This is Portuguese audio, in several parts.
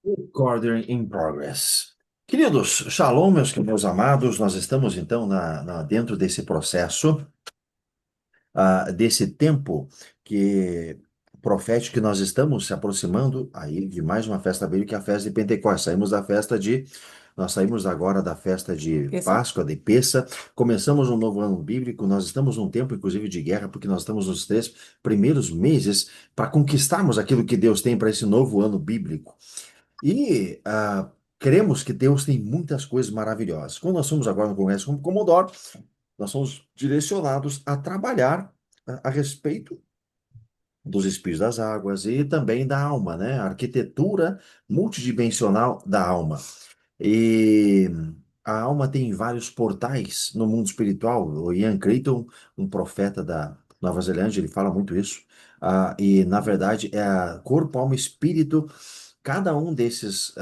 Recording in progress. Queridos, shalom, meus amados, nós estamos então dentro desse processo, desse tempo que profético que nós estamos se aproximando aí de mais uma festa bíblica, que é a festa de Pentecostes. Nós saímos agora da festa de Essa- Páscoa, de Pessa, começamos um novo ano bíblico, nós estamos num tempo, inclusive, de guerra, porque nós estamos nos 3 primeiros meses para conquistarmos aquilo que Deus tem para esse novo ano bíblico. E cremos que Deus tem muitas coisas maravilhosas. Quando nós somos agora no Congresso como Comodoro, nós somos direcionados a trabalhar a respeito dos espíritos das águas e também da alma, né? A arquitetura multidimensional da alma. E a alma tem vários portais no mundo espiritual. O Ian Creighton, um profeta da Nova Zelândia, ele fala muito isso. E, na verdade, corpo, alma e espírito. Cada um desses,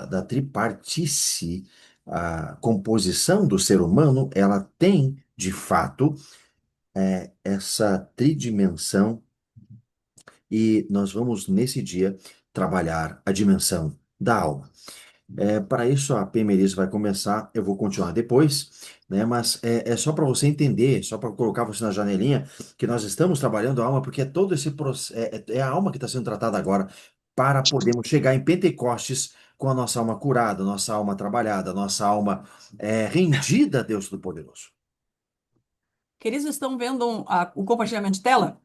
da tripartice, a composição do ser humano, ela tem, de fato, essa tridimensão, e nós vamos, nesse dia, trabalhar a dimensão da alma. Para isso, a P. Melissa vai começar, eu vou continuar depois, né? Mas é só para você entender, só para colocar você na janelinha, que nós estamos trabalhando a alma, porque é todo esse processo, é a alma que está sendo tratada agora, para podermos chegar em Pentecostes com a nossa alma curada, nossa alma trabalhada, nossa alma rendida a Deus Todo-Poderoso. Queridos, estão vendo o compartilhamento de tela?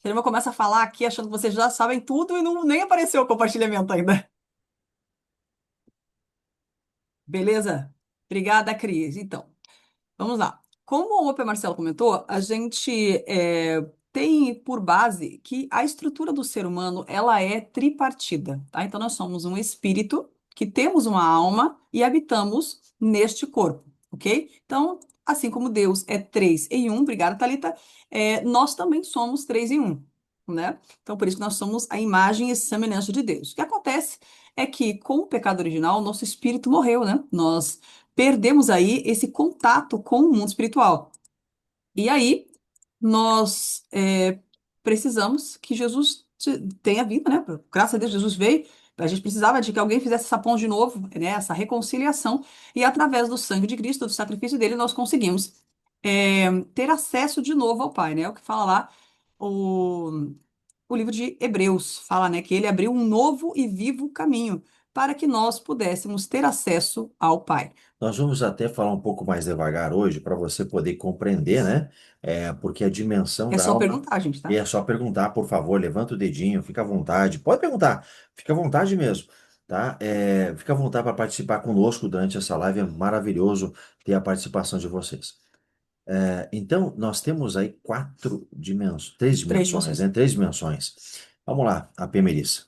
Ele começa a falar aqui achando que vocês já sabem tudo e não, nem apareceu o compartilhamento ainda. Beleza? Obrigada, Cris. Então, vamos lá. Como o Oper Marcelo comentou, a gente tem por base que a estrutura do ser humano ela é tripartida, tá? Então, nós somos um espírito que temos uma alma e habitamos neste corpo, ok? Então, assim como Deus é três em um, obrigada, Thalita, nós também somos três em um, né? Então, por isso que nós somos a imagem e semelhança de Deus. O que acontece é que, com o pecado original, nosso espírito morreu, né? Nós perdemos aí esse contato com o mundo espiritual. E aí, nós precisamos que Jesus tenha vida, né? Graças a Deus, Jesus veio. A gente precisava de que alguém fizesse essa ponte de novo, né? Essa reconciliação. E através do sangue de Cristo, do sacrifício dele, nós conseguimos ter acesso de novo ao Pai, né? O que fala lá o livro de Hebreus, fala, né? Que ele abriu um novo e vivo caminho para que nós pudéssemos ter acesso ao Pai. Nós vamos até falar um pouco mais devagar hoje para você poder compreender, né? Porque a dimensão É da só alma. perguntar, gente, E tá? é só perguntar, por favor, levanta o dedinho, fica à vontade. Pode perguntar, fica à vontade mesmo, tá? Fica à vontade para participar conosco durante essa live. É maravilhoso ter a participação de vocês. Então, nós temos aí três Três dimensões, dimensões. né? Três dimensões. Vamos lá, a P. Melissa.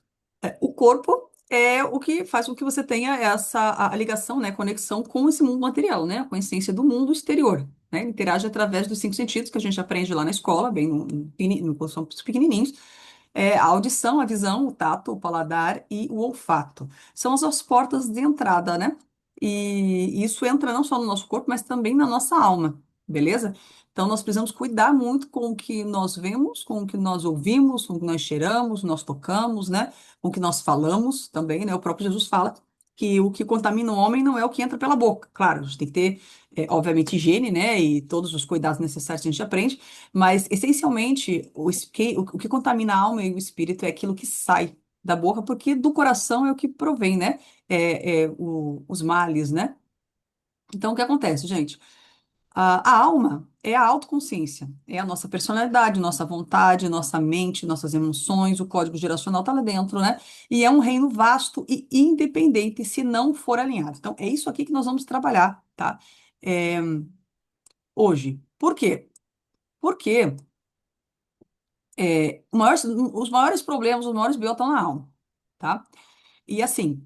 O corpo é o que faz com que você tenha a ligação, né, conexão com esse mundo material, né, com a essência do mundo exterior, né, ele interage através dos cinco sentidos que a gente aprende lá na escola, bem quando somos pequenininhos, a audição, a visão, o tato, o paladar e o olfato. São as portas de entrada, né, e isso entra não só no nosso corpo, mas também na nossa alma, beleza? Então, nós precisamos cuidar muito com o que nós vemos, com o que nós ouvimos, com o que nós cheiramos, nós tocamos, né? Com o que nós falamos também, né? O próprio Jesus fala que o que contamina o homem não é o que entra pela boca. Claro, a gente tem que ter, obviamente, higiene, né? E todos os cuidados necessários que a gente aprende, mas, essencialmente, o que contamina a alma e o espírito é aquilo que sai da boca, porque do coração é o que provém, né? Os males, né? Então, o que acontece, gente? A alma é a autoconsciência, é a nossa personalidade, nossa vontade, nossa mente, nossas emoções, o código geracional está lá dentro, né? E é um reino vasto e independente se não for alinhado. Então, é isso aqui que nós vamos trabalhar, tá? É, hoje. Por quê? Porque os maiores problemas, os maiores BO estão na alma, tá? E assim,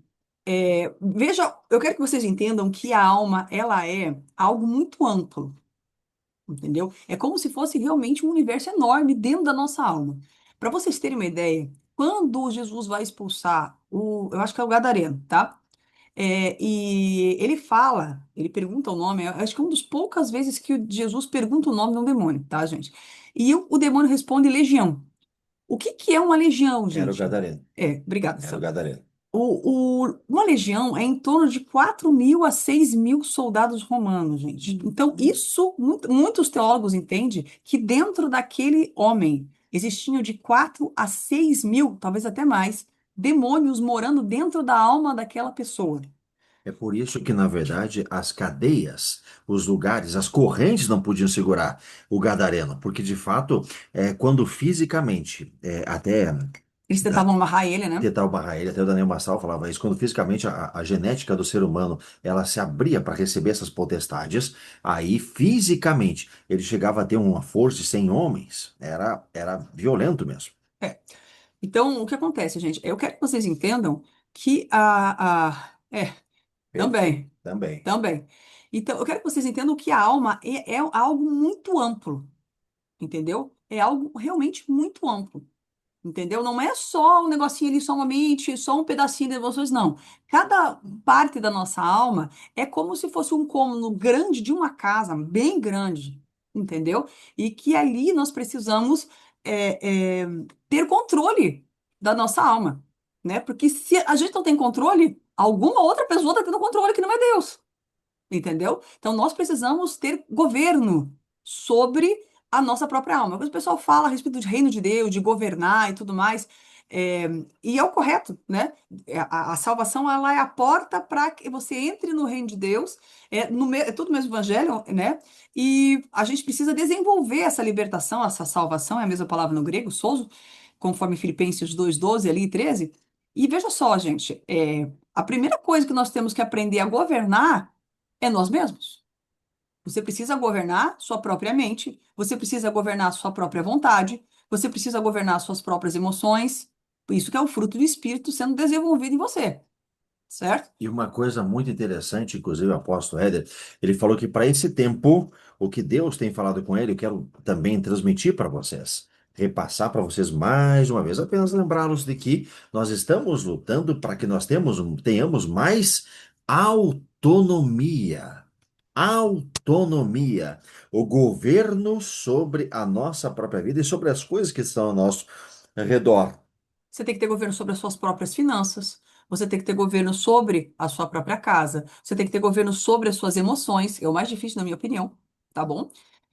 veja, eu quero que vocês entendam que a alma, ela é algo muito amplo. Entendeu? É como se fosse realmente um universo enorme dentro da nossa alma. Para vocês terem uma ideia, quando Jesus vai expulsar eu acho que é o Gadareno, tá? E ele fala, ele pergunta o nome, eu acho que é uma das poucas vezes que o Jesus pergunta o nome de um demônio, tá, gente? E o demônio responde legião. O que que é uma legião, Era o gente? Gadareno. Obrigada, Era o Sam. Gadareno. Uma legião é em torno de 4.000 a 6.000 soldados romanos, gente. Então, isso, muitos teólogos entendem que dentro daquele homem existiam de 4 a 6.000, talvez até mais, demônios morando dentro da alma daquela pessoa. É por isso que, na verdade, as cadeias, os lugares, as correntes não podiam segurar o gadareno, porque, de fato, quando fisicamente, até Eles tentavam amarrar ele, né? tentar barrar ele, até o Daniel Massal falava isso, quando fisicamente a genética do ser humano ela se abria para receber essas potestades, aí fisicamente ele chegava a ter uma força de 100 homens, era violento mesmo. É. Então, o que acontece, gente? Eu quero que vocês entendam que Perfeito. também, Também. também. Então, eu quero que vocês entendam que a alma é algo muito amplo, entendeu? É algo realmente muito amplo. Entendeu? Não é só um negocinho ali, só uma mente, só um pedacinho de vocês, não. Cada parte da nossa alma é como se fosse um cômodo grande de uma casa, bem grande, entendeu? E que ali nós precisamos ter controle da nossa alma, né? Porque se a gente não tem controle, alguma outra pessoa está tendo controle que não é Deus. Entendeu? Então, nós precisamos ter governo sobre a nossa própria alma. Quando o pessoal fala a respeito do reino de Deus, de governar e tudo mais, é, e é o correto, né? A salvação, ela é a porta para que você entre no reino de Deus, é tudo mesmo evangelho, né? E a gente precisa desenvolver essa libertação, essa salvação, é a mesma palavra no grego, sozo, conforme Filipenses 2:12 ali, 13. E veja só, gente, a primeira coisa que nós temos que aprender a governar é nós mesmos. Você precisa governar sua própria mente, você precisa governar sua própria vontade, você precisa governar suas próprias emoções. Isso que é o fruto do Espírito sendo desenvolvido em você, certo? E uma coisa muito interessante, inclusive o apóstolo Éder, ele falou que para esse tempo, o que Deus tem falado com ele, eu quero também transmitir para vocês, repassar para vocês mais uma vez, apenas lembrá-los de que nós estamos lutando para que nós tenhamos mais autonomia. Autonomia, o governo sobre a nossa própria vida e sobre as coisas que estão ao nosso redor. Você tem que ter governo sobre as suas próprias finanças, você tem que ter governo sobre a sua própria casa, você tem que ter governo sobre as suas emoções, é o mais difícil, na minha opinião, tá bom?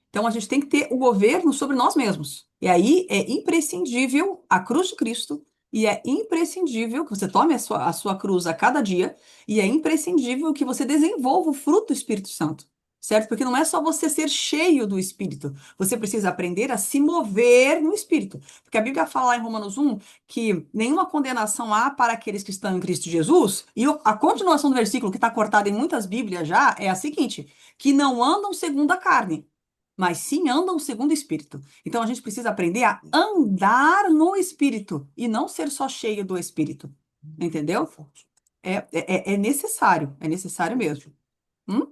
Então a gente tem que ter o governo sobre nós mesmos. E aí é imprescindível a cruz de Cristo, e é imprescindível que você tome a sua cruz a cada dia, e é imprescindível que você desenvolva o fruto do Espírito Santo. Certo? Porque não é só você ser cheio do Espírito, você precisa aprender a se mover no Espírito. Porque a Bíblia fala lá em Romanos 1 que nenhuma condenação há para aqueles que estão em Cristo Jesus, e a continuação do versículo, que está cortada em muitas Bíblias já, é a seguinte: que não andam segundo a carne, mas sim andam segundo o Espírito. Então a gente precisa aprender a andar no Espírito e não ser só cheio do Espírito. Entendeu? É necessário mesmo. Hum?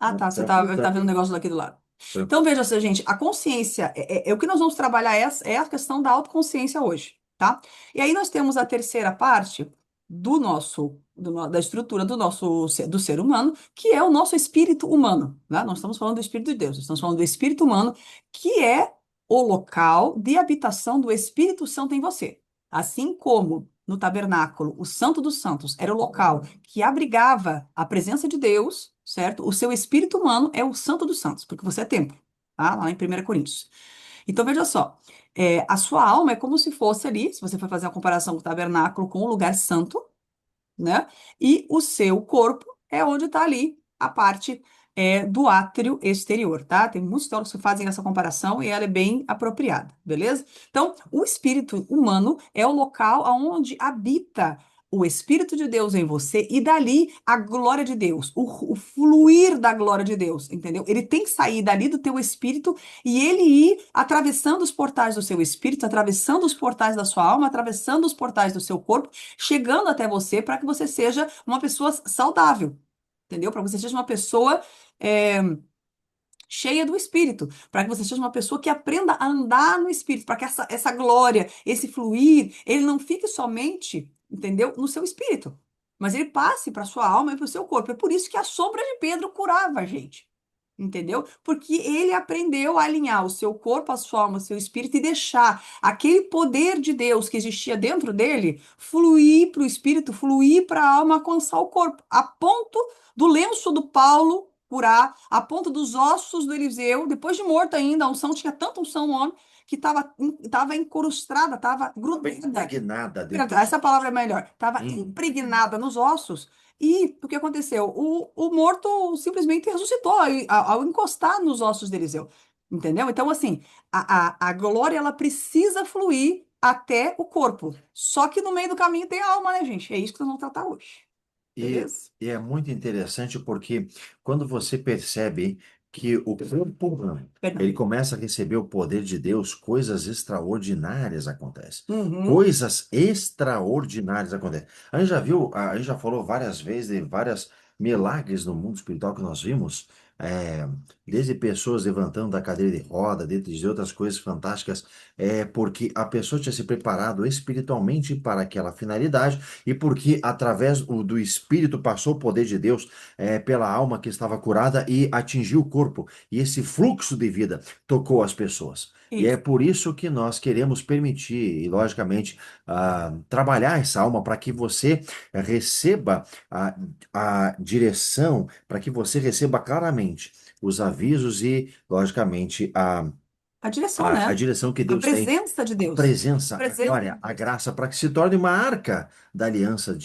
Ah, tá, você tá vendo o negócio daqui do lado. Então veja só, gente, a consciência, o que nós vamos trabalhar é a questão da autoconsciência hoje, tá? E aí nós temos a terceira parte da estrutura do ser humano, que é o nosso espírito humano, né? Nós estamos falando do Espírito de Deus, nós estamos falando do espírito humano, que é o local de habitação do Espírito Santo em você. Assim como no tabernáculo, o Santo dos Santos era o local que abrigava a presença de Deus, certo? O seu espírito humano é o Santo dos Santos, porque você é templo, tá? Lá em 1 Coríntios. Então, veja só, a sua alma é como se fosse ali, se você for fazer uma comparação com o tabernáculo com o lugar santo, né? E o seu corpo é onde está ali a parte do átrio exterior, tá? Tem muitos teólogos que fazem essa comparação e ela é bem apropriada, beleza? Então, o espírito humano é o local onde habita o Espírito de Deus em você e dali a glória de Deus, o fluir da glória de Deus, entendeu? Ele tem que sair dali do teu espírito e ele ir atravessando os portais do seu espírito, atravessando os portais da sua alma, atravessando os portais do seu corpo, chegando até você para que você seja uma pessoa saudável, entendeu? Para que você seja uma pessoa é, cheia do Espírito, para que você seja uma pessoa que aprenda a andar no Espírito, para que essa glória, esse fluir, ele não fique somente, entendeu, no seu espírito, mas ele passe para a sua alma e para o seu corpo. É por isso que a sombra de Pedro curava a gente. Entendeu? Porque ele aprendeu a alinhar o seu corpo, a sua alma, o seu espírito e deixar aquele poder de Deus que existia dentro dele fluir para o espírito, fluir para a alma, alcançar o corpo, a ponto do lenço do Paulo curar, a ponto dos ossos do Eliseu, depois de morto ainda, a unção tinha tanta unção no homem que estava incrustada, estava Bem grudada. impregnada dentro de Essa palavra é melhor. Estava Hum. impregnada nos ossos. E o que aconteceu? O morto simplesmente ressuscitou ao encostar nos ossos de Eliseu. Entendeu? Então, assim, a glória ela precisa fluir até o corpo. Só que no meio do caminho tem a alma, né, gente? É isso que nós vamos tratar hoje. E, Beleza? e é muito interessante porque quando você percebe que o corpo humano Perdão. ele começa a receber o poder de Deus, coisas extraordinárias acontecem. Uhum. Coisas extraordinárias acontecem. A gente já viu, a gente já falou várias vezes de vários milagres no mundo espiritual que nós vimos, é, desde pessoas levantando da cadeira de roda, desde outras coisas fantásticas, porque a pessoa tinha se preparado espiritualmente para aquela finalidade e porque através do Espírito passou o poder de Deus pela alma que estava curada e atingiu o corpo. E esse fluxo de vida tocou as pessoas. E é Isso. por isso que nós queremos permitir, e logicamente, trabalhar essa alma para que você receba a direção, para que você receba claramente os avisos e, logicamente, A direção, a né? direção que A Deus tem, presença de a Deus. A presença, a presença glória, a graça, para que se torne uma arca da aliança,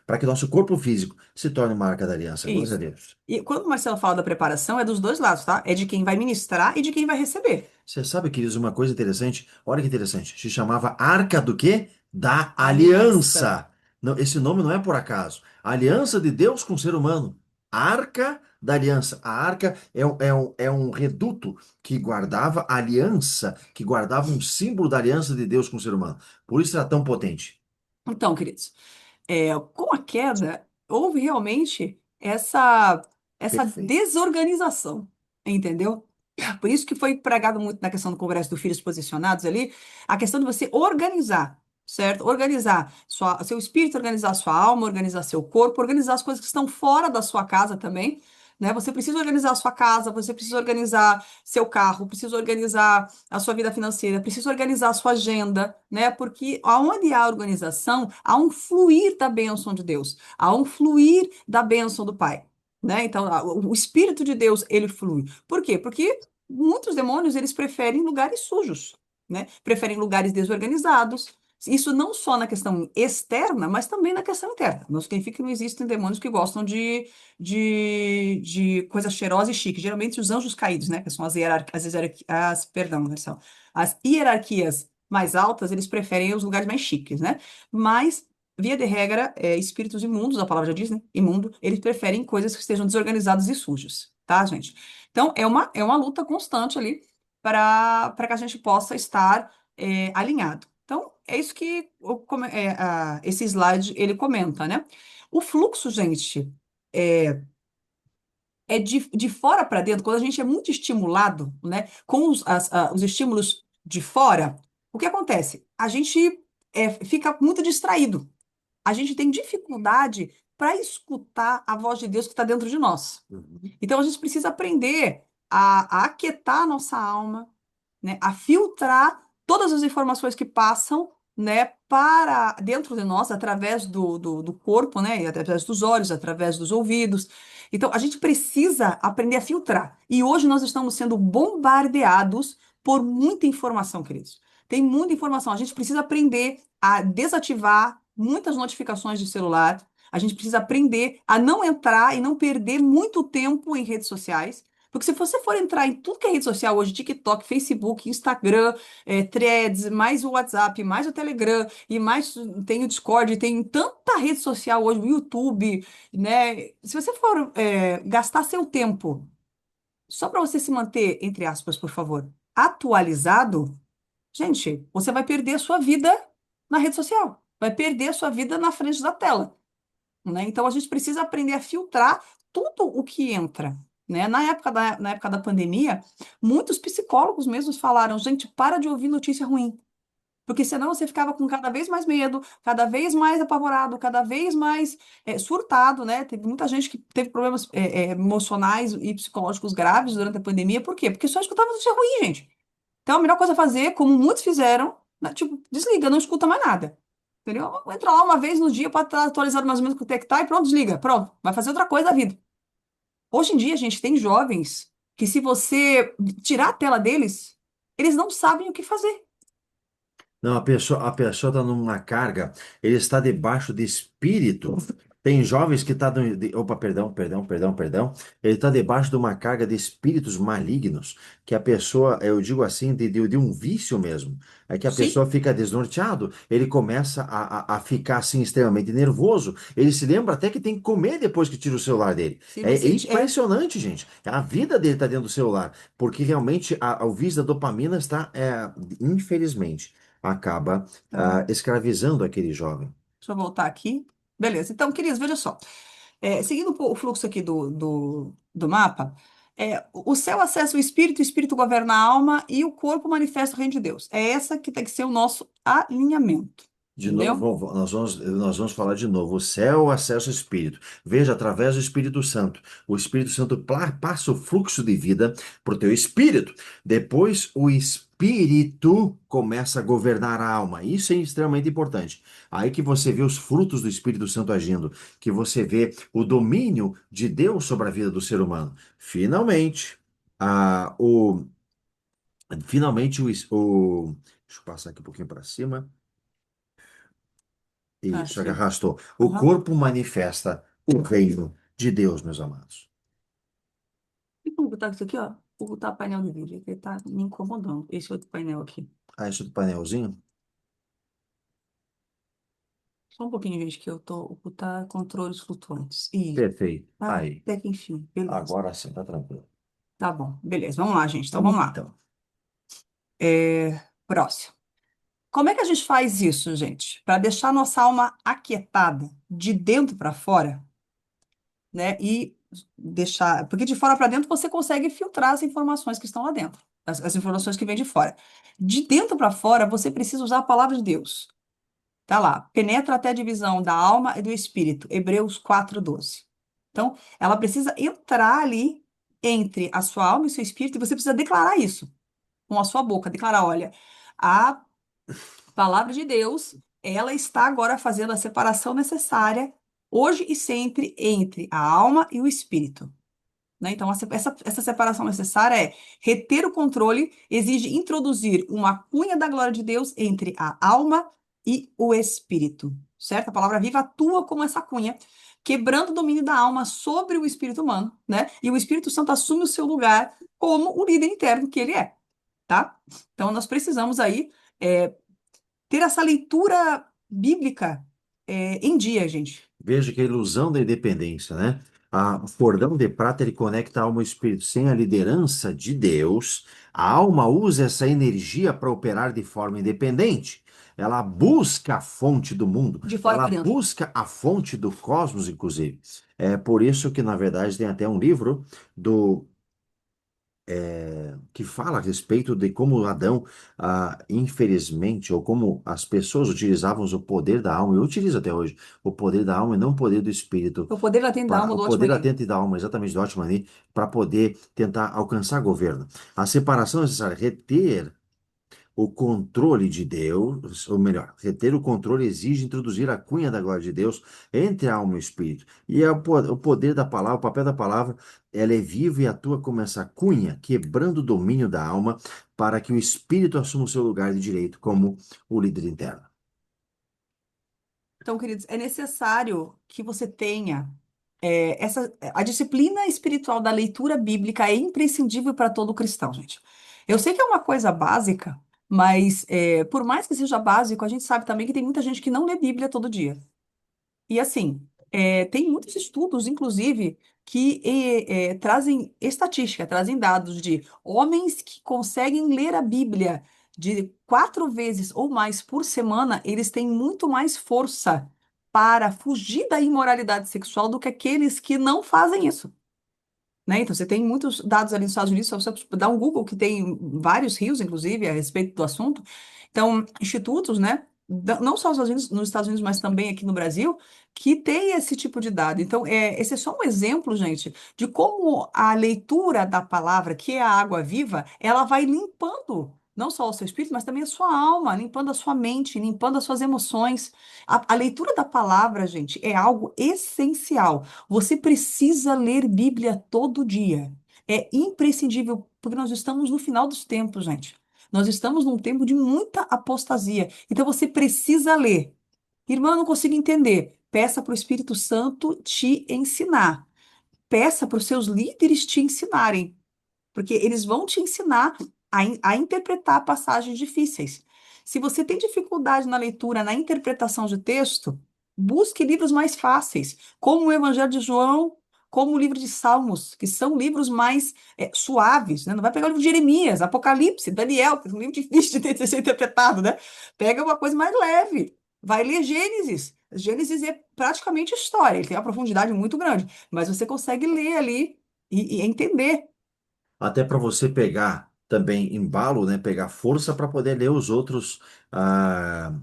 para que nosso corpo físico se torne uma arca da aliança. Glória a Isso. Deus. E quando o Marcelo fala da preparação, é dos dois lados, tá? É de quem vai ministrar e de quem vai receber. Você sabe, queridos, uma coisa interessante? Olha que interessante. Se chamava Arca do quê? Da Aliança. Aliança. Não, esse nome não é por acaso. A aliança de Deus com o ser humano. Arca da Aliança. A arca é um reduto que guardava a aliança, que guardava um símbolo da aliança de Deus com o ser humano. Por isso era tão potente. Então, queridos, com a queda, houve realmente essa Perfeito. desorganização, entendeu? Por isso que foi pregado muito na questão do Congresso dos Filhos Posicionados ali, a questão de você organizar, certo? Organizar seu espírito, organizar sua alma, organizar seu corpo, organizar as coisas que estão fora da sua casa também, né? Você precisa organizar a sua casa, você precisa organizar seu carro, precisa organizar a sua vida financeira, precisa organizar a sua agenda, né? Porque aonde há organização, há um fluir da bênção de Deus, há um fluir da bênção do Pai. Né? Então, o Espírito de Deus, ele flui. Por quê? Porque muitos demônios, eles preferem lugares sujos, né? Preferem lugares desorganizados. Isso não só na questão externa, mas também na questão interna. Não significa que não existem demônios que gostam de coisa cheirosa e chique. Geralmente os anjos caídos, né? Que são perdão, né, são as hierarquias mais altas, eles preferem os lugares mais chiques, né? Mas, via de regra, espíritos imundos, a palavra já diz, né? Imundo, eles preferem coisas que estejam desorganizadas e sujas, tá, gente? Então, é uma luta constante ali para que a gente possa estar alinhado. Então, é isso que esse slide ele comenta, né? O fluxo, gente, é, é de fora para dentro, quando a gente é muito estimulado, né, com os estímulos de fora, o que acontece? A gente fica muito distraído. A gente tem dificuldade para escutar a voz de Deus que está dentro de nós. Uhum. Então, a gente precisa aprender a aquietar a nossa alma, né, a filtrar todas as informações que passam, né, para dentro de nós, através do corpo, né, e através dos olhos, através dos ouvidos. Então, a gente precisa aprender a filtrar. E hoje nós estamos sendo bombardeados por muita informação, queridos. Tem muita informação. A gente precisa aprender a desativar muitas notificações de celular. A gente precisa aprender a não entrar e não perder muito tempo em redes sociais. Porque se você for entrar em tudo que é rede social hoje, TikTok, Facebook, Instagram, Threads, mais o WhatsApp, mais o Telegram, e mais tem o Discord, tem tanta rede social hoje, o YouTube, né? Se você for gastar seu tempo só para você se manter, entre aspas, por favor, atualizado, gente, você vai perder a sua vida na rede social, vai perder a sua vida na frente da tela, né? Então a gente precisa aprender a filtrar tudo o que entra, né? Na época da pandemia, muitos psicólogos mesmos falaram, gente, para de ouvir notícia ruim. Porque senão você ficava com cada vez mais medo, cada vez mais apavorado, cada vez mais surtado, né? Teve muita gente que teve problemas emocionais e psicológicos graves durante a pandemia. Por quê? Porque só escutava notícia ruim, gente. Então a melhor coisa a fazer, como muitos fizeram, né, tipo, desliga, não escuta mais nada. Entendeu? Entra lá uma vez no dia para estar atualizado mais ou menos com o que tá e pronto, desliga. Pronto, vai fazer outra coisa da vida. Hoje em dia, a gente tem jovens que, se você tirar a tela deles, eles não sabem o que fazer. Não, a pessoa está numa carga, ele está debaixo de espírito. Tem jovens que estão. Opa, perdão, perdão, perdão, perdão. Ele está debaixo de uma carga de espíritos malignos, que a pessoa, eu digo assim, de um vício mesmo. É que a Sim, pessoa fica desnorteado, ele começa a ficar assim extremamente nervoso. Ele se lembra até que tem que comer depois que tira o celular dele. se É você. impressionante, gente. A vida dele está dentro do celular, porque realmente o vício da dopamina está, infelizmente acaba Então, escravizando aquele jovem. deixa eu voltar aqui. Beleza. Então, queridos, veja só. Seguindo o fluxo aqui do mapa, o céu acessa o espírito governa a alma e o corpo manifesta o reino de Deus. É essa que tem que ser o nosso alinhamento. De novo, Entendeu? nós vamos falar de novo. O céu acessa o Espírito. Veja, através do Espírito Santo. O Espírito Santo passa o fluxo de vida para o teu espírito. Depois, o Espírito começa a governar a alma. Isso é extremamente importante. Aí que você vê os frutos do Espírito Santo agindo, que você vê o domínio de Deus sobre a vida do ser humano. Finalmente, ah, o, deixa eu passar aqui um pouquinho para cima. Isso, Achei. arrastou. O Aham. corpo manifesta o reino de Deus, meus amados. E como botar isso aqui, ó? Vou botar painel de vídeo, que ele tá me incomodando. Esse outro painel aqui. Ah, isso do painelzinho? Só um pouquinho, gente, que eu tô ocultar controles flutuantes. E Perfeito. Aí. até que enfim, beleza. Agora sim, tá tranquilo. Tá bom, beleza. Vamos lá, gente. Então Vamos vamos lá. então. Próximo. Como é que a gente faz isso, gente? Para deixar nossa alma aquietada de dentro para fora, né? E deixar. Porque de fora para dentro você consegue filtrar as informações que estão lá dentro, as informações que vêm de fora. De dentro para fora, você precisa usar a palavra de Deus. Tá lá, penetra até a divisão da alma e do espírito, Hebreus 4:12. Então, ela precisa entrar ali entre a sua alma e o seu espírito, e você precisa declarar isso com a sua boca, declarar, olha, a palavra de Deus, ela está agora fazendo a separação necessária, hoje e sempre, entre a alma e o espírito. Né? Então, essa separação necessária é reter o controle, exige introduzir uma cunha da glória de Deus entre a alma e o espírito, certo? A palavra viva atua como essa cunha, quebrando o domínio da alma sobre o espírito humano, né? E o Espírito Santo assume o seu lugar como o líder interno que ele é, tá? Então, nós precisamos aí é, ter essa leitura bíblica em dia, gente. Veja que a ilusão da independência, né? O cordão de prata ele conecta a alma e o espírito. Sem a liderança de Deus, a alma usa essa energia para operar de forma independente. Ela busca a fonte do mundo, De fora ela para dentro. busca a fonte do cosmos, inclusive. É por isso que, na verdade, tem até um livro do que fala a respeito de como Adão, infelizmente, ou como as pessoas utilizavam o poder da alma, eu utilizo até hoje, o poder da alma e não o poder do espírito, O poder latente da alma o do poder Otmani. latente da alma, exatamente do Otmani, para poder tentar alcançar governo. A separação é necessária, reter o controle de Deus, ou melhor, reter o controle exige introduzir a cunha da glória de Deus entre a alma e o espírito. E é o poder da palavra, o papel da palavra, ela é viva e atua como essa cunha, quebrando o domínio da alma, para que o espírito assuma o seu lugar de direito como o líder interno. Então, queridos, é necessário que você tenha a disciplina espiritual da leitura bíblica é imprescindível para todo cristão, gente. Eu sei que é uma coisa básica, mas por mais que seja básico, a gente sabe também que tem muita gente que não lê Bíblia todo dia. E assim, tem muitos estudos, inclusive, que trazem estatística, trazem dados de homens que conseguem ler a Bíblia de 4 vezes ou mais por semana, eles têm muito mais força para fugir da imoralidade sexual do que aqueles que não fazem isso. né? Então, você tem muitos dados ali nos Estados Unidos, só você dá um Google que tem vários rios, inclusive, a respeito do assunto. Então, institutos, né? Não só nos Estados Unidos, mas também aqui no Brasil, que tem esse tipo de dado. Então, esse é só um exemplo, gente, de como a leitura da palavra, que é a água viva, ela vai limpando não só o seu espírito, mas também a sua alma, limpando a sua mente, limpando as suas emoções. A leitura da palavra, gente, é algo essencial. Você precisa ler Bíblia todo dia. É imprescindível, porque nós estamos no final dos tempos, gente. Nós estamos num tempo de muita apostasia. Então você precisa ler. Irmã, eu não consigo entender. Peça para o Espírito Santo te ensinar. Peça para os seus líderes te ensinarem, porque eles vão te ensinar a interpretar passagens difíceis. Se você tem dificuldade na leitura, na interpretação de texto, busque livros mais fáceis, como o Evangelho de João, como o livro de Salmos, que são livros mais suaves, né? Não vai pegar o livro de Jeremias, Apocalipse, Daniel, que é um livro difícil de ser interpretado, né? Pega uma coisa mais leve. Vai ler Gênesis. Gênesis é praticamente história, ele tem uma profundidade muito grande, mas você consegue ler ali e entender. Até para você pegar também embalo, né? Pegar força para poder ler os outros, ah,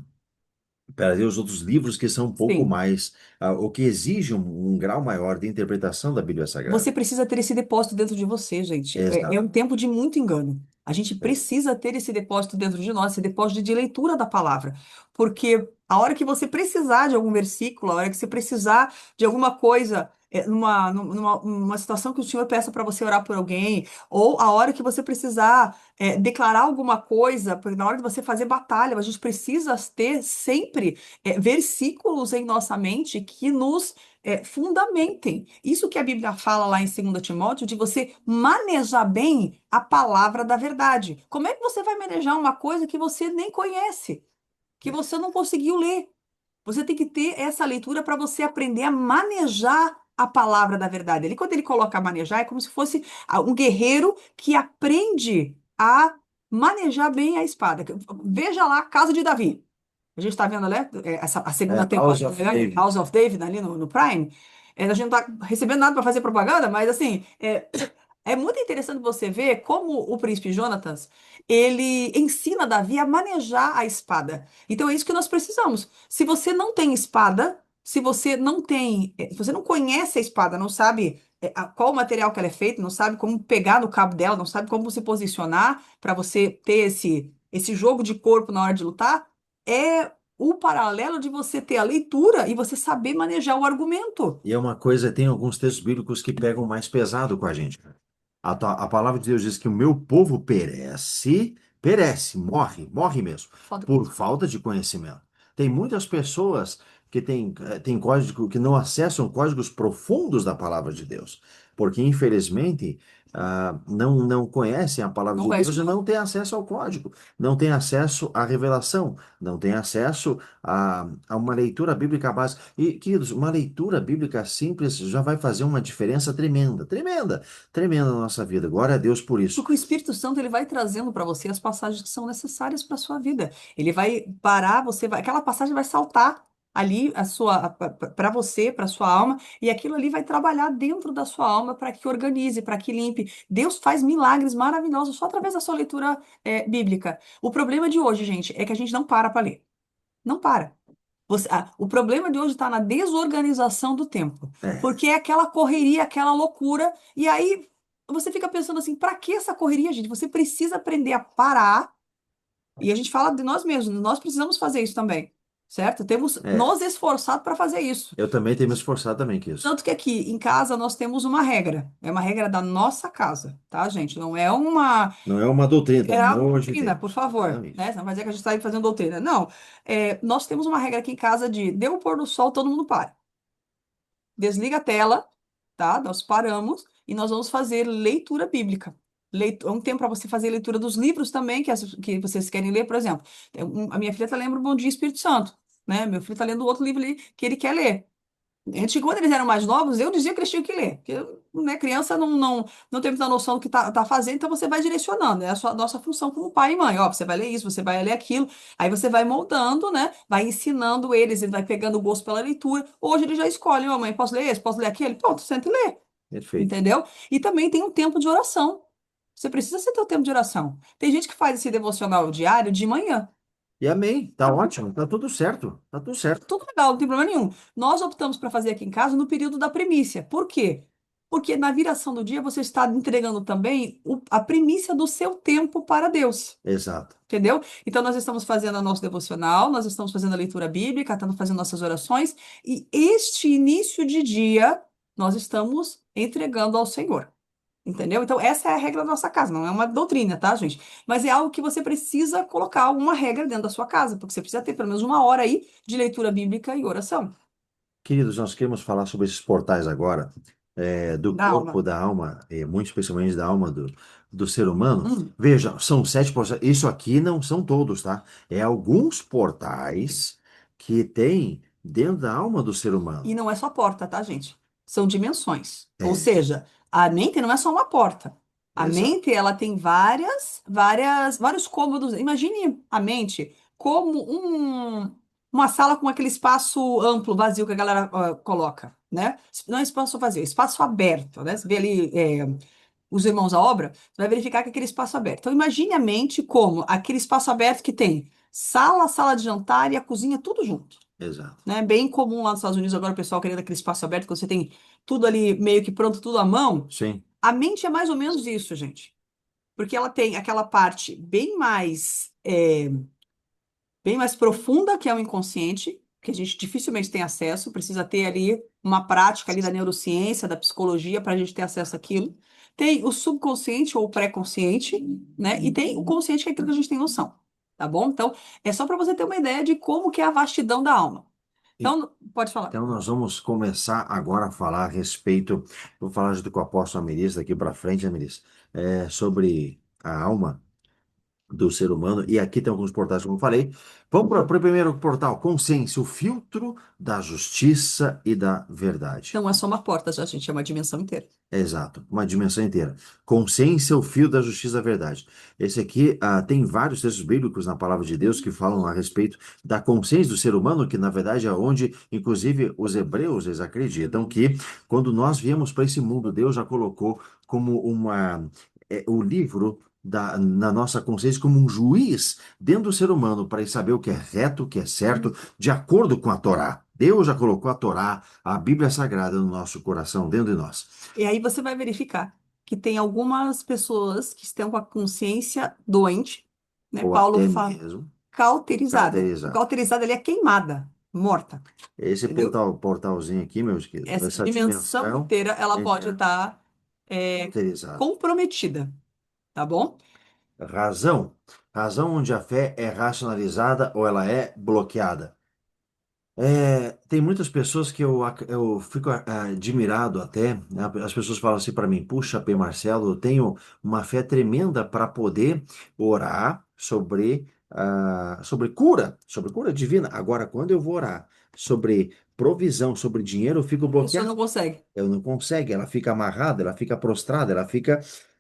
para ler os outros livros que são um pouco Sim. mais, o que exige um grau maior de interpretação da Bíblia Sagrada. Você precisa ter esse depósito dentro de você, gente. É Exato. um tempo de muito engano. A gente É. precisa ter esse depósito dentro de nós, esse depósito de leitura da palavra. Porque a hora que você precisar de algum versículo, a hora que você precisar de alguma coisa, numa situação que o Senhor peça para você orar por alguém, ou a hora que você precisar declarar alguma coisa, porque na hora de você fazer batalha, a gente precisa ter sempre versículos em nossa mente que nos fundamentem. Isso que a Bíblia fala lá em 2 Timóteo, de você manejar bem a palavra da verdade. Como é que você vai manejar uma coisa que você nem conhece, que você não conseguiu ler? Você tem que ter essa leitura para você aprender a manejar a palavra da verdade. Quando ele coloca manejar, é como se fosse um guerreiro que aprende a manejar bem a espada. Veja lá a casa de Davi. A gente está vendo, né, a segunda É, House temporada, of né, David. House of David, ali no Prime. A gente não está recebendo nada para fazer propaganda, mas assim, é muito interessante você ver como o príncipe Jonatas, ele ensina Davi a manejar a espada. Então é isso que nós precisamos. Se você não tem espada, se você não tem, se você não conhece a espada, não sabe qual o material que ela é feita, não sabe como pegar no cabo dela, não sabe como se posicionar para você ter esse jogo de corpo na hora de lutar, é o paralelo de você ter a leitura e você saber manejar o argumento. E é uma coisa, tem alguns textos bíblicos que pegam mais pesado com a gente. A palavra de Deus diz que o meu povo perece, morre mesmo, Falta por conhecimento. falta de conhecimento. Tem muitas pessoas que têm código, que não acessam códigos profundos da palavra de Deus, porque infelizmente não conhecem a palavra Não de conhece Deus o e não código. têm acesso ao código, não têm acesso à revelação, não têm acesso a uma leitura bíblica básica. E, queridos, uma leitura bíblica simples já vai fazer uma diferença tremenda, tremenda, tremenda na nossa vida. Glória a Deus por isso. Porque o Espírito Santo ele vai trazendo para você as passagens que são necessárias para a sua vida. Ele vai parar, aquela passagem vai saltar ali a sua para você, para sua alma, e aquilo ali vai trabalhar dentro da sua alma para que organize, para que limpe. Deus faz milagres maravilhosos só através da sua leitura bíblica. O problema de hoje, gente, é que a gente não para ler. Não para. O problema de hoje está na desorganização do tempo, É, porque é aquela correria, aquela loucura, e aí você fica pensando assim, para que essa correria, gente? Você precisa aprender a parar, e a gente fala de nós mesmos, nós precisamos fazer isso também, certo? Temos é. nos esforçado para fazer isso. Eu também tenho me esforçado também com isso. Tanto que aqui em casa nós temos uma regra, é uma regra da nossa casa, tá, gente? Não é uma Não é uma doutrina, pelo é a amor de doutrina, por Deus. favor, Não é né? isso. Você não vai dizer que a gente está aí fazendo doutrina. Não. Nós temos uma regra aqui em casa de deu o pôr do sol, todo mundo para. Desliga a tela, tá? Nós paramos e nós vamos fazer leitura bíblica. É um tempo para você fazer leitura dos livros também, que vocês querem ler, por exemplo. A minha filha está lendo o Bom Dia Espírito Santo, né? Meu filho está lendo outro livro ali que ele quer ler. Antes, quando eles eram mais novos, eu dizia que eles tinham que ler. Porque, né, criança não tem muita noção do que tá fazendo, então você vai direcionando. É a nossa função como pai e mãe. Ó, você vai ler isso, você vai ler aquilo. Aí você vai moldando, né? Vai ensinando eles, ele vai pegando o gosto pela leitura. Hoje ele já escolhe, ó, mãe, posso ler esse, posso ler aquele? Pronto, senta e lê. Perfeito. Entendeu? E também tem um tempo de oração. Você precisa ter o tempo de oração. Tem gente que faz esse devocional diário de manhã. E amém. Tá ótimo. Tá tudo certo. Tá tudo certo. Tudo legal, não tem problema nenhum. Nós optamos para fazer aqui em casa no período da primícia. Por quê? Porque na viração do dia você está entregando também a primícia do seu tempo para Deus. Exato. Entendeu? Então, nós estamos fazendo o nosso devocional, nós estamos fazendo a leitura bíblica, estamos fazendo nossas orações, e este início de dia nós estamos entregando ao Senhor. Entendeu? Então, essa é a regra da nossa casa, não é uma doutrina, tá, gente? Mas é algo que você precisa colocar uma regra dentro da sua casa, porque você precisa ter pelo menos uma hora aí de leitura bíblica e oração. Queridos, nós queremos falar sobre esses portais agora, do Da corpo, alma. da alma, muito especialmente da alma do ser humano. Hum. Veja, são 7 portais. Isso aqui não são todos, tá? É alguns portais que tem dentro da alma do ser E humano. não é só porta, tá, gente? São dimensões. Ou É, seja, a mente não é só uma porta. A exato. mente, ela tem vários cômodos. Imagine a mente como uma sala com aquele espaço amplo, vazio que a galera coloca, né? Não é espaço vazio, é espaço aberto, né? Você vê ali os irmãos à obra, você vai verificar que é aquele espaço aberto. Então, imagine a mente como aquele espaço aberto que tem sala, sala de jantar e a cozinha, tudo junto, Exato. né? Bem comum lá nos Estados Unidos agora o pessoal querendo aquele espaço aberto, que você tem tudo ali meio que pronto, tudo à mão. Sim, A mente é mais ou menos isso, gente. Porque ela tem aquela parte bem mais profunda, que é o inconsciente, que a gente dificilmente tem acesso, precisa ter ali uma prática ali da neurociência, da psicologia, para a gente ter acesso àquilo. Tem o subconsciente ou o pré-consciente, né? E tem o consciente, que é aquilo que a gente tem noção, tá bom? Então, é só para você ter uma ideia de como que é a vastidão da alma. Então, pode falar. então, nós vamos começar agora a falar a respeito. Vou falar junto com o apóstolo Ameris daqui para frente, Ameris, sobre a alma do ser humano. E aqui tem alguns portais, como eu falei. Vamos para o primeiro portal: Consciência, o filtro da justiça e da verdade. Não é só uma porta, já, gente, é uma dimensão inteira. Exato, uma dimensão inteira. Consciência, o fio da justiça da verdade. Esse aqui tem vários textos bíblicos na palavra de Deus que falam a respeito da consciência do ser humano, que na verdade é onde, inclusive, os hebreus eles acreditam que quando nós viemos para esse mundo, Deus já colocou como o livro na nossa consciência como um juiz dentro do ser humano para ele saber o que é reto, o que é certo, de acordo com a Torá. Deus já colocou a Torá, a Bíblia Sagrada, no nosso coração, dentro de nós. E aí você vai verificar que tem algumas pessoas que estão com a consciência doente, né? Ou Paulo até fala mesmo cauterizada. O caracterizado. cauterizada ali é queimada, morta, Esse entendeu? portalzinho aqui, meus queridos, Essa essa dimensão dimensão inteira, ela pode inteira, estar caracterizada. comprometida, tá bom? Razão. Razão onde a fé é racionalizada ou ela é bloqueada. Tem muitas pessoas que eu fico admirado até, né? As pessoas falam assim para mim: puxa, P. Marcelo, eu tenho uma fé tremenda para poder orar sobre cura divina. Agora, quando eu vou orar sobre provisão, sobre dinheiro, eu fico A pessoa não bloqueado. consegue. Ela não consegue, ela fica amarrada, ela fica prostrada,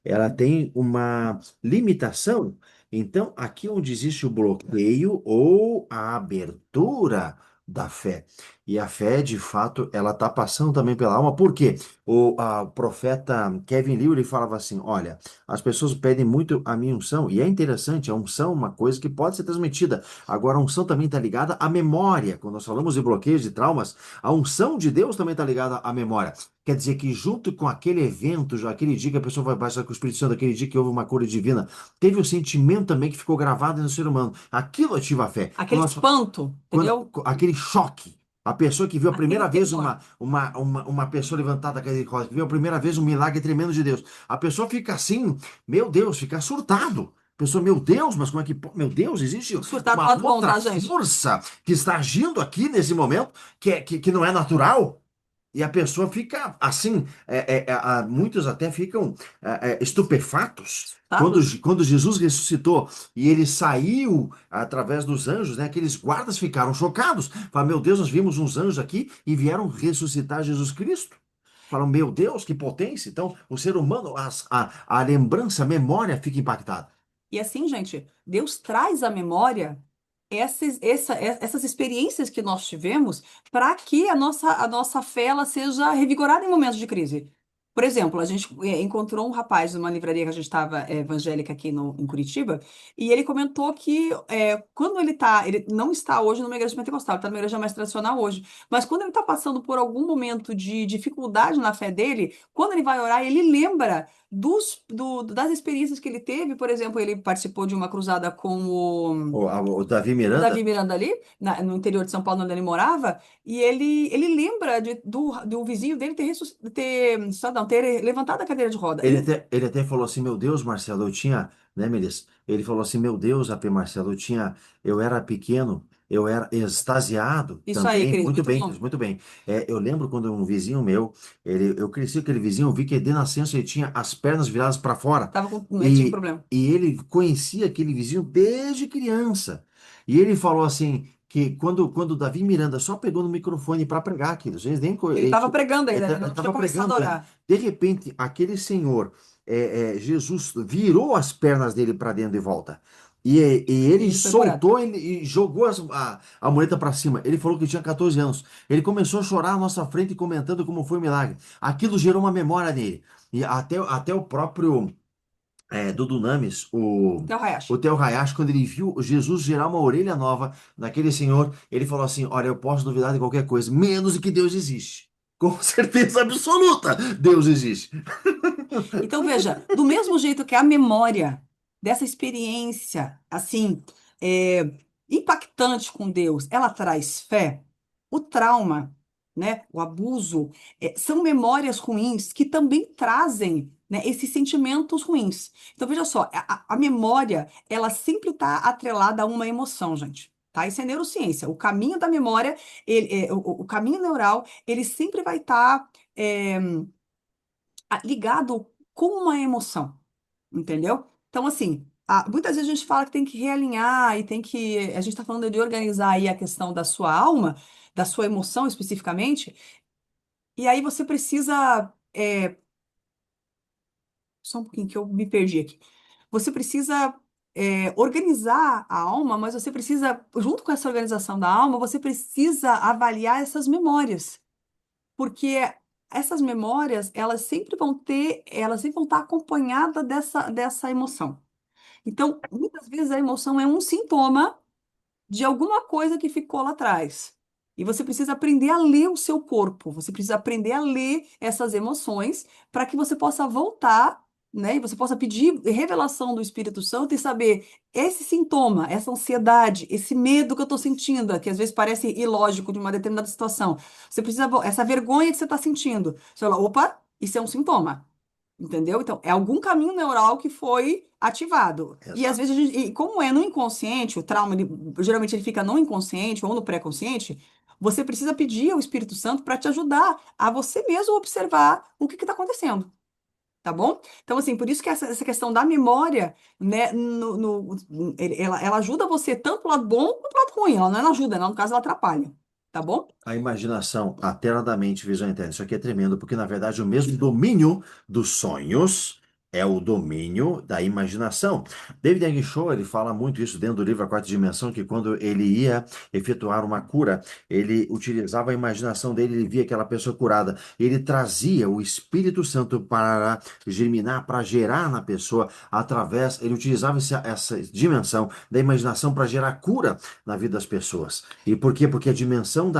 ela tem uma limitação. Então, aqui onde existe o bloqueio ou a abertura da fé. E a fé, de fato, ela está passando também pela alma. Por quê? O profeta Kevin Liu, ele falava assim: olha, as pessoas pedem muito a minha unção, e é interessante, a unção é uma coisa que pode ser transmitida. Agora, a unção também está ligada à memória. Quando nós falamos de bloqueios e traumas, a unção de Deus também está ligada à memória. Quer dizer que junto com aquele evento, já aquele dia que a pessoa vai passar com o Espírito Santo, aquele dia que houve uma cura divina, teve um sentimento também que ficou gravado no ser humano. Aquilo ativa a fé. Aquele espanto, entendeu? Aquele choque. A pessoa que viu a Aquele primeira vez temor. uma pessoa levantada daquele colo, que viu a primeira vez um milagre tremendo de Deus. A pessoa fica assim, meu Deus, fica surtado. A pessoa, meu Deus, mas como é que. Meu Deus, existe Surtar pro uma lado bom, outra tá, gente? força que está agindo aqui nesse momento que não é natural. E a pessoa fica assim, muitos até ficam estupefatos. Assustados. Quando Jesus ressuscitou e ele saiu através dos anjos, né, aqueles guardas ficaram chocados. Falaram, meu Deus, nós vimos uns anjos aqui e vieram ressuscitar Jesus Cristo. Falam, meu Deus, que potência. Então, o ser humano, a lembrança, a memória fica impactada. E assim, gente, Deus traz à memória essas experiências que nós tivemos para que a nossa fé ela seja revigorada em momentos de crise. Por exemplo, a gente encontrou um rapaz numa livraria que a gente estava evangélica aqui em Curitiba, e ele comentou que quando ele não está hoje numa igreja pentecostal, ele está numa igreja mais tradicional hoje, mas quando ele está passando por algum momento de dificuldade na fé dele, quando ele vai orar, ele lembra das experiências que ele teve. Por exemplo, ele participou de uma cruzada com O Davi o Miranda, Davi Miranda ali, no interior de São Paulo, onde ele morava, e ele lembra do vizinho dele ter levantado a cadeira de roda. ele até falou assim, meu Deus, Marcelo, eu tinha, né, Melissa? Ele falou assim, meu Deus, AP Marcelo, eu era pequeno, eu era extasiado Isso aí, também. Cris, Muito muito bem, bom. Cris, muito bem. Eu lembro quando um vizinho meu, eu cresci com aquele vizinho, eu vi que de nascença ele tinha as pernas viradas para fora. Ele tinha um E, problema. e ele conhecia aquele vizinho desde criança. E ele falou assim, que quando o Davi Miranda só pegou no microfone para pregar aquilo, gente, nem, Ele estava pregando ele ainda, ele não tinha estava começado a pregando ainda. orar. De repente, aquele senhor, Jesus virou as pernas dele para dentro de volta. E E ele ele foi curado. soltou e jogou a muleta para cima. Ele falou que tinha 14 anos. Ele começou a chorar à nossa frente, comentando como foi o milagre. Aquilo gerou uma memória nele. E até o próprio Dudu Names, o, Até o o Hayashi. Theo Hayashi, quando ele viu Jesus gerar uma orelha nova naquele senhor, ele falou assim: Olha, eu posso duvidar de qualquer coisa, menos de que Deus existe. Com certeza absoluta, Deus existe. Então, veja, do mesmo jeito que a memória dessa experiência, assim, é, impactante com Deus, ela traz fé, o trauma, né, o abuso, são memórias ruins que também trazem, né, esses sentimentos ruins. Então, veja só, a memória, ela sempre está atrelada a uma emoção, gente. Tá? Isso é neurociência. O caminho da memória, o caminho neural, ele sempre vai estar ligado com uma emoção, entendeu? Então, assim, muitas vezes a gente fala que tem que realinhar e tem que. A gente está falando de organizar aí a questão da sua alma, da sua emoção especificamente, e aí você precisa. Só um pouquinho que eu me perdi aqui. Você precisa. Organizar a alma, mas você precisa, junto com essa organização da alma, você precisa avaliar essas memórias. Porque essas memórias, elas sempre vão estar acompanhadas dessa emoção. Então, muitas vezes a emoção é um sintoma de alguma coisa que ficou lá atrás. E você precisa aprender a ler o seu corpo, você precisa aprender a ler essas emoções para que você possa voltar, né? E você possa pedir revelação do Espírito Santo e saber esse sintoma, essa ansiedade, esse medo que eu estou sentindo, que às vezes parece ilógico de uma determinada situação. Você precisa, essa vergonha que você está sentindo. Você fala, opa, isso é um sintoma. Entendeu? Então, é algum caminho neural que foi ativado. E às Exato. vezes, e como é no inconsciente, o trauma, geralmente ele fica no inconsciente ou no pré-consciente, você precisa pedir ao Espírito Santo para te ajudar a você mesmo observar o que está acontecendo. Tá bom? Então, assim, por isso que essa questão da memória, né, ela ajuda você tanto pro lado bom quanto pro lado ruim. Ela não ajuda, ela, no caso, ela atrapalha. Tá bom? A imaginação, a tela da mente, visão interna. Isso aqui é tremendo, porque na verdade o mesmo domínio dos sonhos é o domínio da imaginação. David Yang Cho, ele fala muito isso dentro do livro A Quarta Dimensão, que quando ele ia efetuar uma cura, ele utilizava a imaginação dele, ele via aquela pessoa curada, ele trazia o Espírito Santo para germinar, para gerar na pessoa, ele utilizava essa dimensão da imaginação para gerar cura na vida das pessoas. E por quê? Porque a dimensão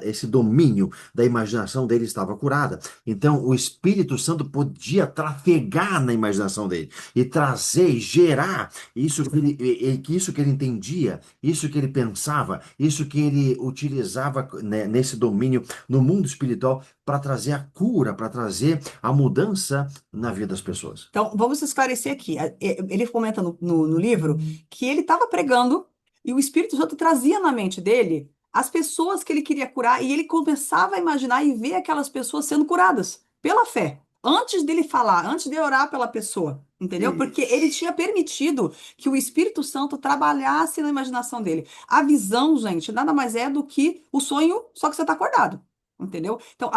esse domínio da imaginação dele estava curada. Então, o Espírito Santo podia trafegar na imaginação dele e trazer, e gerar isso que ele entendia, isso que ele pensava, isso que ele utilizava, né, nesse domínio no mundo espiritual para trazer a cura, para trazer a mudança na vida das pessoas. Então, vamos esclarecer aqui. Ele comenta no livro que ele estava pregando e o Espírito Santo trazia na mente dele as pessoas que ele queria curar e ele começava a imaginar e ver aquelas pessoas sendo curadas pela fé. Antes dele falar, antes de orar pela pessoa, entendeu? Porque Isso. ele tinha permitido que o Espírito Santo trabalhasse na imaginação dele. A visão, gente, nada mais é do que o sonho, só que você está acordado, entendeu? Então,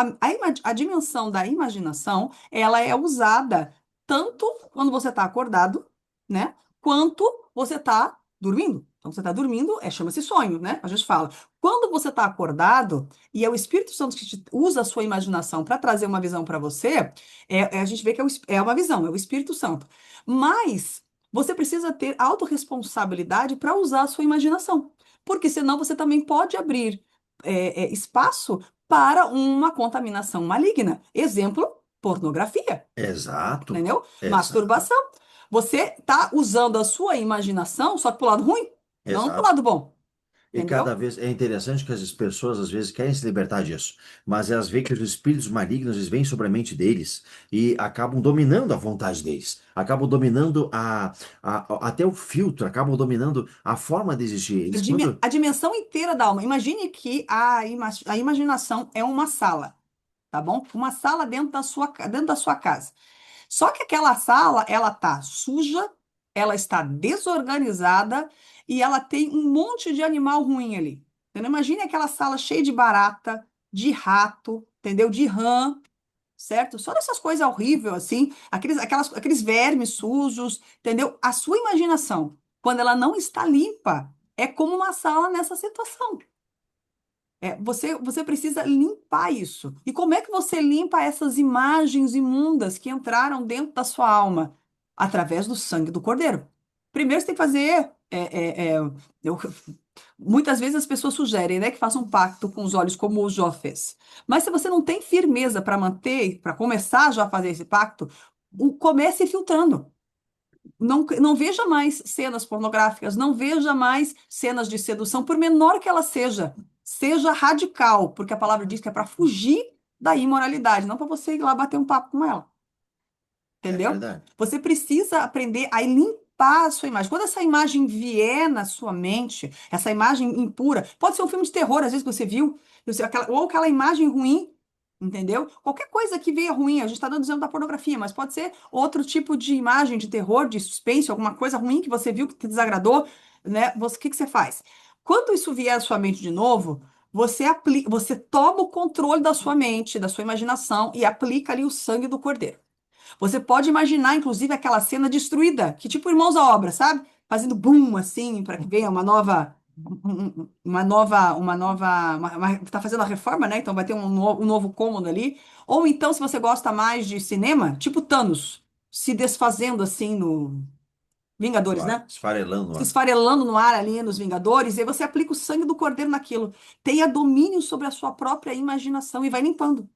a dimensão da imaginação, ela é usada tanto quando você está acordado, né? Quanto você está dormindo Então, você está dormindo, chama-se sonho, né? A gente fala. Quando você está acordado, e é o Espírito Santo que usa a sua imaginação para trazer uma visão para você, a gente vê que é uma visão, é o Espírito Santo. Mas você precisa ter autorresponsabilidade para usar a sua imaginação. Porque senão você também pode abrir espaço para uma contaminação maligna. Exemplo, pornografia, Exato, entendeu? exato, Masturbação. Você está usando a sua imaginação só que para o lado ruim, não para o exato. lado bom, E cada entendeu? vez é interessante que as pessoas às vezes querem se libertar disso, mas elas veem que os espíritos malignos eles vêm sobre a mente deles e acabam dominando a vontade deles, acabam dominando até o filtro, acabam dominando a forma de existir. A Eles quando a dimensão inteira da alma. Imagine que a imaginação é uma sala, tá bom? Uma sala dentro da sua casa. Só que aquela sala, ela tá suja, ela está desorganizada e ela tem um monte de animal ruim ali. Entendeu? Imagine aquela sala cheia de barata, de rato, entendeu? De rã, certo? Só dessas coisas horríveis, assim, aqueles vermes sujos, entendeu? A sua imaginação, quando ela não está limpa, é como uma sala nessa situação. Você precisa limpar isso. E como é que você limpa essas imagens imundas que entraram dentro da sua alma? Através do sangue do Cordeiro. Primeiro você tem que fazer. Eu- muitas vezes as pessoas sugerem, né, que faça um pacto com os olhos, como o Jó fez. Mas se você não tem firmeza para manter, para começar já a fazer esse pacto, comece filtrando. Não veja mais cenas pornográficas, não veja mais cenas de sedução, por menor que ela seja. Seja radical, porque a palavra diz que é para fugir da imoralidade, não para você ir lá bater um papo com ela. é Entendeu? verdade. Você precisa aprender a limpar a sua imagem. Quando essa imagem vier na sua mente, essa imagem impura, pode ser um filme de terror, às vezes que você viu, ou aquela imagem ruim, entendeu? Qualquer coisa que venha ruim, a gente está dando exemplo da pornografia, mas pode ser outro tipo de imagem de terror, de suspense, alguma coisa ruim que você viu que te desagradou, né? O que que você faz? Quando isso vier à sua mente de novo, você toma o controle da sua mente, da sua imaginação e aplica ali o sangue do cordeiro. Você pode imaginar, inclusive, aquela cena destruída, que tipo Irmãos à Obra, sabe? Fazendo boom, assim, para que venha tá fazendo a reforma, né? Então vai ter um novo cômodo ali. Ou então, se você gosta mais de cinema, tipo Thanos, se desfazendo assim no Vingadores, né? Esfarelando Se lá. esfarelando no ar ali nos Vingadores, e aí você aplica o sangue do Cordeiro naquilo. Tenha domínio sobre a sua própria imaginação e vai limpando.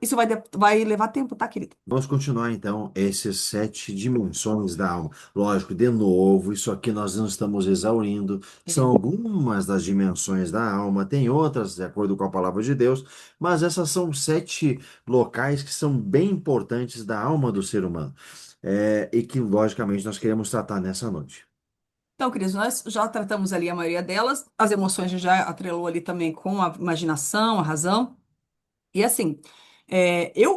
Isso vai levar tempo, tá, querido? Vamos continuar então essas sete dimensões da alma. Lógico, de novo, isso aqui nós não estamos exaurindo, são algumas das dimensões da alma, tem outras de acordo com a palavra de Deus, mas essas são sete locais que são bem importantes da alma do ser humano, e que logicamente nós queremos tratar nessa noite. Então, queridos, nós já tratamos ali a maioria delas. As emoções a gente já atrelou ali também com a imaginação, a razão. E assim,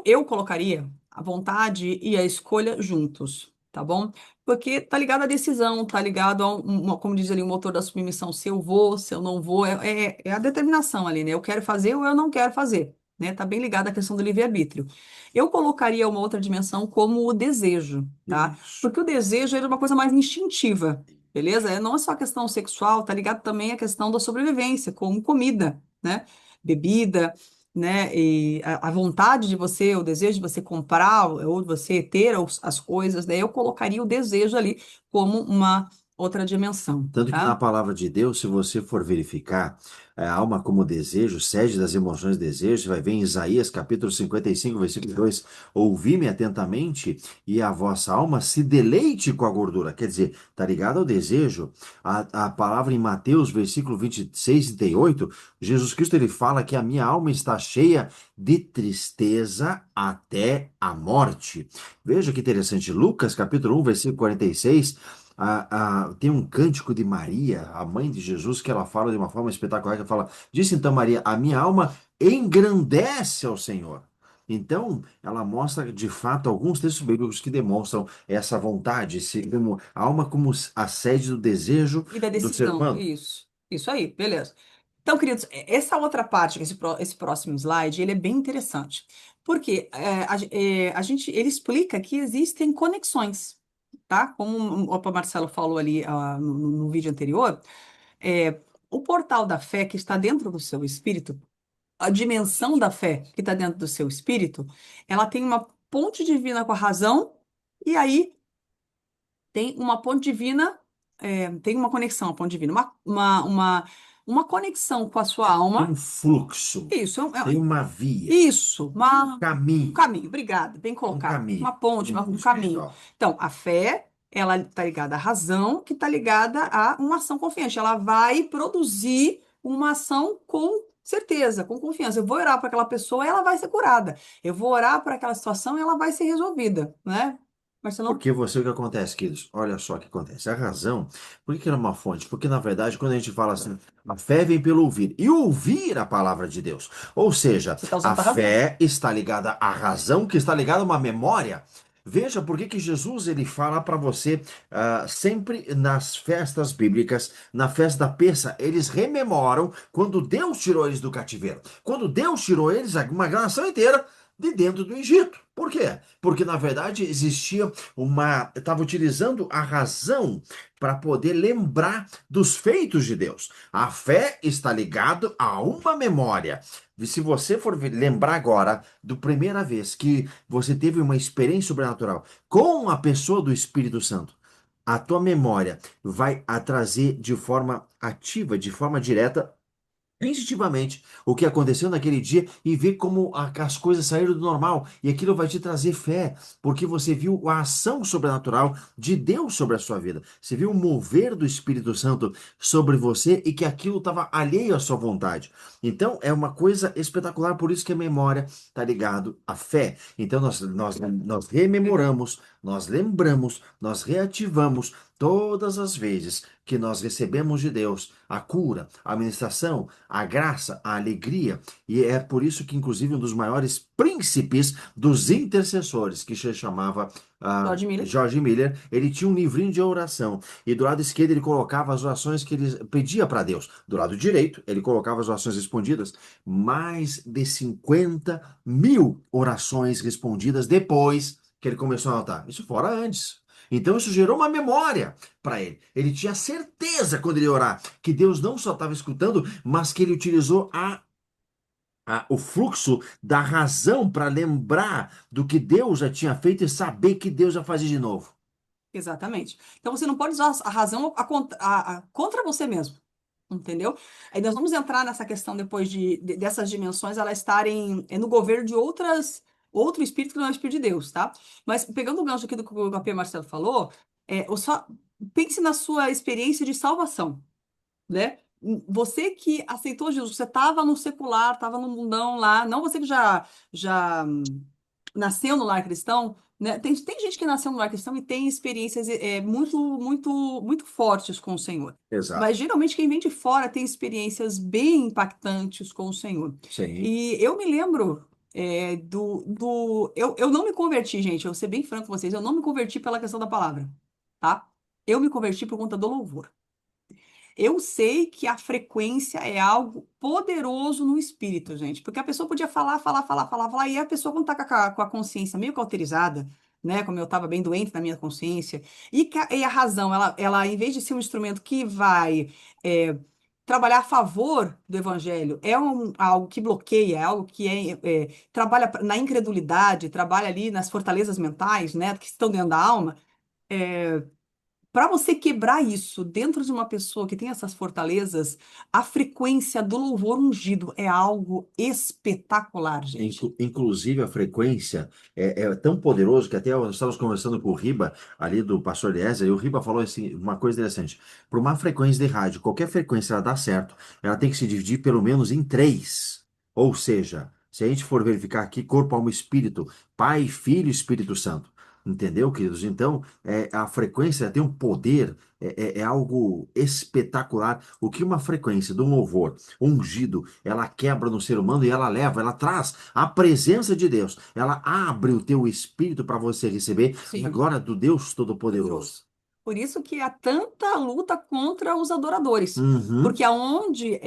eu colocaria a vontade e a escolha juntos, tá bom? Porque tá ligado à decisão, tá ligado como diz ali o motor da submissão, se eu vou, se eu não vou, é a determinação ali, né? Eu quero fazer ou eu não quero fazer, né? Tá bem ligado à questão do livre-arbítrio. Eu colocaria uma outra dimensão como o desejo, tá? Isso. Porque o desejo é uma coisa mais instintiva, beleza? Não é só a questão sexual, tá ligado também à questão da sobrevivência, como comida, né? Bebida, né? E a vontade de você, o desejo de você comprar ou de você ter as coisas, né? Eu colocaria o desejo ali como uma outra dimensão, Tanto que na tá? palavra de Deus, se você for verificar, a alma como desejo, sede das emoções desejo, você vai ver em Isaías capítulo 55, versículo 2: ouvi-me atentamente e a vossa alma se deleite com a gordura. Quer dizer, tá ligado ao desejo? A palavra em Mateus, versículo 26 e 38, Jesus Cristo ele fala que a minha alma está cheia de tristeza até a morte. Veja que interessante, Lucas capítulo 1, versículo 46. Tem um cântico de Maria, a mãe de Jesus, que ela fala de uma forma espetacular, que ela fala, disse então Maria, a minha alma engrandece ao Senhor. Então, ela mostra de fato alguns textos bíblicos que demonstram essa vontade, a alma como a sede do desejo E da do ser decisão, humano. isso aí, beleza. Então, queridos, essa outra parte, esse próximo slide, ele é bem interessante, porque ele explica que existem conexões, tá? Como o Marcelo falou ali no vídeo anterior, O portal da fé que está dentro do seu espírito, a dimensão da fé que está dentro do seu espírito, ela tem uma ponte divina com a razão, e aí tem uma ponte divina, tem uma conexão, a ponte divina, uma conexão com a sua Tem alma. um fluxo, Isso, tem uma via, isso, um caminho, caminho, obrigada, bem um colocado. Uma caminho ponte, no mundo um caminho. espiritual. Então, a fé, ela está ligada à razão, que está ligada a uma ação confiante. Ela vai produzir uma ação com certeza, com confiança. Eu vou orar para aquela pessoa, ela vai ser curada. Eu vou orar para aquela situação e ela vai ser resolvida, né? Marcelão? Porque você, o que acontece, queridos? Olha só o que acontece. A razão, por que que ela é uma fonte? Porque, na verdade, quando a gente fala assim, a fé vem pelo ouvir, e ouvir a palavra de Deus. Ou seja, Você está a usando a razão. fé está ligada à razão, que está ligada a uma memória. Veja por que que Jesus ele fala para você sempre nas festas bíblicas, na festa da Pêssah, eles rememoram quando Deus tirou eles do cativeiro. Quando Deus tirou eles, uma nação inteira, de dentro do Egito. Por quê? Porque na verdade existia estava utilizando a razão para poder lembrar dos feitos de Deus. A fé está ligada a uma memória. E se você for lembrar agora do primeira vez que você teve uma experiência sobrenatural com a pessoa do Espírito Santo, a tua memória vai a trazer de forma ativa, de forma direta, instintivamente o que aconteceu naquele dia e ver como as coisas saíram do normal. E aquilo vai te trazer fé, porque você viu a ação sobrenatural de Deus sobre a sua vida. Você viu o mover do Espírito Santo sobre você e que aquilo estava alheio à sua vontade. Então é uma coisa espetacular, por isso que a memória está ligado à fé. Então nós rememoramos, nós lembramos, nós reativamos todas as vezes que nós recebemos de Deus a cura, a ministração, a graça, a alegria. E é por isso que, inclusive, um dos maiores príncipes dos intercessores, que se chamava George Miller. George Miller, ele tinha um livrinho de oração. E do lado esquerdo ele colocava as orações que ele pedia para Deus. Do lado direito, ele colocava as orações respondidas. Mais de 50.000 orações respondidas depois que ele começou a anotar. Isso fora antes. Então isso gerou uma memória para ele. Ele tinha certeza quando ele orar que Deus não só estava escutando, mas que ele utilizou o fluxo da razão para lembrar do que Deus já tinha feito e saber que Deus já fazia de novo. Exatamente. Então você não pode usar a razão contra você mesmo. Entendeu? Aí nós vamos entrar nessa questão depois dessas dimensões elas estarem no governo de outro espírito que não é o espírito de Deus, tá? Mas pegando o gancho aqui do que o AP Marcelo falou, só pense na sua experiência de salvação, né? Você que aceitou Jesus, você estava no secular, estava no mundão lá, não você que já nasceu no lar cristão, né? Tem gente que nasceu no lar cristão e tem experiências muito, muito, muito fortes com o Senhor. Mas Exato. geralmente quem vem de fora tem experiências bem impactantes com o Senhor. Sim. E eu me lembro eu não me converti, gente, eu vou ser bem franco com vocês, eu não me converti pela questão da palavra, tá? Eu me converti por conta do louvor. Eu sei que a frequência é algo poderoso no espírito, gente, porque a pessoa podia falar, e a pessoa, quando tá com a consciência meio cauterizada, né, como eu estava bem doente na minha consciência, e a razão, ela, em vez de ser um instrumento que vai trabalhar a favor do evangelho, algo que bloqueia, é algo que trabalha na incredulidade, trabalha ali nas fortalezas mentais, né, que estão dentro da alma. Para você quebrar isso dentro de uma pessoa que tem essas fortalezas, a frequência do louvor ungido é algo espetacular, gente. Inclusive, a frequência é tão poderoso que até nós estávamos conversando com o Riba, ali do pastor Eliezer, e o Riba falou assim, uma coisa interessante. Para uma frequência de rádio, qualquer frequência ela dá certo, ela tem que se dividir pelo menos em três. Ou seja, se a gente for verificar aqui, corpo, alma e espírito, Pai, Filho e Espírito Santo. Entendeu, queridos? Então, a frequência tem um poder, é algo espetacular. O que uma frequência de um louvor ungido, ela quebra no ser humano e ela leva, ela traz a presença de Deus. Ela abre o teu espírito para você receber a Sim. glória do Deus Todo-Poderoso. Poderoso. Por isso que há tanta luta contra os adoradores. Uhum. Porque aonde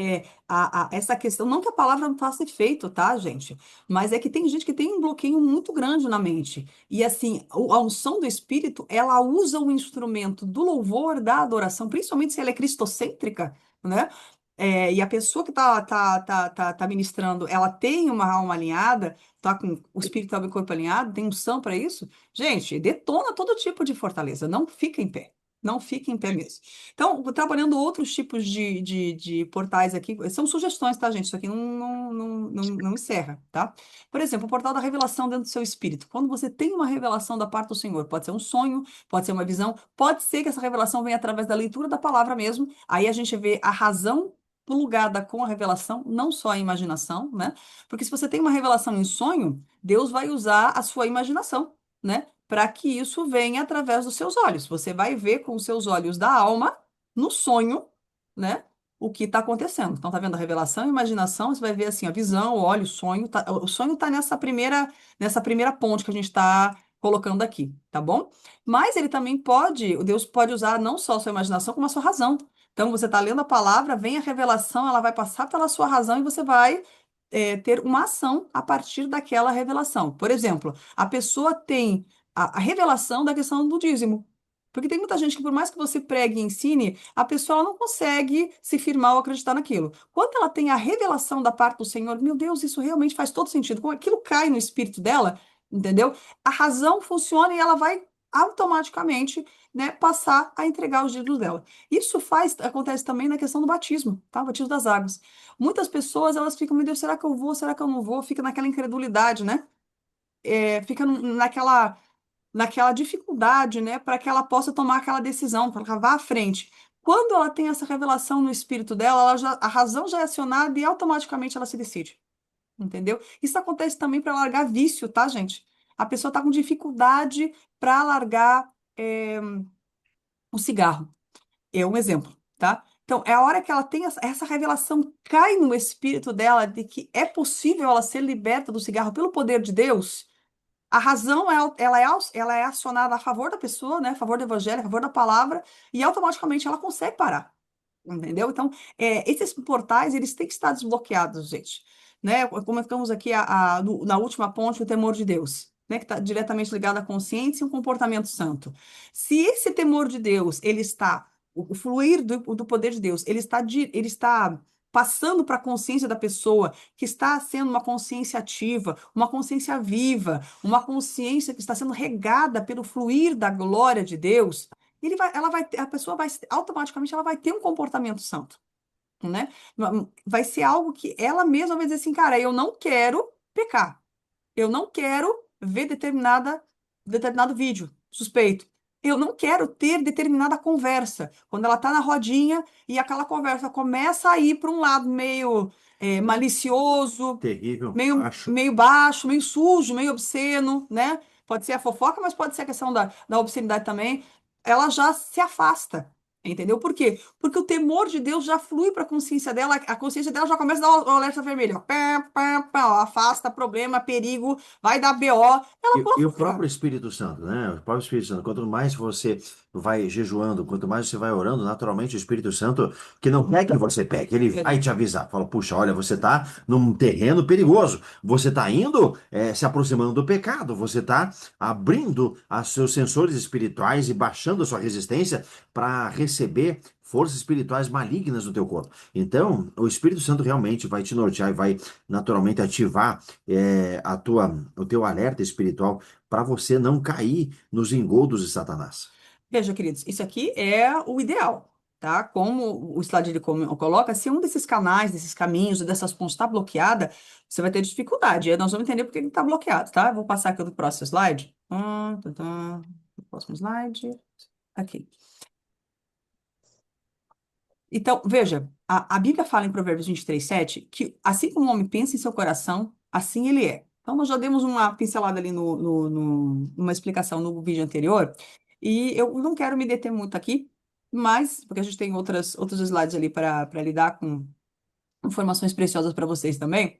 essa questão, não que a palavra não faça efeito, tá, gente? Mas é que tem gente que tem um bloqueio muito grande na mente. E assim, a unção do Espírito, ela usa o instrumento do louvor, da adoração, principalmente se ela é cristocêntrica, né? E a pessoa que tá ministrando, ela tem uma alma alinhada, tá com o espírito e o corpo alinhado, tem unção para isso, gente, detona todo tipo de fortaleza, não fica em pé. Não fica em pé mesmo. Então, trabalhando outros tipos de portais aqui, são sugestões, tá, gente? Isso aqui não encerra, tá? Por exemplo, o portal da revelação dentro do seu espírito. Quando você tem uma revelação da parte do Senhor, pode ser um sonho, pode ser uma visão, pode ser que essa revelação venha através da leitura da palavra mesmo. Aí a gente vê a razão plugada com a revelação, não só a imaginação, né? Porque se você tem uma revelação em sonho, Deus vai usar a sua imaginação, né? Para que isso venha através dos seus olhos. Você vai ver com os seus olhos da alma, no sonho, né? O que está acontecendo. Então, tá vendo a revelação, a imaginação, você vai ver assim, a visão, o olho, o sonho. O sonho está nessa primeira ponte que a gente está colocando aqui, tá bom? Mas ele também pode, o Deus pode usar não só a sua imaginação, como a sua razão. Então, você está lendo a palavra, vem a revelação, ela vai passar pela sua razão e você vai ter uma ação a partir daquela revelação. Por exemplo, a pessoa tem a revelação da questão do dízimo. Porque tem muita gente que, por mais que você pregue e ensine, a pessoa ela não consegue se firmar ou acreditar naquilo. Quando ela tem a revelação da parte do Senhor, meu Deus, isso realmente faz todo sentido. Quando aquilo cai no espírito dela, entendeu? A razão funciona e ela vai automaticamente, né, passar a entregar os dízimos dela. Isso acontece também na questão do batismo, tá? O batismo das águas. Muitas pessoas, elas ficam, meu Deus, será que eu vou? Será que eu não vou? Fica naquela incredulidade, né? Fica naquela dificuldade, né, para que ela possa tomar aquela decisão, para que ela vá à frente. Quando ela tem essa revelação no espírito dela, a razão já é acionada e automaticamente ela se decide, entendeu? Isso acontece também para largar vício, tá, gente? A pessoa está com dificuldade para largar o cigarro. É um exemplo, tá? Então, é a hora que ela tem essa revelação, cai no espírito dela de que é possível ela ser liberta do cigarro pelo poder de Deus. A razão, ela é acionada a favor da pessoa, né? A favor do evangelho, a favor da palavra, e automaticamente ela consegue parar. Entendeu? Então, esses portais, eles têm que estar desbloqueados, gente. Né? Comentamos aqui na última ponte o temor de Deus, né? Que está diretamente ligado à consciência e um comportamento santo. Se esse temor de Deus, ele está, o fluir do poder de Deus, ele está passando para a consciência da pessoa, que está sendo uma consciência ativa, uma consciência viva, uma consciência que está sendo regada pelo fluir da glória de Deus, a pessoa vai automaticamente ela vai ter um comportamento santo, né? Vai ser algo que ela mesma vai dizer assim, cara, eu não quero pecar, eu não quero ver determinado vídeo suspeito. Eu não quero ter determinada conversa. Quando ela está na rodinha e aquela conversa começa a ir para um lado meio malicioso, Terrível, meio, acho. meio baixo, meio sujo, meio obsceno, né? Pode ser a fofoca, mas pode ser a questão da obscenidade também. Ela já se afasta. Entendeu? Por quê? Porque o temor de Deus já flui para a consciência dela, a consciência dela já começa a dar o alerta vermelho. Ó. Pá, pá, pá, ó, afasta, problema, perigo, vai dar BO. Ela E pula o próprio fora. Espírito Santo, né? O próprio Espírito Santo, quanto mais você vai jejuando, quanto mais você vai orando, naturalmente o Espírito Santo, que não quer que você peque, ele vai te avisar. Fala, puxa, olha, você está num terreno perigoso, você está indo, se aproximando do pecado, você está abrindo os seus sensores espirituais e baixando a sua resistência para receber forças espirituais malignas no teu corpo. Então, o Espírito Santo realmente vai te nortear e vai naturalmente ativar o teu alerta espiritual para você não cair nos engodos de Satanás. Veja, queridos, isso aqui é o ideal, tá? Como o slide ele coloca, se um desses canais, desses caminhos, dessas pontes está bloqueada, você vai ter dificuldade. E aí nós vamos entender por que ele está bloqueado, tá? Eu vou passar aqui do próximo slide. Próximo slide. Aqui. Então, veja, a Bíblia fala em Provérbios 23:7 que assim como o homem pensa em seu coração, assim ele é. Então, nós já demos uma pincelada ali numa explicação no vídeo anterior, e eu não quero me deter muito aqui, mas, porque a gente tem outros slides ali para lidar com informações preciosas para vocês também.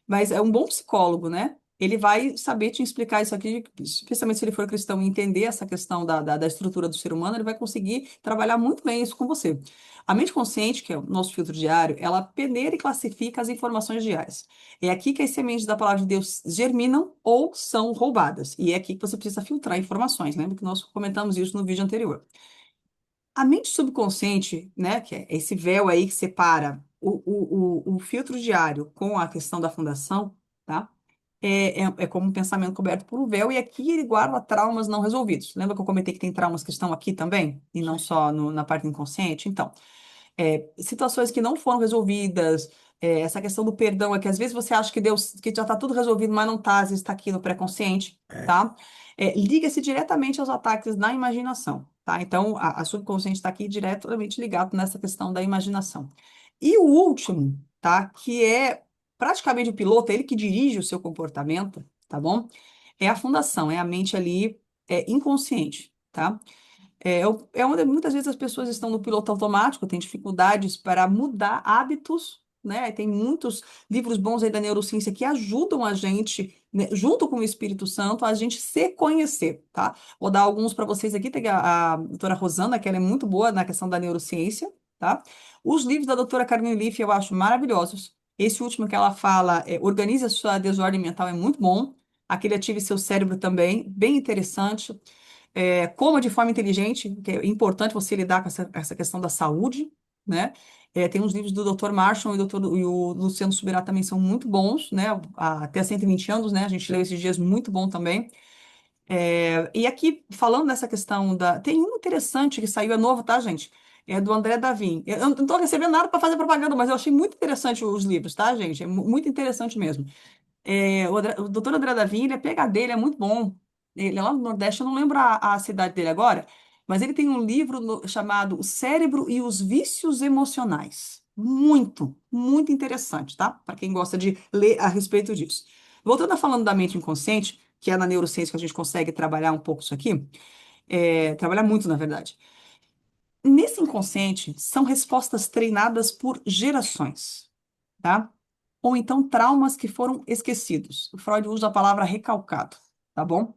Mas é um bom psicólogo, né? Ele vai saber te explicar isso aqui, especialmente se ele for cristão e entender essa questão da estrutura do ser humano, ele vai conseguir trabalhar muito bem isso com você. A mente consciente, que é o nosso filtro diário, ela peneira e classifica as informações diárias. É aqui que as sementes da palavra de Deus germinam ou são roubadas. E é aqui que você precisa filtrar informações. Lembra que nós comentamos isso no vídeo anterior. A mente subconsciente, né, que é esse véu aí que separa o filtro diário com a questão da fundação, tá? É como um pensamento coberto por um véu, e aqui ele guarda traumas não resolvidos. Lembra que eu comentei que tem traumas que estão aqui também, e não só na parte inconsciente? Então, situações que não foram resolvidas, essa questão do perdão é que às vezes você acha que Deus, que já está tudo resolvido, mas não está, às vezes está aqui no pré-consciente, É, tá? Liga-se diretamente aos ataques na imaginação, tá? Então, a subconsciente está aqui diretamente ligado nessa questão da imaginação. E o último, tá? Que é praticamente o piloto, é ele que dirige o seu comportamento, tá bom? É a fundação, é a mente ali, inconsciente, tá? É onde muitas vezes as pessoas estão no piloto automático, têm dificuldades para mudar hábitos, né? Tem muitos livros bons aí da neurociência que ajudam a gente, né, junto com o Espírito Santo, a gente se conhecer, tá? Vou dar alguns para vocês aqui. Tem a doutora Rosana, que ela é muito boa na questão da neurociência, tá? Os livros da doutora Carmen Leaf eu acho maravilhosos. Esse último que ela fala, Organize a Sua Desordem Mental, é muito bom. Aquele Ative Seu Cérebro também, bem interessante. Coma de forma inteligente, que é importante você lidar com essa questão da saúde, né? Tem uns livros do Dr. Marshall e o Luciano Subirá também são muito bons, né? Até 120 anos, né? A gente leu esses dias, muito bom também. E aqui, falando dessa questão da. Tem um interessante que saiu, é novo, tá, gente? É do André Davin. Eu não estou recebendo nada para fazer propaganda, mas eu achei muito interessante os livros, tá, gente? É muito interessante mesmo. O doutor André Davin, ele é PhD, ele é muito bom. Ele é lá no Nordeste, eu não lembro a cidade dele agora, mas ele tem um livro chamado O Cérebro e os Vícios Emocionais. Muito, muito interessante, tá? Para quem gosta de ler a respeito disso. Voltando a falando da mente inconsciente, que é na neurociência que a gente consegue trabalhar um pouco isso aqui, trabalhar muito, na verdade. Nesse inconsciente, são respostas treinadas por gerações, tá? Ou então traumas que foram esquecidos. O Freud usa a palavra recalcado, tá bom?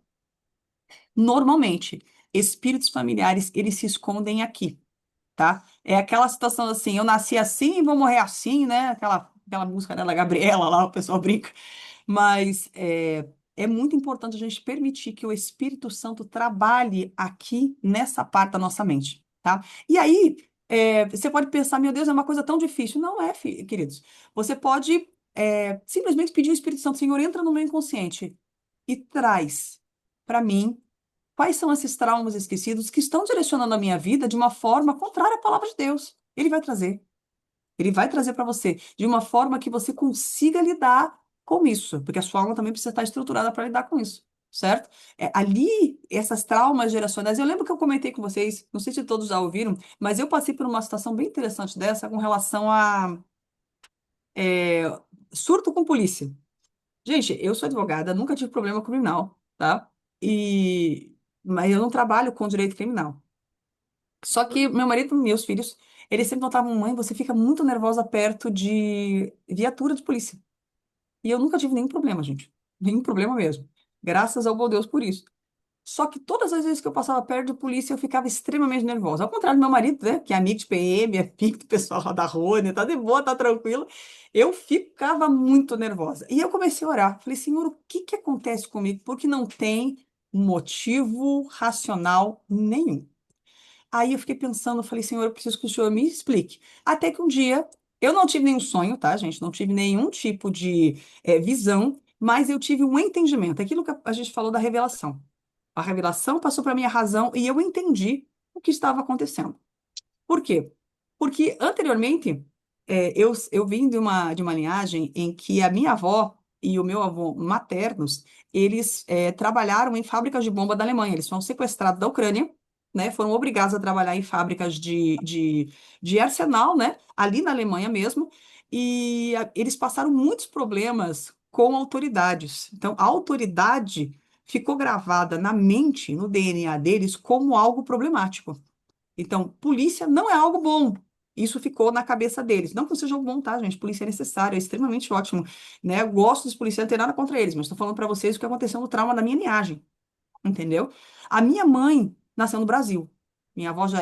Normalmente, espíritos familiares, eles se escondem aqui, tá? É aquela situação assim, eu nasci assim e vou morrer assim, né? Aquela música dela, Gabriela, lá o pessoal brinca. Mas é muito importante a gente permitir que o Espírito Santo trabalhe aqui nessa parte da nossa mente, tá? E aí, você pode pensar, meu Deus, é uma coisa tão difícil. Não é, queridos. Você pode simplesmente pedir ao Espírito Santo, Senhor, entra no meu inconsciente e traz para mim quais são esses traumas esquecidos que estão direcionando a minha vida de uma forma contrária à palavra de Deus. Ele vai trazer. Ele vai trazer para você de uma forma que você consiga lidar com isso, porque a sua alma também precisa estar estruturada para lidar com isso, certo? Ali, essas traumas geracionais, eu lembro que eu comentei com vocês, não sei se todos já ouviram, mas eu passei por uma situação bem interessante dessa com relação a é, surto com polícia. Gente, eu sou advogada, nunca tive problema criminal, tá? Mas eu não trabalho com direito criminal. Só que meu marido e meus filhos, eles sempre notavam, mãe, você fica muito nervosa perto de viatura de polícia. E eu nunca tive nenhum problema, gente. Nenhum problema mesmo. Graças ao bom Deus por isso. Só que todas as vezes que eu passava perto de polícia, eu ficava extremamente nervosa. Ao contrário do meu marido, né, que é amigo de PM, é amigo do pessoal lá da Rony, tá de boa, tá tranquilo. Eu ficava muito nervosa. E eu comecei a orar. Falei, Senhor, o que que acontece comigo? Porque não tem motivo racional nenhum. Aí eu fiquei pensando, eu falei, Senhor, eu preciso que o Senhor me explique. Até que um dia, eu não tive nenhum sonho, tá, gente? Não tive nenhum tipo de visão, mas eu tive um entendimento. Aquilo que a gente falou da revelação. A revelação passou para minha razão e eu entendi o que estava acontecendo. Por quê? Porque anteriormente, eu vim de uma linhagem em que a minha avó e o meu avô maternos, eles trabalharam em fábricas de bomba da Alemanha. Eles foram sequestrados da Ucrânia, né? Foram obrigados a trabalhar em fábricas de arsenal, né? Ali na Alemanha mesmo. E eles passaram muitos problemas com autoridades. Então, a autoridade ficou gravada na mente, no DNA deles, como algo problemático. Então, polícia não é algo bom. Isso ficou na cabeça deles. Não que não seja algo bom, tá, gente? Polícia é necessário, é extremamente ótimo, né? Eu gosto dos policiais, não tem nada contra eles, mas estou falando para vocês o que aconteceu no trauma da minha linhagem, entendeu? A minha mãe nasceu no Brasil. Minha avó já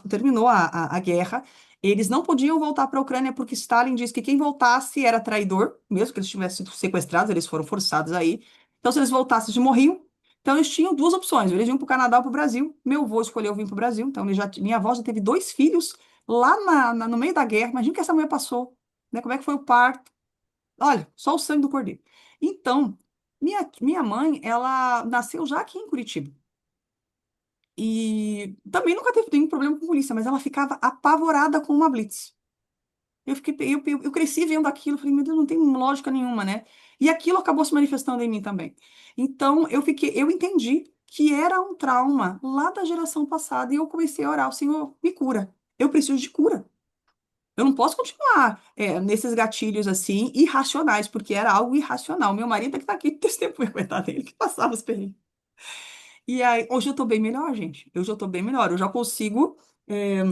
terminou a guerra. Eles não podiam voltar para a Ucrânia porque Stalin disse que quem voltasse era traidor, mesmo que eles tivessem sido sequestrados, eles foram forçados aí. Então, se eles voltassem, eles morriam. Então, eles tinham duas opções. Eles iam para o Canadá ou para o Brasil. Meu avô escolheu vir para o Brasil. Então, minha avó já teve dois filhos lá no meio da guerra. Imagina o que essa mulher passou, né? Como é que foi o parto? Olha, só o sangue do cordeiro. Então, minha mãe, ela nasceu já aqui em Curitiba. E também nunca teve nenhum problema com polícia, mas ela ficava apavorada com uma blitz. Eu cresci vendo aquilo, falei, meu Deus, não tem lógica nenhuma, né? E aquilo acabou se manifestando em mim também. Então, eu entendi que era um trauma lá da geração passada e eu comecei a orar, o Senhor, me cura. Eu preciso de cura. Eu não posso continuar nesses gatilhos assim, irracionais, porque era algo irracional. Meu marido é que tá aqui, testemunha, coitado dele, que passava os perrengues. E aí, hoje eu tô bem melhor, gente. Hoje eu tô bem melhor. Eu já consigo é,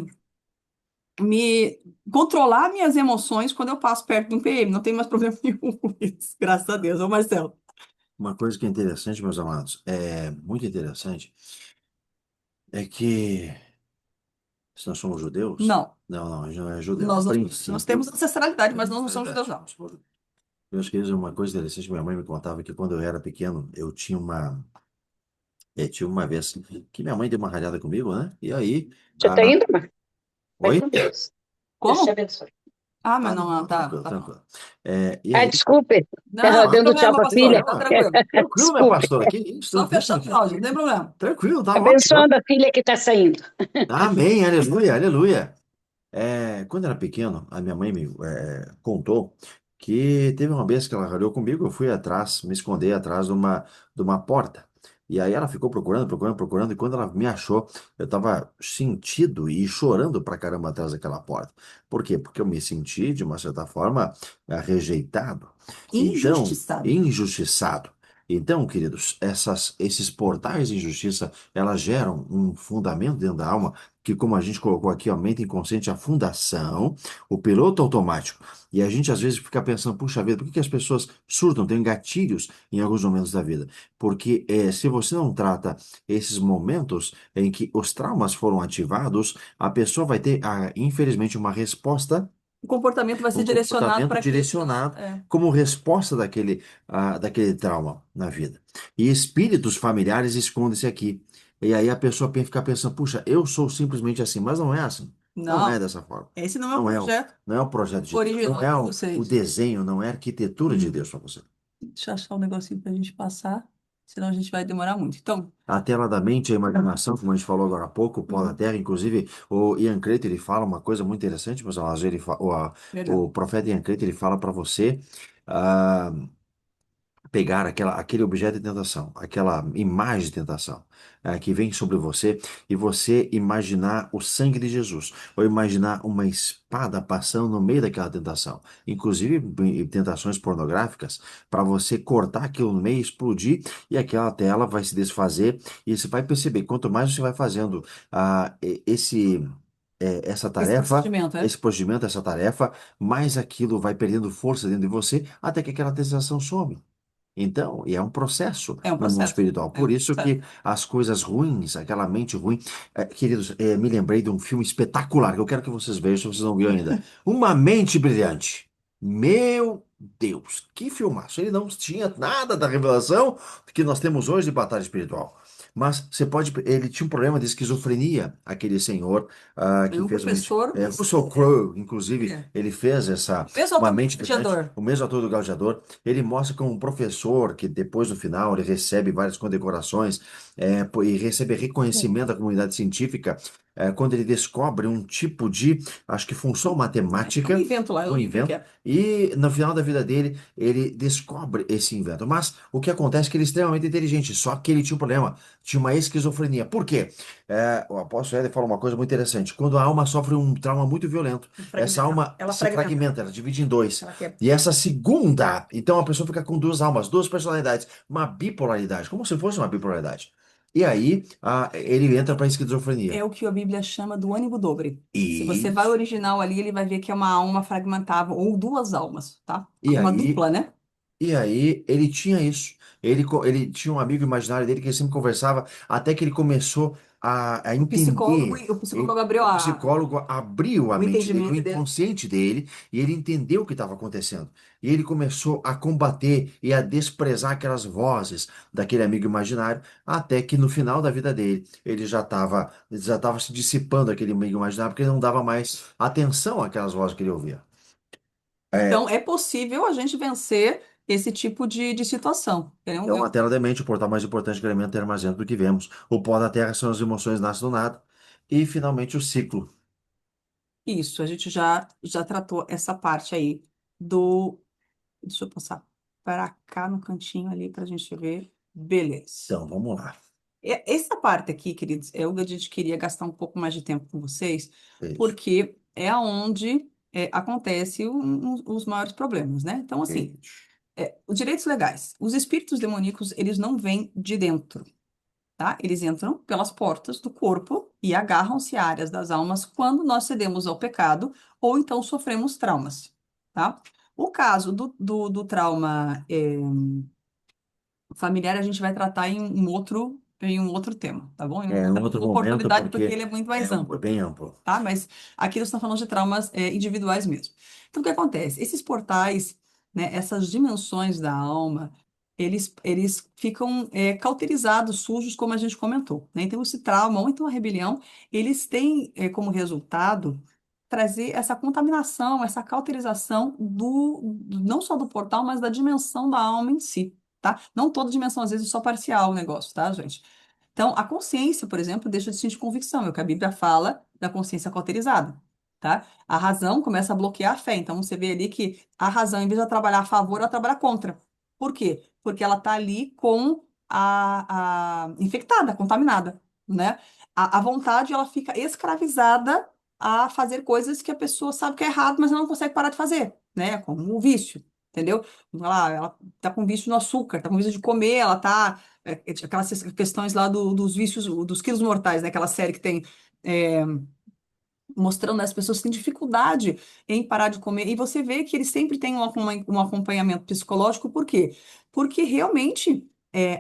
me controlar minhas emoções quando eu passo perto de um PM. Não tem mais problema nenhum com isso, graças a Deus. Ô, Marcelo. Uma coisa que é interessante, meus amados, é muito interessante, é que se nós somos judeus, Não, não, não, a gente não é judeu. A nós princípio, temos ancestralidade, é mas nós não somos judeus, verdade. não. Meus queridos, uma coisa interessante, minha mãe me contava que quando eu era pequeno, tinha uma vez que minha mãe deu uma ralhada comigo, né? E aí, Você tá a... indo, mãe? Vai Oi? com Deus. Deus te Como? abençoe. Ah, mas Ah, não, não, não, não, tá, tranquilo, tá bom. tranquilo. E Ah, aí, desculpe. Não, Tava não tem dando tchau problema, pra pastor. filha. Tá tranquilo. tranquilo, minha Desculpe. pastora, que isso, Só tranquilo, fechando o tranquilo. áudio, não tem problema. Tranquilo, tá ótimo. Abençoando a filha que tá saindo. Amém, aleluia, aleluia. Quando eu era pequeno, a minha mãe me contou que teve uma vez que ela ralhou comigo, eu fui atrás, me esconder atrás de uma porta. E aí ela ficou procurando, procurando, procurando, e quando ela me achou, eu estava sentido e chorando pra caramba atrás daquela porta. Por quê? Porque eu me senti, de uma certa forma, rejeitado. Então, Injustiçado. injustiçado. Então, queridos, esses portais de injustiça, elas geram um fundamento dentro da alma que, como a gente colocou aqui, ó, mente inconsciente, a fundação, o piloto automático. E a gente às vezes fica pensando, puxa vida, por que que as pessoas surtam, têm gatilhos em alguns momentos da vida? Porque se você não trata esses momentos em que os traumas foram ativados, a pessoa vai ter, infelizmente, uma resposta. O comportamento vai ser Um direcionado comportamento para aquilo que ela. direcionado como resposta daquele trauma na vida. E espíritos familiares escondem-se aqui. E aí a pessoa fica pensando, puxa, eu sou simplesmente assim, mas não é assim. Não é Não, dessa forma. esse não é o Não é o, projeto não é o projeto de Deus, não original é para o vocês. desenho, não é a arquitetura de Hum, Deus para você. deixa eu achar um negocinho para a gente passar, senão a gente vai demorar muito. Então, A tela da mente, a imaginação, como a gente falou agora há pouco, o pó da uhum, terra, inclusive o Ian Crater, ele fala uma coisa muito interessante, mas o perdão. profeta Ian Crater, ele fala para você ah, pegar aquele objeto de tentação, aquela imagem de tentação que vem sobre você e você imaginar o sangue de Jesus, ou imaginar uma espada passando no meio daquela tentação, inclusive tentações pornográficas, para você cortar aquilo no meio, explodir e aquela tela vai se desfazer e você vai perceber, quanto mais você vai fazendo essa Esse tarefa, procedimento, é? esse procedimento, essa tarefa, mais aquilo vai perdendo força dentro de você até que aquela tentação some. Então, e é um processo É um no mundo processo. espiritual. É um Por isso processo. que as coisas ruins, aquela mente ruim, queridos, me lembrei de um filme espetacular que eu quero que vocês vejam, se vocês não viram ainda. Uma Mente Brilhante. Meu Deus, que filmaço! Ele não tinha nada da revelação que nós temos hoje de batalha espiritual. Mas ele tinha um problema de esquizofrenia, aquele senhor É que um fez uma mente. professor, Russell Crowe, inclusive, é, ele fez essa mesmo Uma autor do Mente Brilhante, gladiador. o mesmo ator do Gladiador. Ele mostra como um professor que depois no final ele recebe várias condecorações e recebe reconhecimento da comunidade científica quando ele descobre um tipo de, acho que função É um matemática, evento lá, eu um lembro como que invento, é. e no final da vida dele ele descobre esse invento. Mas o que acontece é que ele é extremamente inteligente, só que ele tinha um problema, tinha uma esquizofrenia. Por quê? O apóstolo Éder fala uma coisa muito interessante. Quando a alma sofre um trauma muito violento, essa Fragmentar. alma Ela se fragmenta. fragmenta, ela divide em dois. Ela quebra. E essa segunda, então a pessoa fica com duas almas, duas personalidades, uma bipolaridade, como se fosse uma bipolaridade. E aí ele entra para a esquizofrenia. É o que a Bíblia chama do ânimo dobre. Se você vai ao Isso. original ali, ele vai ver que é uma alma fragmentável, ou duas almas, tá? E Uma aí dupla, né? E aí ele tinha isso. Ele tinha um amigo imaginário dele que ele sempre conversava, até que ele começou a entender. O psicólogo abriu O psicólogo abriu a o mente dele, o entendimento dele. inconsciente dele, e ele entendeu o que estava acontecendo. E ele começou a combater e a desprezar aquelas vozes daquele amigo imaginário, até que no final da vida dele, ele já estava se dissipando aquele amigo imaginário, porque ele não dava mais atenção àquelas vozes que ele ouvia. É, Então, é possível a gente vencer esse tipo de situação. Então, a tela da mente, o portal mais importante que elemento e armazena do que vemos. O pó da terra são as emoções nascem do nada. E, finalmente, o ciclo. Isso, a gente já tratou essa parte aí do. Deixa eu passar para cá no cantinho ali para a gente ver. Beleza. Então, vamos lá. Essa parte aqui, queridos, é onde a gente queria gastar um pouco mais de tempo com vocês, Isso, porque é onde acontece os maiores problemas, né? Então, assim, isso. os direitos legais. Os espíritos demoníacos, eles não vêm de dentro, tá? Eles entram pelas portas do corpo e agarram-se a áreas das almas quando nós cedemos ao pecado ou então sofremos traumas, tá? O caso do trauma familiar a gente vai tratar em um outro tema, tá bom? Em É, em outra outro momento, oportunidade, porque porque ele é muito mais amplo, é bem amplo. tá? Mas aqui nós estamos falando de traumas individuais mesmo. Então, o que acontece? Esses portais, né, essas dimensões da alma, eles ficam cauterizados, sujos, como a gente comentou, né? Então, esse trauma ou então a rebelião, eles têm como resultado trazer essa contaminação, essa cauterização não só do portal, mas da dimensão da alma em si, tá? Não toda dimensão, às vezes, é só parcial o negócio, tá, gente? Então, a consciência, por exemplo, deixa de sentir convicção, é o que a Bíblia fala da consciência cauterizada, tá? A razão começa a bloquear a fé. Então, você vê ali que a razão, em vez de ela trabalhar a favor, ela trabalha contra. Por quê? Porque ela está ali com a infectada, contaminada, né? A vontade, ela fica escravizada a fazer coisas que a pessoa sabe que é errado, mas ela não consegue parar de fazer, né? Como o vício, entendeu? Ela tá com vício no açúcar, tá com vício de comer, ela tá aquelas questões lá dos vícios, dos quilos mortais, né? Aquela série que tem é, mostrando as pessoas que têm dificuldade em parar de comer. E você vê que eles sempre têm um acompanhamento psicológico, por quê? Porque realmente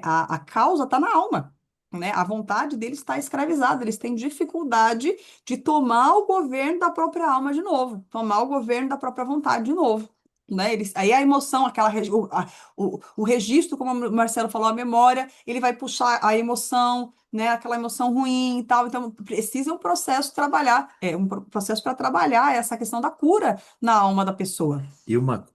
a causa está na alma. Né? A vontade deles está escravizada, eles têm dificuldade de tomar o governo da própria alma de novo, tomar o governo da própria vontade de novo. Né? Aí a emoção, o registro, como o Marcelo falou, a memória, ele vai puxar a emoção, né, aquela emoção ruim e tal. Então, precisa um processo trabalhar, processo para trabalhar essa questão da cura na alma da pessoa.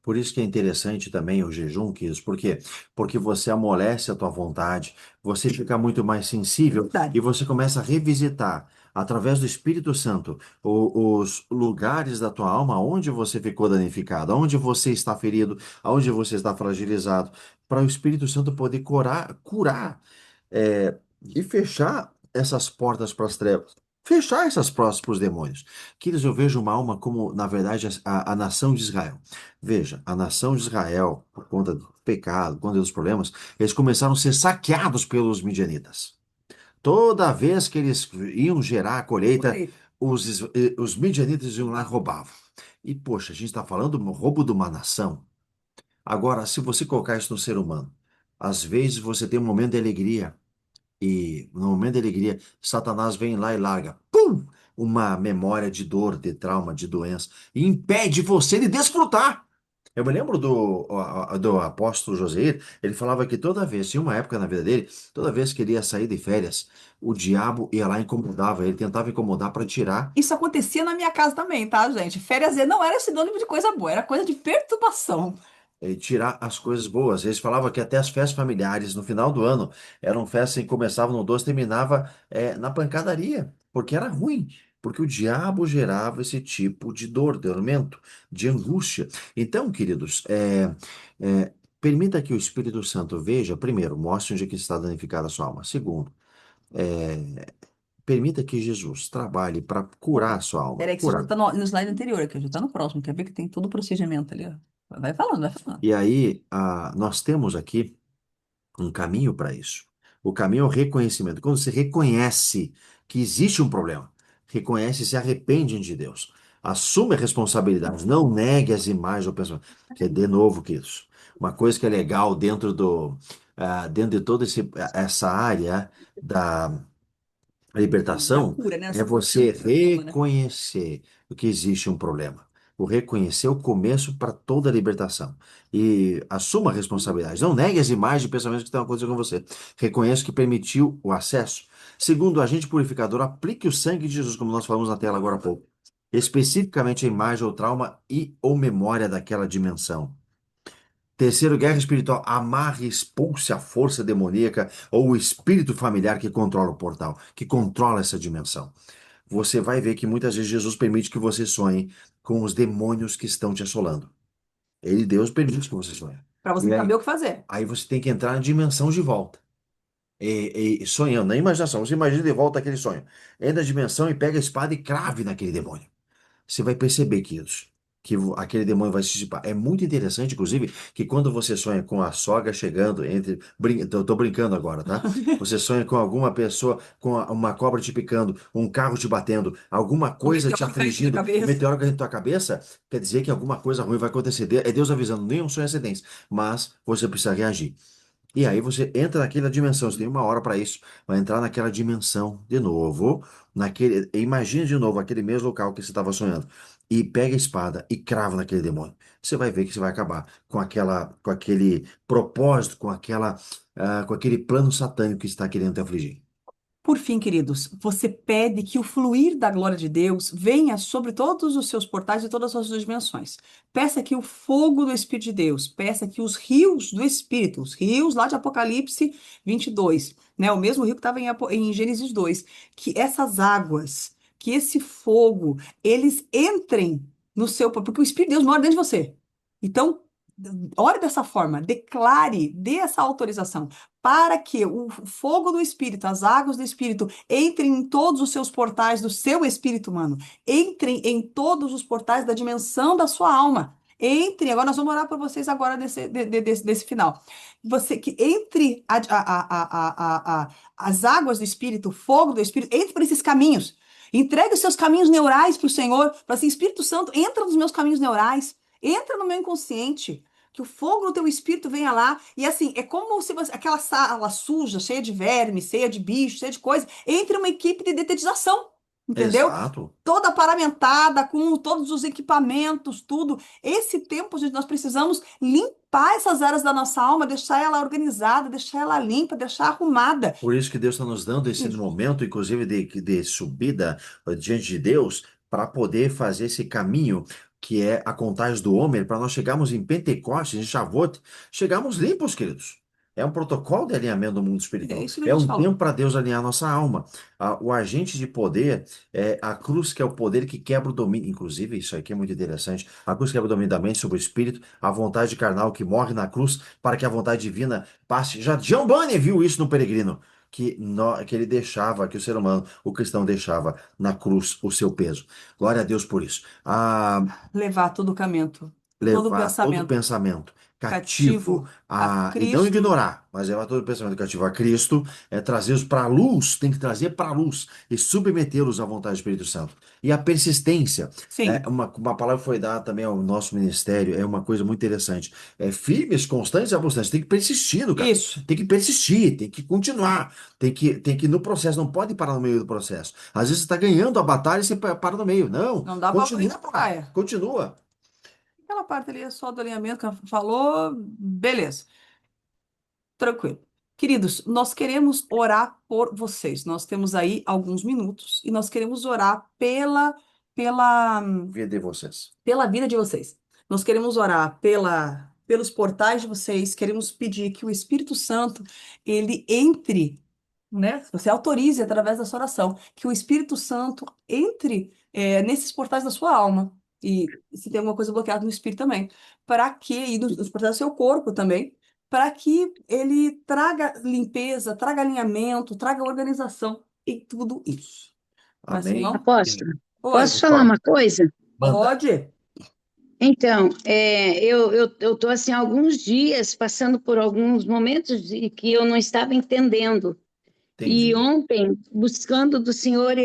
Por isso que é interessante também o jejum, Quis, por quê? Porque você amolece a tua vontade, você fica muito mais sensível Verdade. e você começa a revisitar, através do Espírito Santo, os lugares da tua alma onde você ficou danificado, onde você está ferido, onde você está fragilizado, para o Espírito Santo poder curar, e fechar essas portas para as trevas. Fechar essas portas para os demônios. Queridos, eu vejo uma alma como, na verdade, a nação de Israel. Veja, a nação de Israel, por conta do pecado, por conta dos problemas, eles começaram a ser saqueados pelos midianitas. Toda vez que eles iam gerar a colheita, Perfeito. os midianitas iam lá e roubavam. E, poxa, a gente está falando do roubo de uma nação. Agora, se você colocar isso no ser humano, às vezes você tem um momento de alegria, e no momento de alegria, Satanás vem lá e larga, pum, uma memória de dor, de trauma, de doença, e impede você de desfrutar. Eu me lembro do apóstolo José, ele falava que toda vez, tinha uma época na vida dele, toda vez que ele ia sair de férias, o diabo ia lá e incomodava, ele tentava incomodar para tirar. Isso acontecia na minha casa também, tá, gente? Férias não era sinônimo de coisa boa, era coisa de perturbação. Tirar as coisas boas. Eles falavam que até as festas familiares, no final do ano, eram festas que começavam no doce e terminava na pancadaria, porque era ruim, porque o diabo gerava esse tipo de dor, de tormento, de angústia. Então, queridos, permita que o Espírito Santo veja, primeiro, mostre onde é que está danificada a sua alma. Segundo, permita que Jesus trabalhe para curar a sua alma. Peraí, que você já Curar. tá no slide anterior aqui, já tá no próximo. Quer ver que tem todo o procedimento ali, ó. Vai falando, vai falando. E aí, nós temos aqui um caminho para isso. O caminho é o reconhecimento. Quando você reconhece que existe um problema, reconhece e se arrepende de Deus. Assume a responsabilidade. Não negue as imagens ou pensamento. Que é de novo, queridos. uma coisa que é legal dentro de toda essa área da Da libertação cura, né? é Essa você cortina que você fala, né? reconhecer que existe um problema. O reconhecer é o começo para toda a libertação. E assuma a responsabilidade. Não negue as imagens e pensamentos que estão acontecendo com você. Reconheça que permitiu o acesso. Segundo, o agente purificador, aplique o sangue de Jesus, como nós falamos na tela agora há pouco. Especificamente a imagem ou trauma e ou memória daquela dimensão. Terceiro, guerra espiritual. Amarre e expulse a força demoníaca ou o espírito familiar que controla o portal, que controla essa dimensão. Você vai ver que muitas vezes Jesus permite que você sonhe com os demônios que estão te assolando. Deus permite que você sonhe. Para você E saber aí, o que fazer. aí você tem que entrar na dimensão de volta. Sonhando, na imaginação. Você imagina de volta aquele sonho. Entra na dimensão e pega a espada e crave naquele demônio. Você vai perceber aquele demônio vai se dissipar. É muito interessante, inclusive, que quando você sonha com a sogra chegando tô brincando agora, tá? Você sonha com alguma pessoa, com uma cobra te picando, um carro te batendo, alguma O coisa te meteoro caindo na afligindo, um cabeça. meteoro caindo na tua cabeça, quer dizer que alguma coisa ruim vai acontecer. É Deus avisando, nenhum sonho é acidente, mas você precisa reagir. E aí você entra naquela dimensão, você tem uma hora para isso, vai entrar naquela dimensão de novo, imagine de novo aquele mesmo local que você estava sonhando, e pega a espada e crava naquele demônio. Você vai ver que você vai acabar com aquele propósito, com aquele plano satânico que está querendo te afligir. Por fim, queridos, você pede que o fluir da glória de Deus venha sobre todos os seus portais e todas as suas dimensões. Peça que o fogo do Espírito de Deus, peça que os rios do Espírito, os rios lá de Apocalipse 22, né, o mesmo rio que estava em Gênesis 2, que essas águas, que esse fogo, eles entrem no seu, porque o Espírito de Deus mora dentro de você. Então, ore dessa forma, declare, dê essa autorização para que o fogo do Espírito, as águas do Espírito, entrem em todos os seus portais do seu espírito humano, entrem em todos os portais da dimensão da sua alma. Entre, agora nós vamos orar por vocês agora desse final. Você que entre as águas do Espírito, o fogo do Espírito, entre por esses caminhos. Entregue os seus caminhos neurais para o Senhor. Fala assim, Espírito Santo, entra nos meus caminhos neurais, entra no meu inconsciente. Que o fogo do teu espírito venha lá. E assim, é como se aquela sala suja, cheia de verme, cheia de bicho, cheia de coisa, entre uma equipe de detetização. Entendeu? Exato. Toda paramentada, com todos os equipamentos, tudo. Esse tempo, gente, nós precisamos limpar essas áreas da nossa alma, deixar ela organizada, deixar ela limpa, deixar arrumada. Por isso que Deus está nos dando esse momento, inclusive de subida diante de Deus, para poder fazer esse caminho que é a contagem do homem, para nós chegarmos em Pentecostes, em Shavuot, chegarmos limpos, queridos. É um protocolo de alinhamento do mundo É espiritual. isso que a É gente um falou. tempo para Deus alinhar a nossa alma. O agente de poder é a cruz, que é o poder que quebra o domínio. Inclusive, isso aqui é muito interessante. A cruz quebra o domínio da mente sobre o espírito, a vontade carnal que morre na cruz, para que a vontade divina passe. Já John Bunyan viu isso no Peregrino que ele deixava, que o ser humano, o cristão deixava na cruz o seu peso. Glória a Deus por isso. Levar todo Levar todo pensamento pensamento cativo cativo a e não Cristo. ignorar, mas levar todo pensamento cativo a Cristo, trazê-los para a luz, tem que trazer para a luz e submetê-los à vontade do Espírito Santo. E a persistência, Sim, uma palavra que foi dada também ao nosso ministério, é uma coisa muito interessante. Firmes, constantes e abundantes, tem que persistir, cara. isso. Tem que persistir, tem que continuar, tem que ir no processo, não pode parar no meio do processo. Às vezes você está ganhando a batalha e você para no meio. Não, Não dá para abrir na continua, praia. continua. Aquela parte ali é só do alinhamento que ela falou, beleza. Tranquilo. Queridos, nós queremos orar por vocês. Nós temos aí alguns minutos e nós queremos orar pela, Via de vocês. pela vida de vocês. Nós queremos orar pelos portais de vocês, queremos pedir que o Espírito Santo ele entre, né? Você autorize através da sua oração que o Espírito Santo entre nesses portais da sua alma. E se tem alguma coisa bloqueada no espírito também, para que, e nos portais do seu corpo também, para que ele traga limpeza, traga alinhamento, traga organização e tudo isso. Não é assim, Amém. não? Apóstolo, Oi, posso falar uma coisa? Manda. pode? Então, eu estou assim alguns dias passando por alguns momentos que eu não estava entendendo. E Entendi. ontem, buscando do Senhor,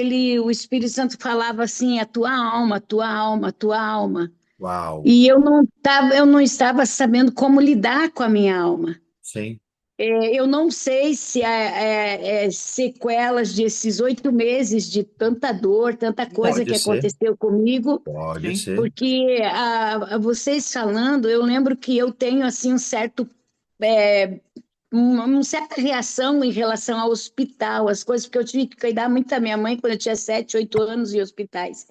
o Espírito Santo falava assim, a tua alma, a tua alma, a tua alma. Uau. E eu não estava sabendo como lidar com a minha alma. Sim, Eu não sei se é sequelas desses 8 meses de tanta dor, tanta coisa pode que ser, aconteceu comigo, pode Sim. ser. porque vocês falando, eu lembro que eu tenho assim é, uma certa reação em relação ao hospital, as coisas, porque eu tive que cuidar muito da minha mãe quando eu tinha 7, 8 anos em hospitais.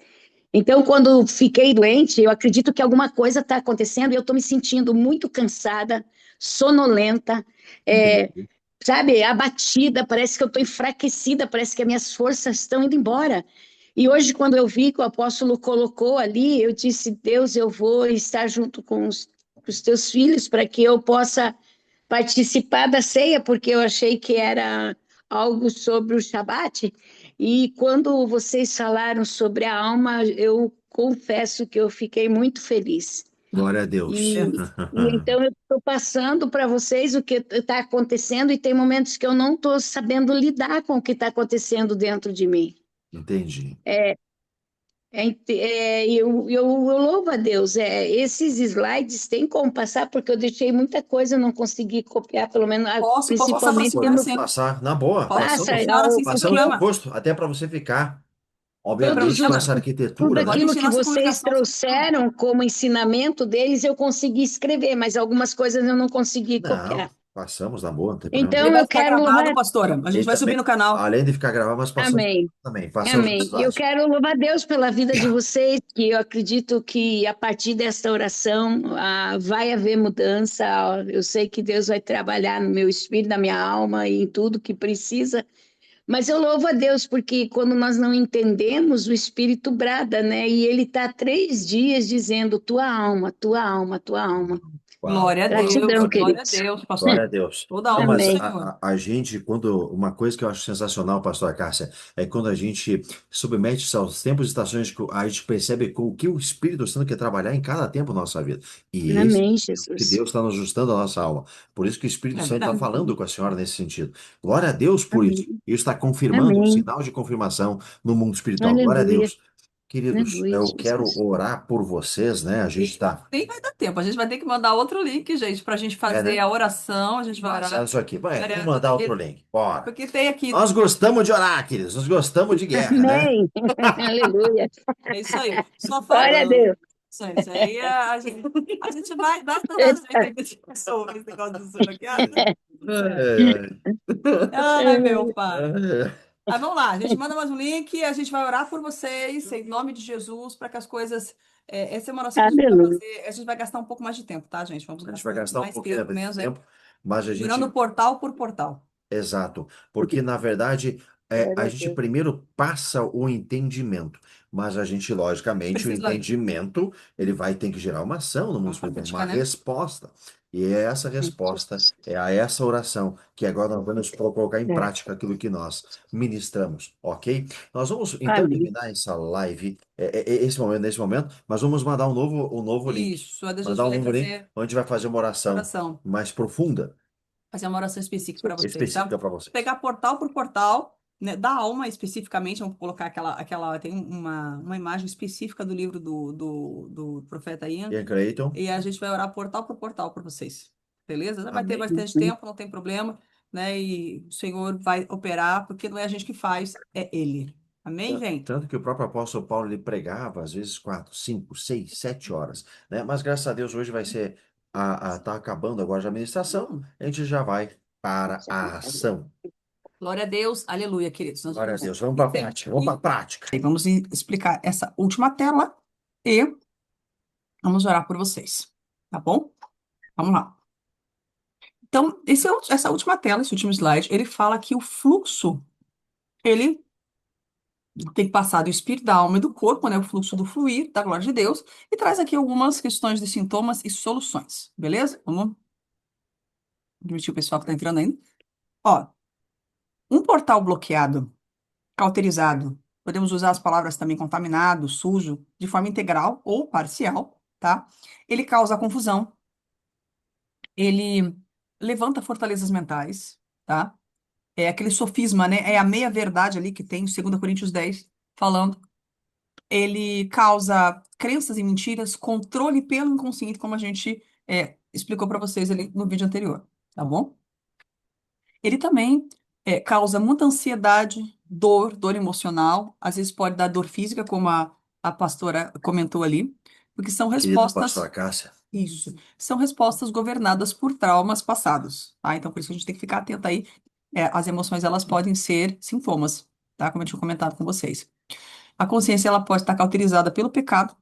Então, quando fiquei doente, eu acredito que alguma coisa está acontecendo e eu estou me sentindo muito cansada, sonolenta, é, Entendi. sabe, abatida, parece que eu estou enfraquecida, parece que as minhas forças estão indo embora. E hoje, quando eu vi que o apóstolo colocou ali, eu disse: Deus, eu vou estar junto com os teus filhos para que eu possa participar da ceia, porque eu achei que era algo sobre o Shabat. E quando vocês falaram sobre a alma, eu confesso que eu fiquei muito feliz. Glória a Deus. É. E então eu estou passando para vocês o que está acontecendo e tem momentos que eu não estou sabendo lidar com o que está acontecendo dentro de mim. Entendi. Eu louvo a Deus. Esses slides têm como passar, porque eu deixei muita coisa, eu não consegui copiar, pelo menos, Posso passar para a principalmente senhora Podemos assim. passar, na boa, Posso passar passa para a senhora assim, sem passamos ao problema. rosto, até para você ficar, todos obviamente, com os, essa tudo arquitetura, Pode né? aquilo mexer que na sua vocês publicação sem problema. trouxeram como ensinamento deles, eu consegui escrever, mas algumas coisas eu não consegui Não, copiar. passamos na boa, não tem problema Ele Então nenhum. vai eu ficar quero gravado, louvar, pastora. A E gente vai subir também, no canal. além de ficar gravado, nós passamos amém. também. Passamos os Amém. Eu slides. quero louvar Deus pela vida de vocês, que eu acredito que a partir desta oração vai haver mudança. Eu sei que Deus vai trabalhar no meu espírito, na minha alma e em tudo que precisa. Mas eu louvo a Deus porque quando nós não entendemos, o espírito brada, né? E ele está há 3 dias dizendo: tua alma, tua alma, tua alma. Uau, Glória a uau, Deus, Gratidão, glória a glória a Deus. queridos. Deus, pastor. Glória a Deus. Toda a Não, honra do mas Amém. Senhor. a gente, quando uma coisa que eu acho sensacional, pastor Cássia, é quando a gente submete-se aos tempos e estações que a gente percebe com o que o Espírito Santo quer trabalhar em cada tempo da nossa vida. E esse Amém, é o que Jesus. Deus está nos ajustando a nossa alma. Por isso que o Espírito É Santo está verdade. falando com a senhora nesse sentido. Glória a Deus por isso. Amém. Isso está confirmando, um Amém. sinal de confirmação no mundo espiritual. Glória a Aleluia. Deus. Queridos, Aleluia, eu quero Jesus. orar por vocês, né? A gente está. Nem vai dar tempo. A gente vai ter que mandar outro link, gente, para a gente É, fazer né? a oração. A gente vai Passando orar. isso aqui. Vai, vou Glória mandar outro a- link. Bora. Porque tem aqui. Nós gostamos de orar, queridos. Nós gostamos de guerra, né? Amém. Aleluia. É isso aí. Só falta. Glória a Deus. Isso aí a gente vai dar toda a jeito de pessoa esse negócio do sorocado. É, Ai, meu pai. é. Mas vamos lá, a gente manda mais um link, a gente vai orar por vocês, em nome de Jesus, para que as coisas. Essa é uma oração que a gente vai Aleluia. fazer. A gente vai gastar um pouco mais de tempo, tá, gente? Vamos A gente vai gastar gastar um mais pouquinho tempo, de menos, tempo, mas a virando gente. portal por portal. Exato. Porque, na verdade, Glória a a gente Deus. primeiro passa o entendimento. Mas a gente, logicamente, o Precisa entendimento, ele vai ter que gerar uma ação no mundo uma espiritual, prática, uma né? resposta. E é essa resposta, é a essa oração que agora nós vamos colocar em É. prática aquilo que nós ministramos, ok? Nós vamos então Amém. terminar essa live, esse momento, nesse momento, mas vamos mandar um novo link. Isso, a Mandar um vai novo link, fazer onde a gente vai fazer uma oração oração, mais profunda, fazer uma oração específica para vocês, tá? específica para vocês. Pegar portal por portal, né, da alma especificamente, vamos colocar tem uma imagem específica do livro do profeta Ian, Ian Clayton, e a gente vai orar portal por portal para vocês, beleza? Vai ter amém. bastante tempo, não tem problema, né? E o Senhor vai operar, porque não é a gente que faz, é Ele. Amém, gente? Tanto que o próprio apóstolo Paulo ele pregava às vezes 4, 5, 6, 7 horas, né? Mas graças a Deus hoje vai ser tá acabando agora já a ministração, a gente já vai para a ação. Glória a Deus, aleluia, queridos. Nós Glória a vamos Deus. Vamos para a prática. Vamos para a prática. vamos explicar essa última tela e vamos orar por vocês, tá bom? Vamos lá. Então, essa última tela, esse último slide, ele fala que o fluxo, ele tem que passar do espírito, da alma e do corpo, né? O fluxo do fluir, da glória de Deus, e traz aqui algumas questões de sintomas e soluções, beleza? Vamos admitir o pessoal que está entrando ainda. Ó, um portal bloqueado, cauterizado, podemos usar as palavras também contaminado, sujo, de forma integral ou parcial, tá? Ele causa confusão, ele levanta fortalezas mentais, tá? É aquele sofisma, né? É a meia-verdade ali que tem, 2 Coríntios 10, falando. Ele causa crenças e mentiras, controle pelo inconsciente, como a gente explicou para vocês ali no vídeo anterior, tá bom? Ele também causa muita ansiedade, dor emocional, às vezes pode dar dor física, como a pastora comentou ali, porque são Querida pastora respostas, Cássia, isso, são respostas governadas por traumas passados, tá? Então, por isso que a gente tem que ficar atento aí. As emoções, elas podem ser sintomas, tá? Como eu tinha comentado com vocês. A consciência, ela pode estar cauterizada pelo pecado,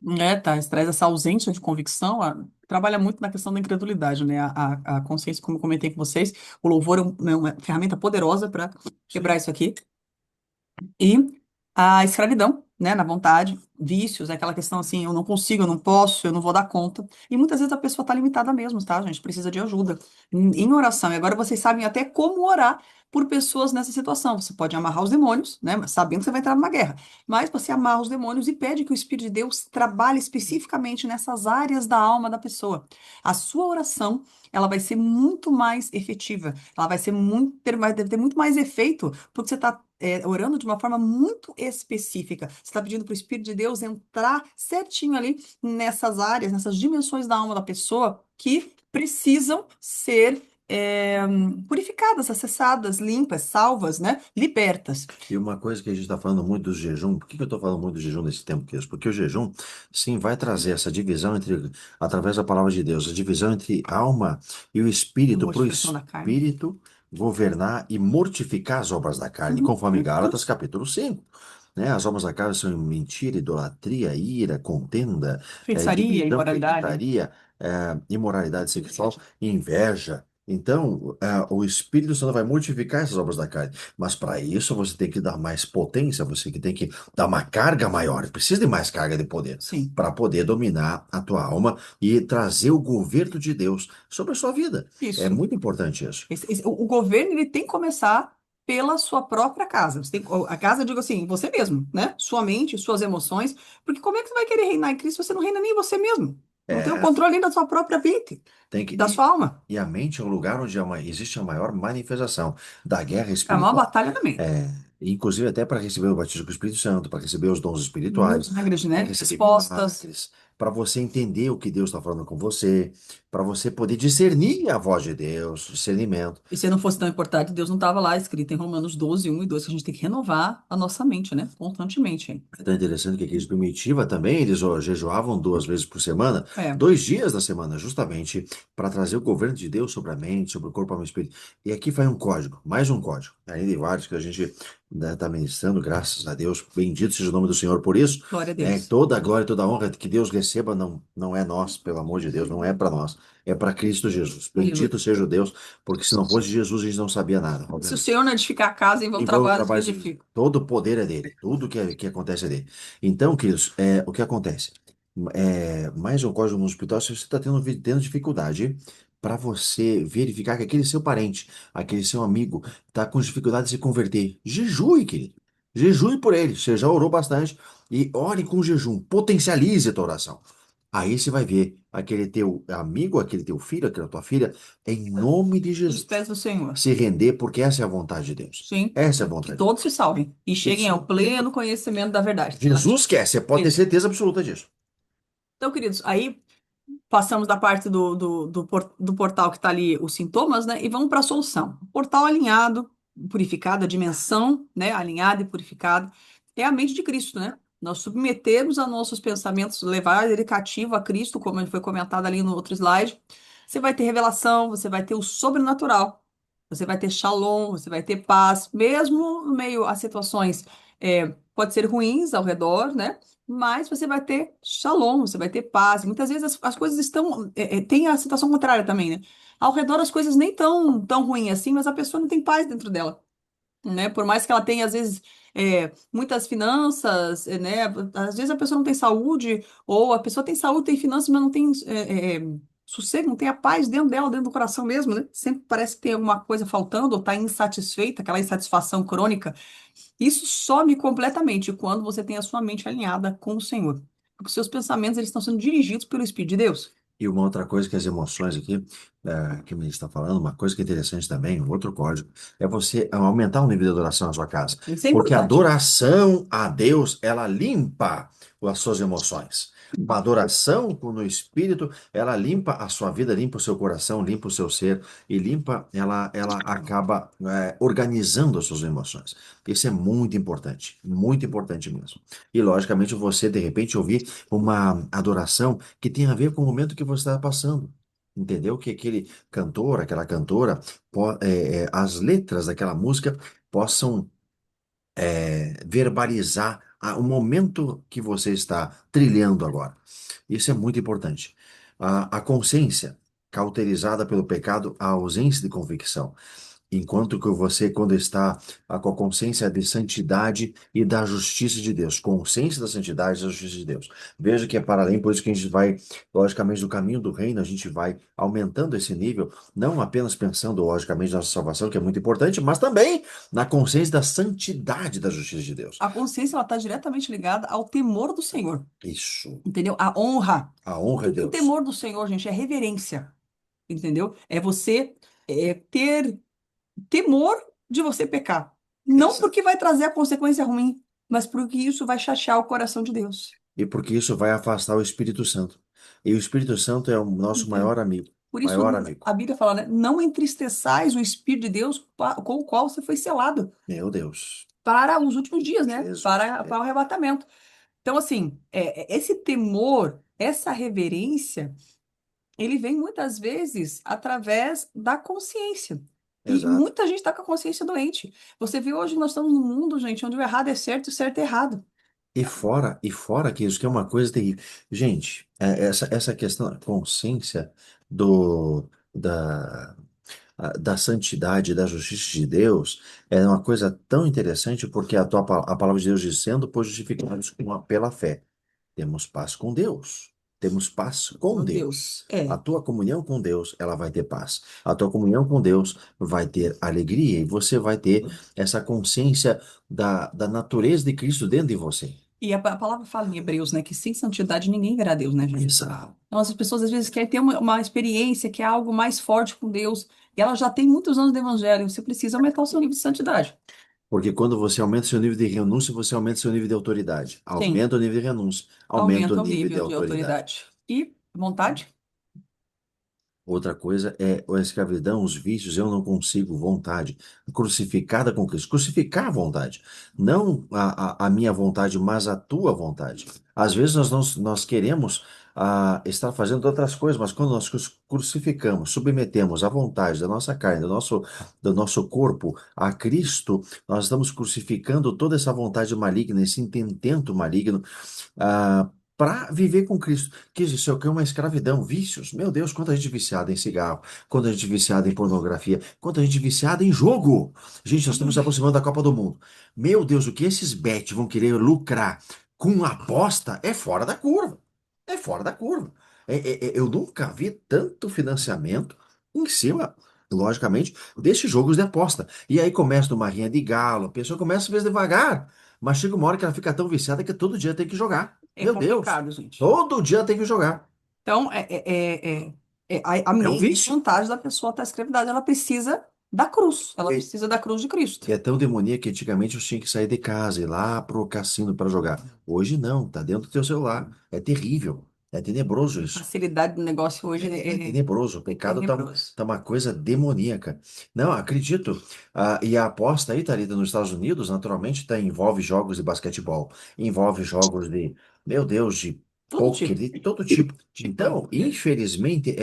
né? Tá? Traz essa ausência de convicção, trabalha muito na questão da incredulidade, né? A consciência, como eu comentei com vocês, o louvor é uma ferramenta poderosa para quebrar isso aqui. E a escravidão, né, na vontade, vícios, é aquela questão assim, eu não consigo, eu não posso, eu não vou dar conta. E muitas vezes a pessoa está limitada mesmo, tá, gente? Precisa de ajuda em oração. E agora vocês sabem até como orar por pessoas nessa situação. Você pode amarrar os demônios, né, sabendo que você vai entrar numa guerra. Mas você amarra os demônios e pede que o Espírito de Deus trabalhe especificamente nessas áreas da alma da pessoa. A sua oração, ela vai ser muito mais efetiva. Ela vai ser deve ter muito mais efeito, porque você está orando de uma forma muito específica. Você está pedindo para o Espírito de Deus entrar certinho ali nessas áreas, nessas dimensões da alma da pessoa que precisam ser purificadas, acessadas, limpas, salvas, né? Libertas. e uma coisa que a gente está falando muito do jejum, por que que eu estou falando muito do jejum nesse tempo, Cris? Porque o jejum, sim, vai trazer essa divisão através da palavra de Deus, a divisão entre alma e o A espírito, para o mortificação da carne. espírito governar e mortificar as obras da carne, conforme Gálatas capítulo 5. Né? As obras da carne são mentira, idolatria, ira, contenda, Feitiçaria, divisão, imoralidade. feitiçaria, imoralidade sexual, inveja. Então, o Espírito Santo vai mortificar essas obras da carne. Mas para isso você tem que dar mais potência, você que tem que dar uma carga maior. Precisa de mais carga de poder Sim, para poder dominar a tua alma e trazer o governo de Deus sobre a sua vida. É isso. muito importante isso. O governo, ele tem que começar pela sua própria casa. A casa, eu digo assim, você mesmo, né? Sua mente, suas emoções. Porque como é que você vai querer reinar em Cristo se você não reina nem em você mesmo? Não tem o É, controle nem da sua própria mente, tem que da sua alma. e a mente é um lugar onde existe a maior manifestação da guerra É uma espiritual. batalha da mente. Inclusive até para receber o batismo com o Espírito Santo, para receber os dons espirituais, Milagres, para né? receber Respostas. milagres, para você entender o que Deus está falando com você, para você poder discernir a voz de Deus, discernimento. E se não fosse tão importante, Deus não estava lá escrito em Romanos 12, 1 e 2, que a gente tem que renovar a nossa mente, né? Constantemente, hein? É tão interessante que a igreja primitiva também, eles jejuavam 2 vezes por semana, É. 2 dias da semana, justamente para trazer o governo de Deus sobre a mente, sobre o corpo, alma e espírito. E aqui vai um código, mais um código, ainda de vários que a gente está ministrando, graças a Deus, bendito seja o nome do Senhor por isso. Glória a Deus. Toda a glória e toda a honra que Deus receba não é nós, pelo amor de Deus, não é para nós, é para Cristo Jesus. Aleluia. Bendito seja o Deus, porque se não fosse Jesus, a gente não sabia nada, Se o obviamente. Senhor não edificar a casa, em vão Envolve o trabalhar os que trabalho, edificam. todo o poder é dele, tudo que acontece é dele. Então, queridos, o que acontece? Mais um código no hospital, se você está tendo dificuldade para você verificar que aquele seu parente, aquele seu amigo, está com dificuldade de se converter, jejue, querido. Jejue por ele. Você já orou bastante e ore com jejum. Potencialize a tua oração. Aí você vai ver aquele teu amigo, aquele teu filho, aquela tua filha, em nome de Os Jesus, pés do Senhor. se render, porque essa é a vontade de Deus. Sim. Essa é a Que vontade de todos Deus. se salvem e cheguem ao pleno conhecimento da verdade. Jesus quer, você pode ter Isso. certeza absoluta disso. Então, queridos, aí passamos da parte do portal que está ali os sintomas, né? E vamos para a solução. Portal alinhado, purificado, a dimensão, né? Alinhada e purificada, é a mente de Cristo, né? Nós submetemos a nossos pensamentos, levar ele cativo a Cristo, como foi comentado ali no outro slide. Você vai ter revelação, você vai ter o sobrenatural, você vai ter shalom, você vai ter paz, mesmo no meio a situações pode ser ruins ao redor, né? Mas você vai ter shalom, você vai ter paz. Muitas vezes as coisas estão. Tem a situação contrária também, né? Ao redor as coisas nem tão ruins assim, mas a pessoa não tem paz dentro dela, né? Por mais que ela tenha, às vezes, muitas finanças, né? Às vezes a pessoa não tem saúde, ou a pessoa tem saúde, tem finanças, mas não tem sossego, não tem a paz dentro dela, dentro do coração mesmo, né? Sempre parece que tem alguma coisa faltando, ou está insatisfeita, aquela insatisfação crônica. Isso some completamente quando você tem a sua mente alinhada com o Senhor. Porque os seus pensamentos eles estão sendo dirigidos pelo Espírito de Deus. E uma outra coisa que as emoções aqui, que me está falando, uma coisa que é interessante também, um outro código, é você aumentar o nível de adoração na sua casa. Isso é Porque a importante. adoração a Deus, ela limpa as suas emoções. A adoração no espírito, ela limpa a sua vida, limpa o seu coração, limpa o seu ser e limpa, ela acaba organizando as suas emoções. Isso é muito importante mesmo. E logicamente você, de repente, ouvir uma adoração que tem a ver com o momento que você está passando. Entendeu? Que aquele cantor, aquela cantora, as letras daquela música possam verbalizar o momento que você está trilhando agora. Isso é muito importante. A consciência, cauterizada pelo pecado, a ausência de convicção. Enquanto que você, quando está com a consciência de santidade e da justiça de Deus, consciência da santidade e da justiça de Deus. Veja que é para além, por isso que a gente vai, logicamente, do caminho do reino, a gente vai aumentando esse nível, não apenas pensando, logicamente, na nossa salvação, que é muito importante, mas também na consciência da santidade da justiça de Deus. A consciência ela está diretamente ligada ao temor do Senhor, Isso, entendeu? A honra. a O honra que de que é o Deus. temor do Senhor, gente? É reverência, entendeu? É você ter temor de você pecar. Não Exato. porque vai trazer a consequência ruim, mas porque isso vai chatear o coração de Deus. E porque isso vai afastar o Espírito Santo. E o Espírito Santo é o nosso Entende? maior amigo. Por isso Maior amigo. a Bíblia fala, né? Não entristeçais o Espírito de Deus com o qual você foi selado Meu Deus. para os últimos dias, né? Jesus. Para o arrebatamento. Então, assim, esse temor, essa reverência, ele vem muitas vezes através da consciência. E Exato. muita gente está com a consciência doente. Você vê hoje nós estamos num mundo, gente, onde o errado é certo e o certo é errado. E fora que isso que é uma coisa terrível. Gente, essa questão da consciência do, da, da santidade, da justiça de Deus, é uma coisa tão interessante porque a palavra de Deus diz, sendo, pois, justificados pela fé. Temos paz com Deus. Temos paz com Meu Deus. Deus. A tua comunhão com Deus, ela vai ter paz. A tua comunhão com Deus vai ter alegria e você vai ter essa consciência da natureza de Cristo dentro de você. E a palavra fala em Hebreus, né, que sem santidade ninguém verá Deus, né, gente? Exato. Então, as pessoas às vezes querem ter uma experiência que é algo mais forte com Deus, e ela já tem muitos anos de evangelho, você precisa aumentar o seu nível de santidade. Porque quando você aumenta seu nível de renúncia, você aumenta seu nível de autoridade. Sim, Aumenta o nível de renúncia, aumenta o aumenta o nível de nível de autoridade. autoridade. E vontade? Outra coisa é a escravidão, os vícios, eu não consigo, vontade. Crucificada com Cristo. Crucificar a vontade. Não a minha vontade, mas a tua vontade. Às vezes nós queremos estar fazendo outras coisas, mas quando nós crucificamos, submetemos a vontade da nossa carne, do nosso corpo a Cristo, nós estamos crucificando toda essa vontade maligna, esse intento maligno para viver com Cristo. Que isso é o que é uma escravidão, vícios. Meu Deus, quanta gente viciada em cigarro, quanta gente viciada em pornografia, quanta gente viciada em jogo. Gente, nós estamos se aproximando da Copa do Mundo. Meu Deus, o que esses bet vão querer lucrar com aposta é fora da curva. É fora da curva. Eu nunca vi tanto financiamento em cima, logicamente, desses jogos de aposta. E aí começa uma rinha de galo, a pessoa começa às vezes devagar, mas chega uma hora que ela fica tão viciada que todo dia tem que jogar. É Meu Deus, complicado, gente. todo dia tem que jogar. Então, a É um grande vício. desvantagem da pessoa estar escravidade, ela precisa da cruz, ela E, precisa da cruz de e Cristo. é tão demoníaco que antigamente eu tinha que sair de casa e ir lá pro cassino para jogar. Hoje não, tá dentro do teu celular. É terrível. É tenebroso A isso. facilidade do negócio hoje É tenebroso. O é pecado tenebroso. tá uma coisa demoníaca. Não, acredito. E a aposta aí, Thalita, nos Estados Unidos, naturalmente, envolve jogos de basquetebol, envolve jogos de, meu Deus, de Todo pôquer, tipo. de todo tipo. Então, infelizmente,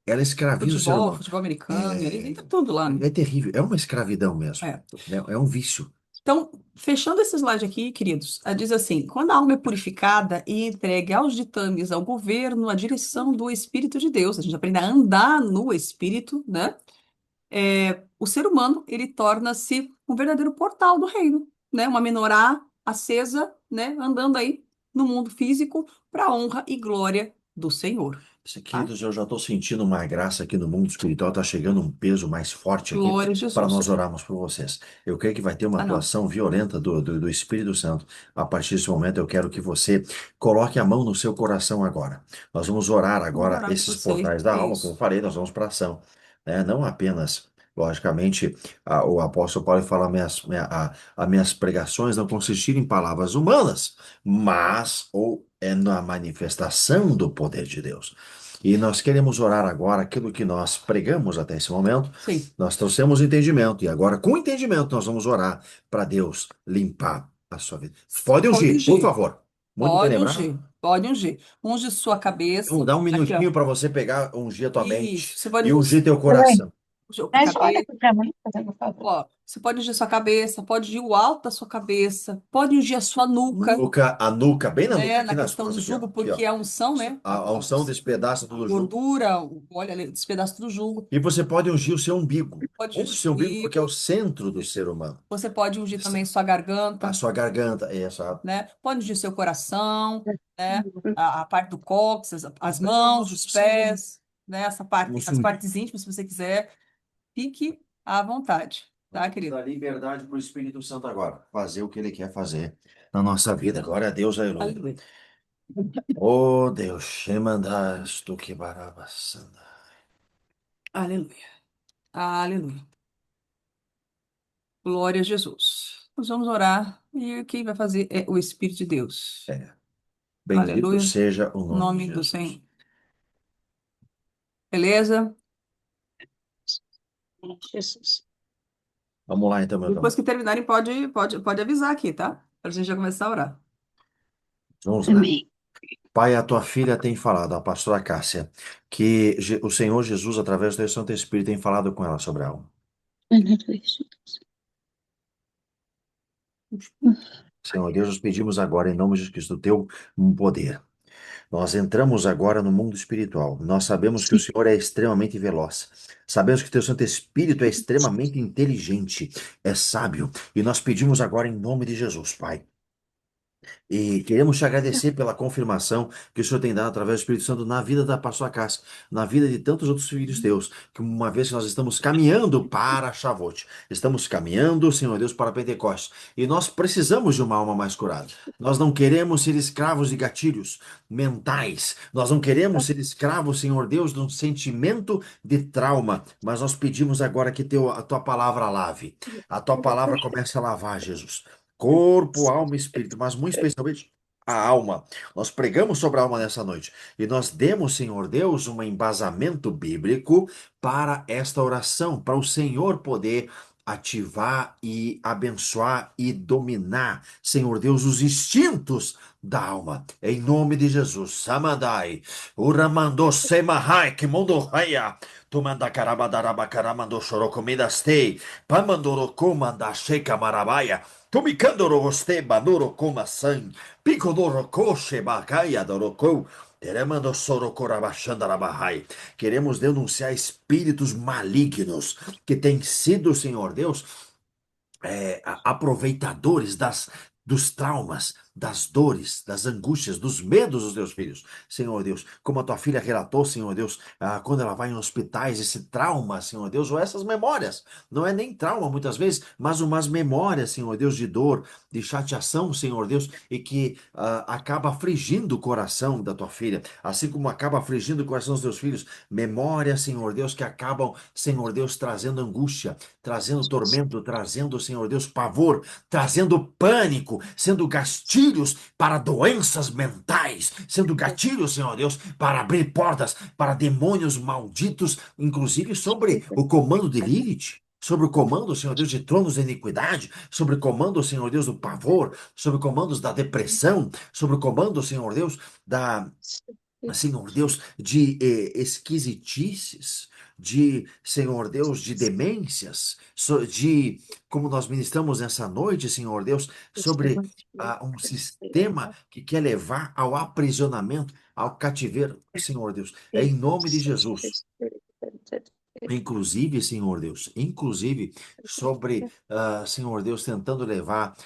ela escraviza o ser Futebol, humano. futebol americano, eles É, entram tudo lá, né? é terrível. É uma escravidão mesmo. É. É um vício. Então, fechando esse slide aqui, queridos, diz assim: quando a alma é purificada e entregue aos ditames, ao governo, à direção do Espírito de Deus, a gente aprende a andar no Espírito, né? O ser humano, ele torna-se um verdadeiro portal do reino, né? Uma menorá acesa, né? Andando aí no mundo físico para a honra e glória do Senhor. tá? Queridos, eu já estou sentindo uma graça aqui no mundo espiritual, está chegando um peso mais forte aqui Glória a para Jesus. nós orarmos por vocês. Eu creio que vai ter uma Ah, não. atuação violenta do Espírito Santo. A partir desse momento, eu quero que você coloque a mão no seu coração agora. Nós vamos orar Vamos agora orar por esses você. portais da alma, como eu Isso. falei, nós vamos para ação, né? Não apenas. Logicamente, o apóstolo Paulo fala: as minhas pregações não consistiram em palavras humanas, mas ou é na manifestação do poder de Deus. E nós queremos orar agora aquilo que nós pregamos até esse momento. Sim. Nós trouxemos entendimento e agora, com entendimento, nós vamos orar para Deus limpar a sua vida. Pode Pode ungir, por ungir. favor. Muito bem Pode lembrado. ungir. Pode ungir. Unge sua Vamos cabeça. dar um Aqui, ó. minutinho para você pegar, ungir a tua Isso. mente Você pode e ungir teu Oi, coração. ungir a traz fora cabeça. aqui pra mim, fazendo um favor. Ó, você pode ungir sua cabeça, pode ungir o alto da sua cabeça, pode ungir a sua nuca, A nuca, bem na nuca, né? aqui Na nas questão do costas, aqui, ó. jugo, Aqui, ó. porque a unção, né? A unção despedaça A todo o jugo. gordura, olha ali, despedaço do jugo. E você pode ungir o seu umbigo. Pode Unge o ungir seu o umbigo porque é o umbigo. centro do ser humano. Você pode ungir também sua A garganta, sua garganta, essa. né? Pode ungir seu coração, né? A parte do cóccix, as mãos, os pés, né? Essa parte, as partes íntimas, se você quiser, fique à vontade, tá, querido? Dá liberdade para o Espírito Santo agora, fazer o que ele quer fazer na nossa vida. Glória a Deus, aleluia. Aleluia. Oh Deus, Shemandas tu que barabassanda. Aleluia. Aleluia. Glória a Jesus. Nós vamos orar e quem vai fazer é o Espírito de Deus. Bendito Aleluia. seja o Em nome nome de do Jesus. Senhor. Beleza? Jesus. Vamos lá então, meu irmão. Depois que terminarem, pode avisar aqui, tá? Para a gente já começar a orar. Vamos lá. Amém. Pai, a tua filha tem falado, a pastora Cássia, que o Senhor Jesus, através do teu Santo Espírito, tem falado com ela sobre a alma. Senhor Deus, nós pedimos agora, em nome de Jesus Cristo, o teu poder. Nós entramos agora no mundo espiritual. Nós sabemos que o Senhor é extremamente veloz. Sabemos que o teu Santo Espírito é extremamente inteligente, é sábio. E nós pedimos agora, em nome de Jesus, Pai. E queremos te agradecer pela confirmação que o Senhor tem dado através do Espírito Santo na vida da pastora Cássia, na vida de tantos outros filhos teus, que uma vez que nós estamos caminhando para Shavuot, estamos caminhando, Senhor Deus, para Pentecostes, e nós precisamos de uma alma mais curada. Nós não queremos ser escravos de gatilhos mentais, nós não queremos ser escravos, Senhor Deus, de um sentimento de trauma, mas nós pedimos agora que a tua palavra lave, a tua palavra comece a lavar, Jesus. Corpo, alma e espírito, mas muito especialmente a alma. Nós pregamos sobre a alma nessa noite e nós demos, Senhor Deus, um embasamento bíblico para esta oração, para o Senhor poder ativar e abençoar e dominar, Senhor Deus, os instintos da alma. Em nome de Jesus. Samadai. Uramando semahai que mundo raia. Tu manda carabadaraba caramando chorocomidaste. Pamandoro comanda sheka marabaia. Tumicandoro goste banuro coma san, picodoro coche bacaia dorocou, teremando sorocorabachandarabahai. Queremos denunciar espíritos malignos que têm sido, Senhor Deus, aproveitadores dos traumas, das dores, das angústias, dos medos dos teus filhos. Senhor Deus, como a tua filha relatou, Senhor Deus, quando ela vai em hospitais, esse trauma, Senhor Deus, ou essas memórias, não é nem trauma muitas vezes, mas umas memórias, Senhor Deus, de dor, de chateação, Senhor Deus, e que acaba afligindo o coração da tua filha, assim como acaba afligindo o coração dos teus filhos, memórias, Senhor Deus, que acabam, Senhor Deus, trazendo angústia, trazendo tormento, trazendo, Senhor Deus, pavor, trazendo pânico, sendo gatilhos para doenças mentais, sendo gatilhos, Senhor Deus, para abrir portas para demônios malditos, inclusive sobre o comando de Lilith. Sobre o comando, Senhor Deus, de tronos de iniquidade, sobre o comando, Senhor Deus, do pavor, sobre comandos da depressão, sobre o comando, Senhor Deus, Senhor Deus, de esquisitices, de, Senhor Deus, de demências, como nós ministramos nessa noite, Senhor Deus, sobre um sistema que quer levar ao aprisionamento, ao cativeiro, Senhor Deus, é em nome de Jesus. Inclusive, Senhor Deus, inclusive sobre, Senhor Deus, tentando levar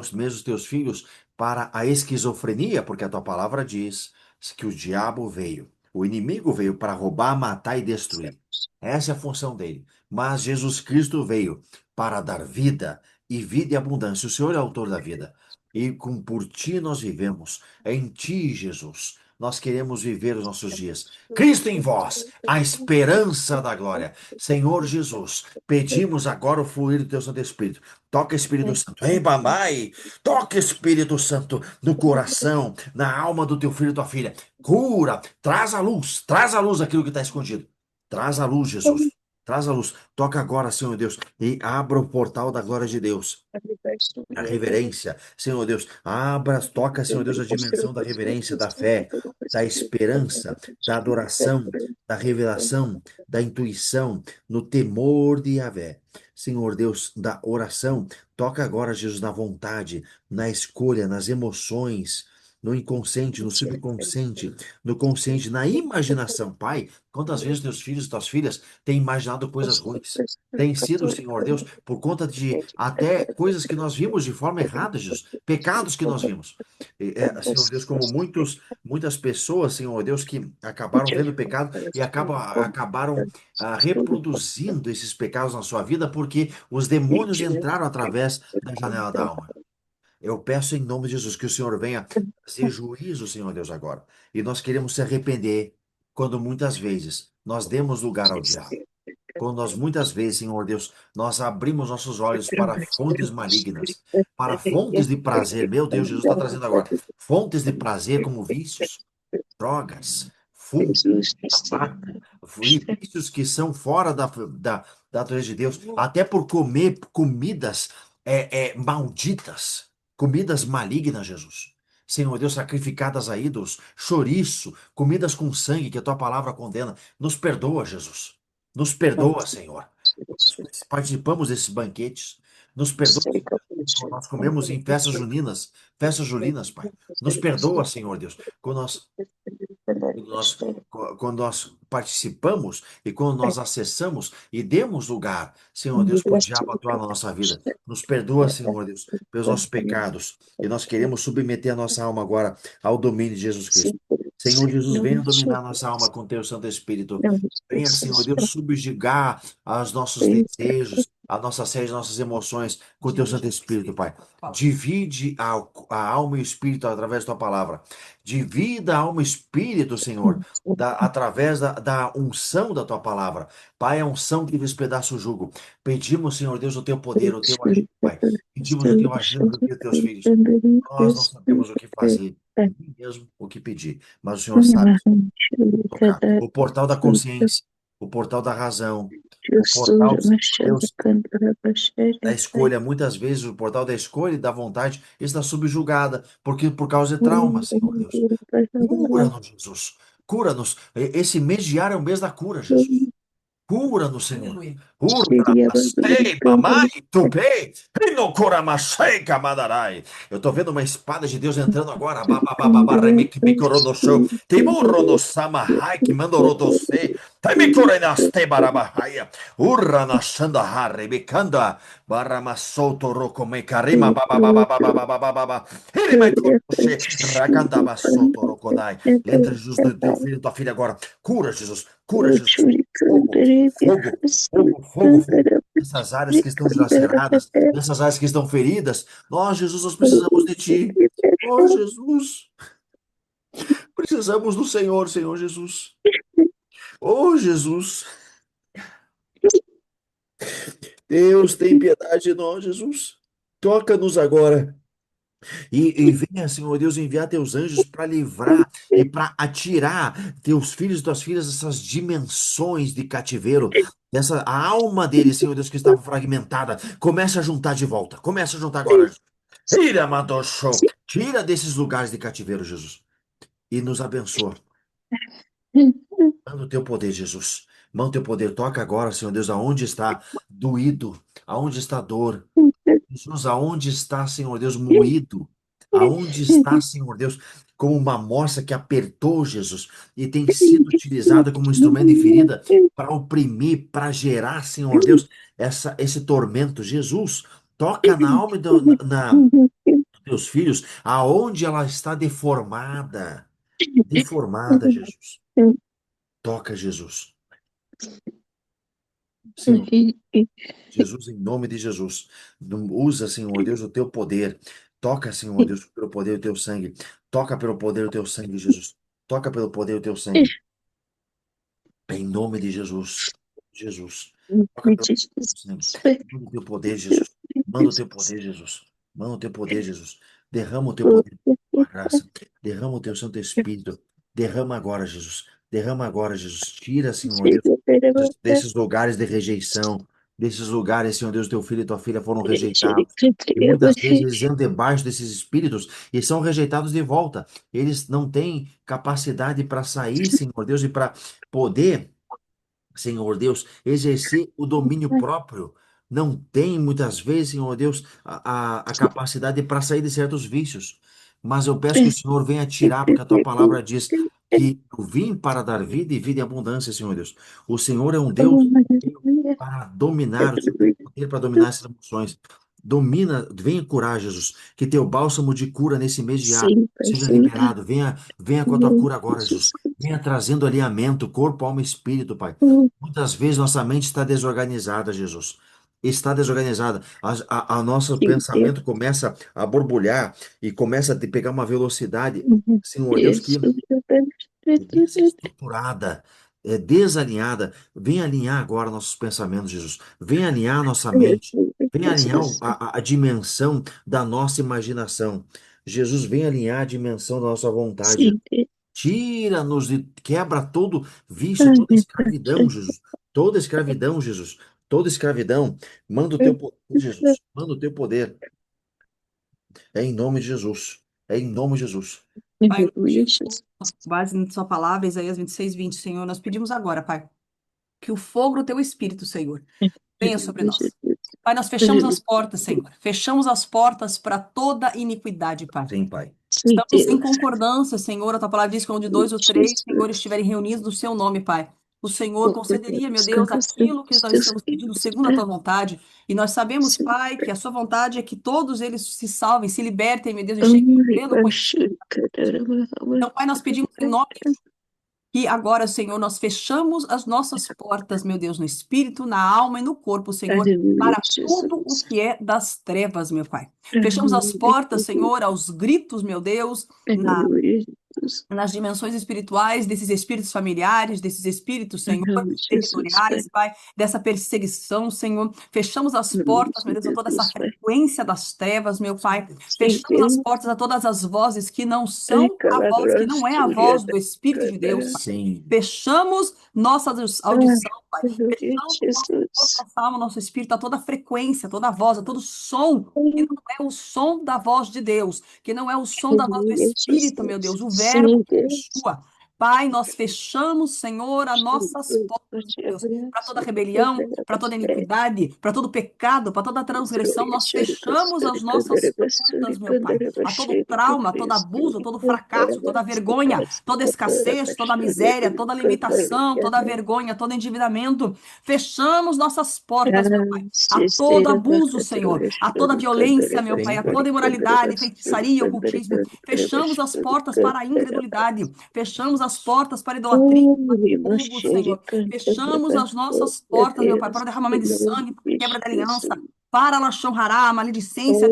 os mesmos teus filhos para a esquizofrenia, porque a tua palavra diz que o diabo veio. O inimigo veio para roubar, matar e destruir. Essa é a função dele. Mas Jesus Cristo veio para dar vida e vida e abundância. O Senhor é o autor da vida. E por ti nós vivemos. Em ti, Jesus, nós queremos viver os nossos dias. Cristo em vós, a esperança da glória. Senhor Jesus, pedimos agora o fluir do teu Santo Espírito. Toca, Espírito Santo. Ei, mamãe, toca, Espírito Santo, no coração, na alma do teu filho e tua filha. Cura, traz à luz aquilo que está escondido. Traz à luz, Jesus. Traz à luz. Toca agora, Senhor Deus, e abra o portal da glória de Deus. A reverência, Senhor Deus, abra, toca, Senhor Deus, a dimensão da reverência, da fé, da esperança, da adoração, da revelação, da intuição, no temor de Yahvé. Senhor Deus, da oração, toca agora, Jesus, na vontade, na escolha, nas emoções, no inconsciente, no subconsciente, no consciente, na imaginação. Pai, quantas vezes teus filhos e tuas filhas têm imaginado coisas ruins? Tem sido, Senhor Deus, por conta de até coisas que nós vimos de forma errada, Jesus, pecados que nós vimos. Senhor Deus, como muitas pessoas, Senhor Deus, que acabaram vendo pecado e acabaram reproduzindo esses pecados na sua vida porque os demônios entraram através da janela da alma. Eu peço em nome de Jesus que o Senhor venha trazer juízo, Senhor Deus, agora. E nós queremos se arrepender quando muitas vezes nós demos lugar ao diabo. Quando nós muitas vezes, Senhor Deus, nós abrimos nossos olhos para fontes malignas, para fontes de prazer. Meu Deus, Jesus está trazendo agora fontes de prazer como vícios, drogas, fumo, tabaco, vícios que são fora da natureza de Deus, até por comer comidas malditas, comidas malignas, Jesus. Senhor Deus, sacrificadas a ídolos, chouriço, comidas com sangue que a tua palavra condena. Nos perdoa, Jesus. Nos perdoa, Senhor. Nós participamos desses banquetes. Nos perdoa, Senhor. Nós comemos em festas julinas, Pai. Nos perdoa, Senhor Deus. Quando nós participamos e quando nós acessamos e demos lugar, Senhor Deus, para o diabo atuar na nossa vida. Nos perdoa, Senhor Deus, pelos nossos pecados. E nós queremos submeter a nossa alma agora ao domínio de Jesus Cristo. Senhor Jesus, venha dominar nossa alma com teu Santo Espírito. Venha, Senhor Deus, subjugar os nossos desejos, a nossa sede, as nossas emoções com teu Santo Espírito, Pai. Divide a alma e o espírito através da tua palavra. Divida a alma e o espírito, Senhor, através da unção da tua palavra. Pai, a unção que despedaça o jugo. Pedimos, Senhor Deus, o teu poder, o teu agir, Pai. Pedimos o teu agir no dia dos teus filhos. Nós não sabemos o que fazer, nem mesmo o que pedir, mas o Senhor sabe tocar. O portal da consciência, o portal da razão, o portal, Deus, da escolha. Muitas vezes o portal da escolha e da vontade está subjugada, porque por causa de trauma, Senhor Deus. Cura-nos, Jesus. Cura-nos. Esse mês diário é o mês da cura, Jesus. Cura-nos, Senhor. Cura-nos. Mamãe, tupê. Eu estou vendo uma espada de Deus entrando agora. Que mandorotose. Temikorenaste barabahaya. Urranashanda harebekanda. Baramasoto rokome karima babababababababa. Rakandaba soto rokodai. Entra, Jesus, do teu filho e tua filha agora. Cura, Jesus. Cura, Jesus. Fogo. Nessas áreas que estão dilaceradas, nessas áreas que estão feridas. Nós, Jesus, nós precisamos de ti. Oh, Jesus. Precisamos do Senhor, Senhor Jesus. Oh, Jesus. Deus, tem piedade de nós, Jesus. Toca-nos agora. E venha, Senhor Deus, enviar teus anjos para livrar e para atirar teus filhos e tuas filhas dessas dimensões de cativeiro, a alma deles, Senhor Deus, que estava fragmentada. Começa a juntar de volta. Começa a juntar agora. Tira, Madoshou. Tira desses lugares de cativeiro, Jesus. E nos abençoa. Manda o teu poder, Jesus. Manda o teu poder. Toca agora, Senhor Deus, aonde está doído, aonde está dor. Jesus, aonde está, Senhor Deus, moído? Aonde está, Senhor Deus, como uma morsa que apertou, Jesus, e tem sido utilizada como instrumento de ferida para oprimir, para gerar, Senhor Deus, esse tormento. Jesus, toca na alma dos teus filhos, aonde ela está deformada. Deformada, Jesus. Toca, Jesus. Senhor, Jesus, em nome de Jesus, usa, Senhor Deus, o teu poder. Toca, Senhor Deus, pelo poder do teu sangue. Toca pelo poder do teu sangue, Jesus. Toca pelo poder do teu sangue. Em nome de Jesus. Jesus. Toca pelo poder do teu sangue. Manda o teu poder, Jesus. Manda o teu poder, Jesus. Manda o teu poder, Jesus. Derrama o teu poder, a graça. Derrama o teu Santo Espírito. Derrama agora, Jesus. Derrama agora, Jesus. Tira, Senhor Deus, desses lugares de rejeição, desses lugares, Senhor Deus, teu filho e tua filha foram rejeitados. E muitas vezes eles entram debaixo desses espíritos e são rejeitados de volta. Eles não têm capacidade para sair, Senhor Deus, e para poder, Senhor Deus, exercer o domínio próprio. Não tem, muitas vezes, Senhor Deus, a capacidade para sair de certos vícios. Mas eu peço que o Senhor venha tirar, porque a tua palavra diz que eu vim para dar vida e vida em abundância, Senhor Deus. O Senhor é um Deus para dominar, o Senhor tem poder para dominar essas emoções. Domina, venha curar, Jesus. Que teu bálsamo de cura nesse mês de ar seja liberado. Venha com a tua cura agora, Jesus. Venha trazendo alinhamento, corpo, alma e espírito, Pai. Muitas vezes nossa mente está desorganizada, Jesus. Está desorganizada. A nosso pensamento começa a borbulhar e começa a pegar uma velocidade, Senhor Deus, que desestruturada, desalinhada. Vem alinhar agora nossos pensamentos, Jesus. Vem alinhar nossa mente. Vem alinhar a dimensão da nossa imaginação. Jesus, vem alinhar a dimensão da nossa vontade. Tira-nos e quebra todo vício, toda escravidão, Jesus. Toda escravidão, Jesus. Toda escravidão. Manda o teu poder, Jesus. Manda o teu poder. É em nome de Jesus. É em nome de Jesus. Pai, base na sua palavra, Isaías 26:20, Senhor, nós pedimos agora, Pai, que o fogo do teu Espírito, Senhor, venha sobre nós. Pai, nós fechamos as portas, Senhor. Fechamos as portas para toda iniquidade, Pai. Sim, Pai. Estamos em concordância, Senhor. A tua palavra diz que onde 2 ou 3, Senhor, estiverem reunidos no seu nome, Pai. O Senhor concederia, meu Deus, aquilo que nós estamos pedindo segundo a tua vontade. E nós sabemos, Pai, que a sua vontade é que todos eles se salvem, se libertem, meu Deus, e cheguem em pleno conhecimento. Então, Pai, nós pedimos em nome de Jesus que agora, Senhor, nós fechamos as nossas portas, meu Deus, no espírito, na alma e no corpo, Senhor, para tudo o que é das trevas, meu Pai. Fechamos as portas, Senhor, aos gritos, meu Deus, nas dimensões espirituais desses espíritos familiares, desses espíritos, Senhor, territoriais, Pai, dessa perseguição, Senhor. Fechamos as portas, meu Deus, a toda essa frequência das trevas, meu Pai. Fechamos as portas a todas as vozes que não são a voz, que não é a voz do Espírito de Deus, Pai. Sim. Fechamos nossa audição, Pai. Fechamos nosso corpo, nossa alma, nosso espírito, a toda frequência, toda voz, a todo som, que não é o som da voz de Deus, que não é o som da voz do Espírito, meu Deus, o Verbo que Yeshua. Pai, nós fechamos, Senhor, as nossas portas, Deus, para toda rebelião, para toda iniquidade, para todo pecado, para toda transgressão, nós fechamos as nossas portas, meu Pai, a todo trauma, todo abuso, todo fracasso, toda vergonha, toda escassez, toda miséria, toda limitação, toda vergonha, todo endividamento, fechamos nossas portas, meu Pai, a todo abuso, Senhor, a toda violência, meu Pai, a toda imoralidade, feitiçaria, ocultismo, fechamos as portas para a incredulidade, fechamos as portas para a idolatria, para o fogo, Senhor. Fechamos as nossas portas, meu Pai, para o derramamento de sangue, para a quebra da aliança, para a lachonhará, a maledicência,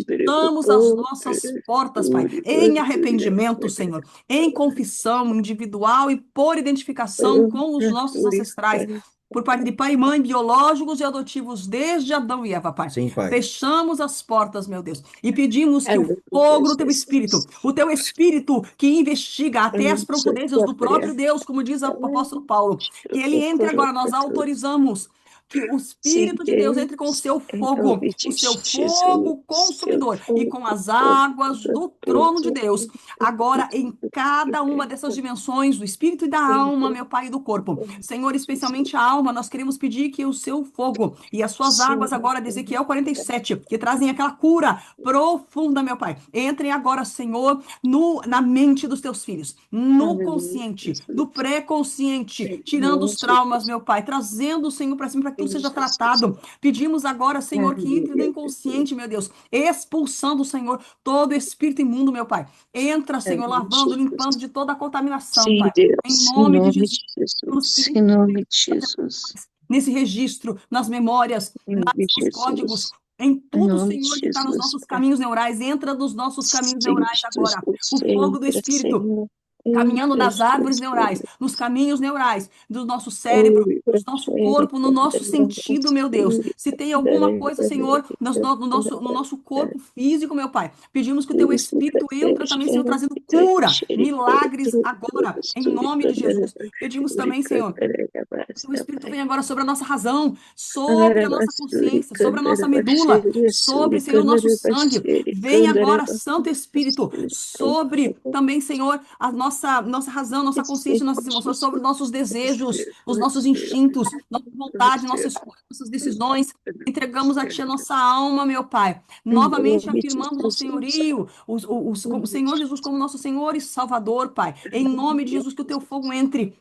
fechamos as nossas portas, Pai, em arrependimento, Senhor, em confissão individual e por identificação com os nossos ancestrais, por parte de pai e mãe, biológicos e adotivos, desde Adão e Eva, Pai. Sim, Pai. Fechamos as portas, meu Deus, e pedimos que o fogo do teu Espírito que investiga até as profundezas do próprio Deus, como diz o apóstolo Paulo, que ele entre agora, nós autorizamos que o Espírito de Deus entre com o seu fogo consumidor e com as águas do trono de Deus, agora em cada uma dessas dimensões do Espírito e da alma, meu Pai, e do corpo. Senhor, especialmente a alma, nós queremos pedir que o seu fogo e as suas águas agora de Ezequiel 47, que trazem aquela cura profunda, meu Pai, entrem agora, Senhor, na mente dos teus filhos, no consciente, do pré-consciente, tirando os traumas, meu Pai, trazendo o Senhor para cima, para que aquilo seja tratado. Pedimos agora, Senhor, que entre no inconsciente, meu Deus, expulsando, Senhor, todo espírito imundo, meu Pai. Entra, Senhor, lavando, limpando de toda a contaminação, Sim, Pai. Em Deus, em nome de nome Jesus. de Jesus, em nome de Jesus, Nesse registro, nas memórias, em nome de nos códigos, Jesus, em em tudo, nome de Senhor, que está nos Jesus, nossos caminhos neurais. Entra nos nossos caminhos sim, neurais Jesus, agora. O fogo do entra, Espírito Senhor, caminhando entra, nas árvores neurais, Jesus, nos caminhos neurais, do nosso cérebro, oi, do nosso corpo, no nosso sentido, meu Deus. Se tem alguma coisa, Senhor, no nosso corpo físico, meu Pai, pedimos que o teu Espírito entra também, Senhor, trazendo cura, milagres agora, em nome de Jesus. Pedimos também, Senhor, que o Espírito vem agora sobre a nossa razão, sobre a nossa consciência, sobre a nossa medula, sobre, Senhor, o nosso sangue. Vem agora, Santo Espírito, sobre também, Senhor, a nossa razão, nossa consciência, nossas emoções, sobre os nossos desejos, os nossos instintos, nossa vontade, nossas escolhas, nossas decisões. Entregamos a Ti a nossa alma, meu Pai. Novamente afirmamos o senhorio, o Senhor Jesus como nosso Senhor e Salvador, Pai. Em nome de Jesus, que o Teu fogo entre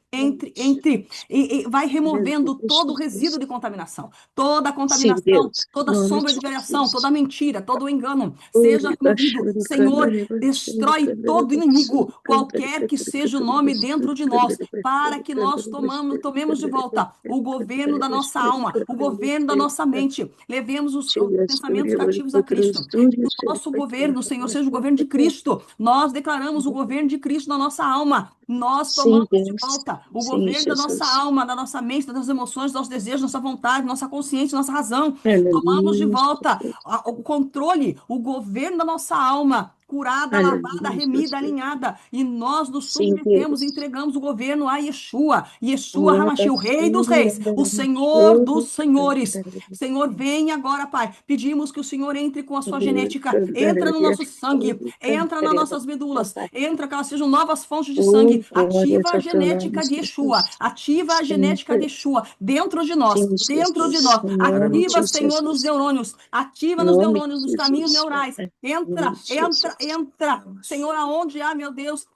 e vai removendo todo o resíduo de contaminação, toda a Sim, contaminação, Deus, toda em nome sombra de de variação, Jesus. toda mentira, todo engano, seja Uri removido. bashuri Senhor, kandari bashuri destrói kandari todo bashuri inimigo, kandari qualquer que kandari seja o kandari nome dentro bashuri de nós, kandari para bashuri que nós kandari bashuri tomemos de kandari volta o bashuri governo kandari da nossa bashuri alma, o kandari governo da bashuri nossa mente. Levemos os pensamentos bashuri uri cativos a kandari Cristo. bashuri Que o bashuri nosso kandari governo, Senhor, seja o bashuri governo de kandari. Cristo. Nós declaramos o governo de Cristo na nossa alma. Nós Sim, tomamos de Deus. volta o Sim, governo da nossa Jesus. alma, da nossa mente, das nossas emoções, dos nossos desejos, nossa vontade, nossa consciência, nossa razão. Tomamos de Aleluia, volta Jesus. o controle, o governo da nossa alma, curada, lavada, Aleluia, remida, Jesus. alinhada. E nós nos Sim, submetemos e Deus. entregamos o governo a Yeshua. Yeshua Ura Hamashi, o Rei dos bashuri Reis, o kandari Senhor bashuri dos Senhores. kandari Senhor, vem agora, Pai. Pedimos que o Senhor entre com a sua bashuri genética, entra kandari no nosso sangue, bashuri entra nas kandari nossas medulas, bashuri. entra que elas sejam novas fontes de Oh, sangue. glórias Ativa a ao teu nome, genética de Yeshua, Jesus. ativa a Sim, genética de Deus. Yeshua dentro de nós, Sim, dentro de Jesus. nós. Em nome Ativa, de Senhor, nos Jesus. neurônios, ativa Em nos nome neurônios, nos de caminhos Jesus. neurais. Em nome Entra, de entra, Jesus. entra. Senhor, aonde há, meu Deus,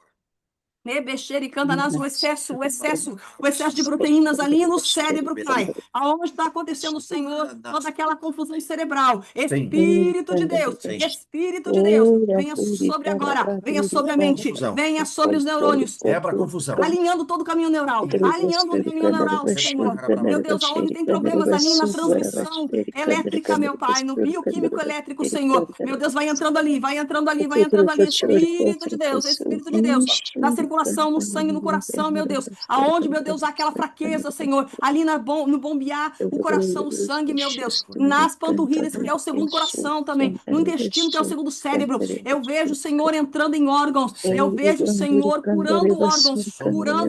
o excesso de proteínas ali no cérebro, Pai. Aonde está acontecendo, Senhor, toda aquela confusão cerebral. Sim, sim. Espírito de Deus, Ora, venha puri, sobre para, agora, venha puri, sobre a Quebra a para, mente, confusão. venha sobre os controle, neurônios, Quebra a controle, confusão. alinhando todo o caminho neural, alinhando o caminho neural, Senhor. Meu Deus, aonde tem problemas ali na transmissão elétrica, meu Pai, no bioquímico elétrico, Senhor. Meu Deus, vai entrando ali, vai entrando ali, vai entrando ali, Espírito de Deus, na circulação, no sangue, no coração, meu Deus. Aonde, meu Deus, há aquela fraqueza, Senhor, ali no bombear o coração, o sangue, meu Deus, nas panturrilhas, que é o segundo coração também, no intestino, que é o segundo cérebro. Eu vejo o Senhor entrando em órgãos, eu vejo o Senhor curando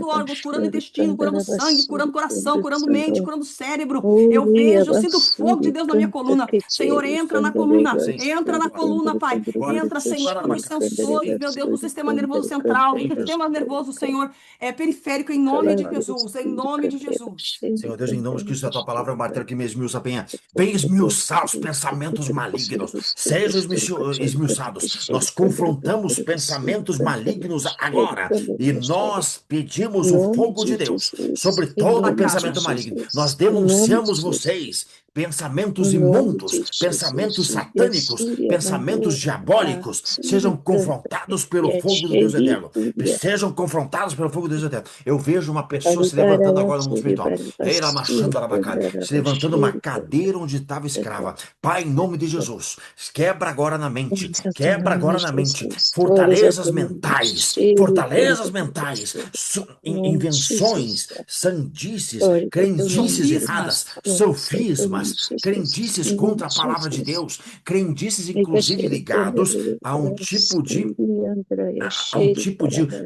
órgãos, curando intestino, curando sangue, curando coração, curando mente, curando cérebro. Eu vejo, eu sinto o fogo de Deus na minha coluna. Senhor, Sim. entra na coluna, Pai. Agora. Entra, Senhor, nos sensores, meu Deus, no sistema nervoso central, no sistema nervoso, Senhor, periférico, em nome de Jesus, em nome de Jesus. Senhor Deus, em nome de Cristo, a tua palavra é o martelo que me esmiuça, bem esmiuçar os pensamentos malignos, sejam esmiuçados. Nós confrontamos pensamentos malignos agora e nós pedimos o fogo de Deus sobre todo pensamento maligno. Nós denunciamos vocês. Pensamentos imundos, pensamentos satânicos, pensamentos diabólicos, sejam confrontados pelo fogo do Deus eterno. Sejam confrontados pelo fogo do Deus eterno. Eu vejo uma pessoa se levantando agora no mundo espiritual. Se levantando uma cadeira onde estava escrava. Pai, em nome de Jesus, quebra agora na mente. Quebra agora na mente. Fortalezas mentais. Fortalezas mentais. Invenções, sandices, crendices erradas, sofismas, crendices contra a palavra de Deus, crendices inclusive ligados a um tipo de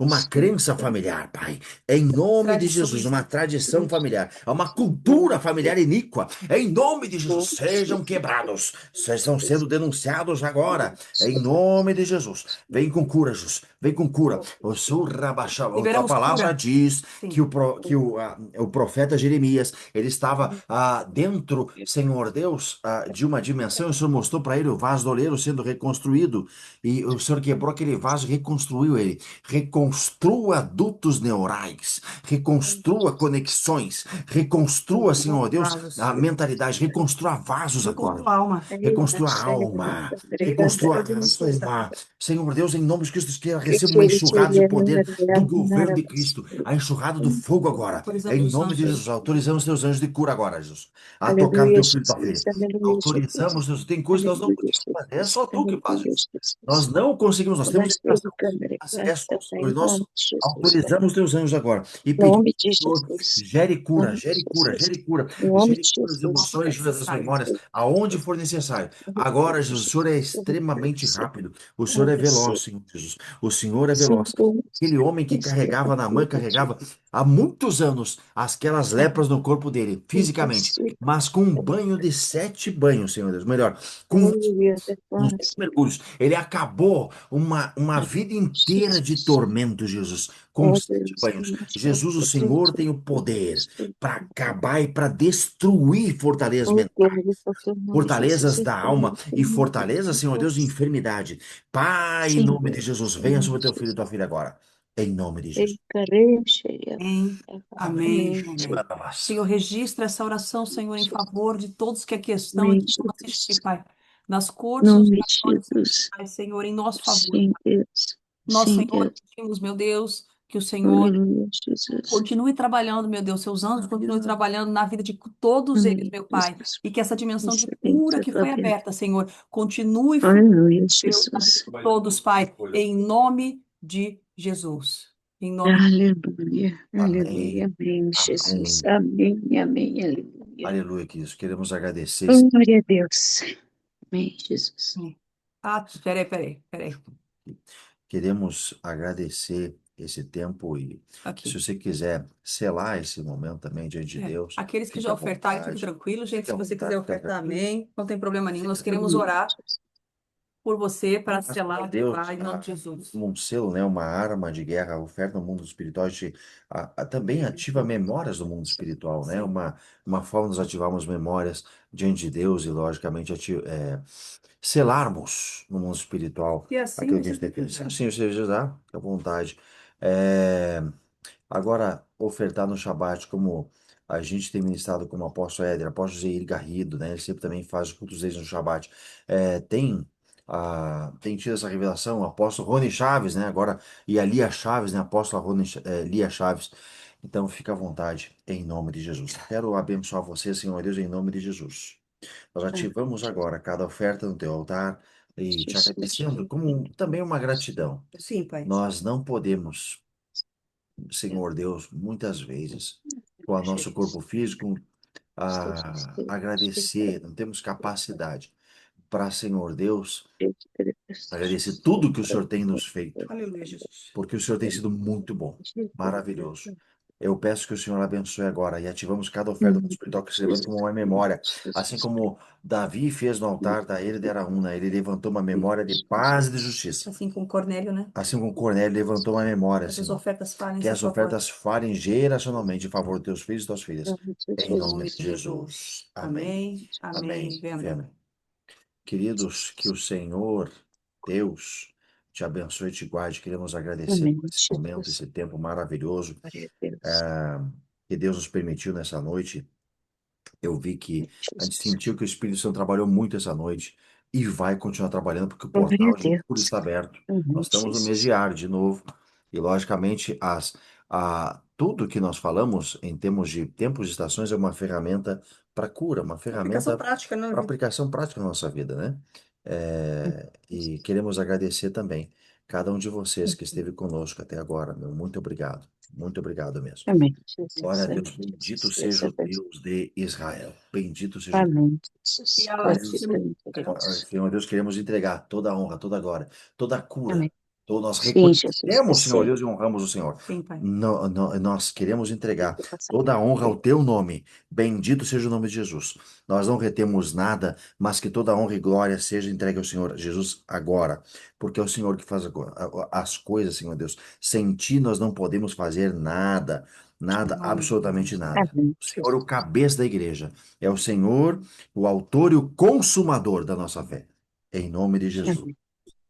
uma crença familiar, Pai. Em nome de Jesus, uma tradição familiar, uma cultura familiar iníqua. Em nome de Jesus, sejam quebrados, estão sendo denunciados agora. Em nome de Jesus, vem com cura, Jesus. vem com cura. O surrabaxá, a tua Liberamos palavra cura. diz que Sim. o profeta Jeremias, ele estava dentro, Senhor Deus, de uma dimensão, e o Senhor mostrou para ele o vaso do oleiro sendo reconstruído, e o Senhor quebrou aquele vaso e reconstruiu ele. Reconstrua dutos neurais, reconstrua conexões, reconstrua, Senhor Deus, a mentalidade, reconstrua vasos agora. Reconstrua a alma. Reconstrua a alma. Reconstrua a alma. Senhor Deus, em nome de Cristo, que receba uma enxurrada de poder do governo de Cristo. A enxurrada do fogo agora. Em Autorizamos os nome de anjos. Jesus. Autorizamos teus anjos de cura agora, Jesus. A tocar no Aleluia, teu filho e tua filha. Jesus. Aleluia, Jesus. Autorizamos, Deus. Tem coisas que nós não Aleluia, podemos fazer. É Jesus. só tu que faz Aleluia, isso. Nós Jesus. não conseguimos, nós temos Bastante limitação. câmera, Acesso basta ao estar Senhor. em E nós nome de Jesus, Pai. autorizamos teus anjos agora. E Em pedimos nome que de o Senhor Jesus. gere Em cura, nome de gere cura, Jesus. gere cura. Em nome Gere de cura das Jesus. emoções, gere das memórias, aonde for necessário. Agora, Jesus, o Senhor é extremamente rápido. O Senhor é veloz, Senhor Jesus. O Senhor é veloz. Aquele homem que carregava na mão, carregava há muitos anos aquelas lepras no corpo dele, fisicamente, mas com um banho de 7 banhos, Senhor Deus. Melhor, com uns 7 mergulhos. Ele acabou uma vida inteira de tormento, Jesus, com 7 banhos. Jesus, o Senhor tem o poder para acabar e para destruir fortalezas mentais, fortalezas da alma e fortalezas, Senhor Deus, de enfermidade. Pai, em Sim, nome de Jesus, venha sobre teu filho e tua filha agora. Em nome de Jesus. Amém. Amém. Amém. Amém. Senhor, registra essa oração, Senhor, em favor de todos que aqui estão e que vão assistir, Pai. Nas cortes, nos Nome de cartórios, Jesus. Pai, Senhor, em nosso favor. Sim, Deus. Nós, Sim, Senhor, Deus. pedimos, meu Deus, que o Senhor Aleluia, Jesus. continue trabalhando, meu Deus, seus anjos continuem trabalhando na vida de todos eles, meu Pai, e que essa dimensão de cura que foi aberta, Senhor, continue Aleluia, Deus, Jesus. todos, Pai, em nome de Jesus. Em nome Aleluia, aleluia, Amém. amém, Jesus. Amém, amém, aleluia. Aleluia, queridos. Queremos agradecer. Glória a Deus. Amém, Jesus. peraí. Queremos agradecer esse tempo e Aqui. se você quiser selar esse momento também diante de Deus, Aqueles que fique já à ofertarem, vontade. fique tranquilo, gente. Fique Se à você vontade, quiser fica ofertar, tranquilo. amém. Não tem problema nenhum. Nós queremos orar por você para selar, Deus, Pai, em nome de Jesus. como um selo, né, uma arma de guerra, oferta no mundo espiritual, a gente também ativa memórias do mundo espiritual, né? Sim. Uma forma de nós ativarmos memórias diante de Deus e, logicamente, selarmos no mundo espiritual E assim aquilo que a você gente tem quiser. feito. Assim você já fica à vontade. É, Agora, ofertar no Shabat, como a gente tem ministrado como apóstolo Éder, apóstolo Zeir Garrido, né? Ele sempre também faz cultos deles no Shabat. Tem tido essa revelação, o apóstolo Rony Chaves, né? Agora, e a Lia Chaves, né? Apóstola Lia Chaves. Então, fica à vontade, em nome de Jesus. Quero abençoar você, Senhor Deus, em nome de Jesus. Nós ativamos agora cada oferta no teu altar e te agradecendo como também uma gratidão. Sim, Pai. Nós não podemos, Senhor Deus, muitas vezes, com o nosso corpo físico, agradecer, não temos capacidade para, Senhor Deus, agradecer tudo que o Senhor tem nos feito, Aleluia, Jesus. porque o Senhor tem sido muito bom, maravilhoso. Eu peço que o Senhor abençoe agora e ativamos cada oferta do espiritual que se levanta como uma memória. Assim como Davi fez no altar da Ele de Araúna, ele levantou uma memória de paz e de justiça. Assim como Cornélio, né? Assim como Cornélio levantou uma memória, Essas Senhor. ofertas falem Que em as seu favor. ofertas falem geracionalmente em favor dos teus filhos e das filhas. Em nome de Jesus. Amém. Amém. Amém. Amém. Amém. Queridos, que o Senhor, Deus, te abençoe e te guarde. Queremos agradecer Amém, por esse momento, Jesus. esse tempo maravilhoso Glória a Deus. que Deus nos permitiu nessa noite. Eu vi que a gente Jesus. sentiu que o Espírito Santo trabalhou muito essa noite e vai continuar trabalhando porque o Glória portal a de cura Deus. está aberto. Amém, Nós estamos no mês Jesus. de ar de novo e, logicamente, tudo que nós falamos em termos de tempos e estações é uma ferramenta para cura, uma Aplicação ferramenta prática, né? para aplicação prática na nossa vida, né? E queremos agradecer também cada um de vocês que esteve conosco até agora, meu. Muito obrigado. Muito obrigado mesmo. Amém, Glória a Jesus. Deus, bendito seja o Deus de Israel. Bendito seja o Amém, Jesus. E a- Glória a Deus. Senhor Deus, queremos entregar toda a honra, toda a glória, toda a cura, Amém. Nós Sim, Jesus, reconhecemos, Senhor receba. Deus, e honramos o Senhor. Sim, Pai. Nós queremos entregar toda a honra ao teu nome. Bendito seja o nome de Jesus. Nós não retemos nada, mas que toda a honra e glória seja entregue ao Senhor Jesus agora, porque é o Senhor que faz as coisas, Senhor Deus. Sem ti nós não podemos fazer nada, nada, Em nome de absolutamente Jesus. nada. Amém, O Senhor é o Jesus. cabeça da igreja. É o Senhor, o autor e o consumador da nossa fé. Em nome de Jesus.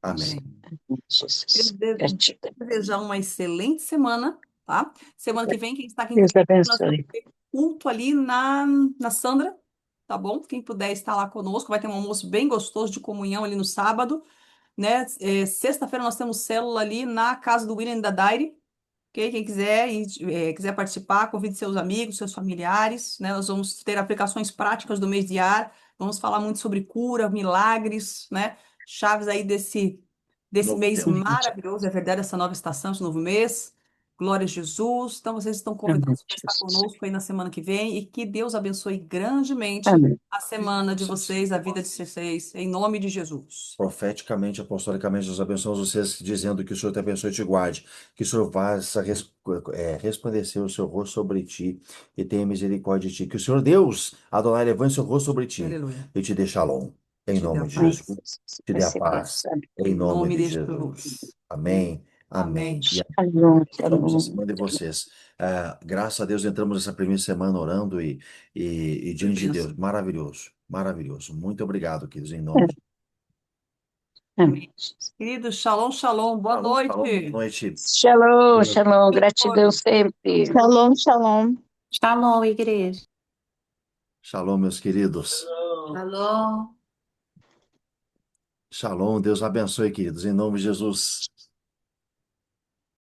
Amém, Amém. amém, Jesus. Queria Gratidão. desejar uma excelente semana, tá? Semana que vem, quem está aqui em Deus Curitiba, nós vamos abençoe. ter culto ali na Sandra, tá bom? Quem puder estar lá conosco, vai ter um almoço bem gostoso de comunhão ali no sábado, né? Sexta-feira nós temos célula ali na casa do William da Daire, ok? Quem quiser e quiser participar, convide seus amigos, seus familiares, né? Nós vamos ter aplicações práticas do mês de ar, vamos falar muito sobre cura, milagres, né? Chaves aí desse Novo mês tempo. maravilhoso, é verdade, essa nova estação, esse novo mês. Glória a Jesus. Então, vocês estão Amém, convidados para estar Jesus. conosco aí na semana que vem e que Deus abençoe grandemente Amém. a semana de vocês, a vida de vocês, em nome de Jesus. Profeticamente, apostolicamente, nós abençoamos vocês, dizendo que o Senhor te abençoe e te guarde, que o Senhor faça resplandecer o seu rosto sobre ti e tenha misericórdia de ti, que o Senhor Deus, Adonai, levante seu rosto sobre ti Aleluia. e te dê shalom, em Te dê a nome de Amém, Jesus, paz. Jesus. te dê a Recebemos. paz, Amém. em Em nome nome de de Jesus. Jesus. Amém, Amém. amém. E Shalom, estamos em shalom. cima de vocês. Graças a Deus entramos nessa primeira semana orando e Que diante de Deus. bênção. Maravilhoso, maravilhoso. Muito obrigado, queridos, em nome de Amém, Jesus. Querido, shalom, shalom. Boa Shalom, shalom. Boa noite. noite. Shalom, shalom. Gratidão Oi. sempre. Shalom, shalom. Shalom, igreja. Shalom, meus queridos. Shalom. Shalom, Deus abençoe, queridos, em nome de Jesus.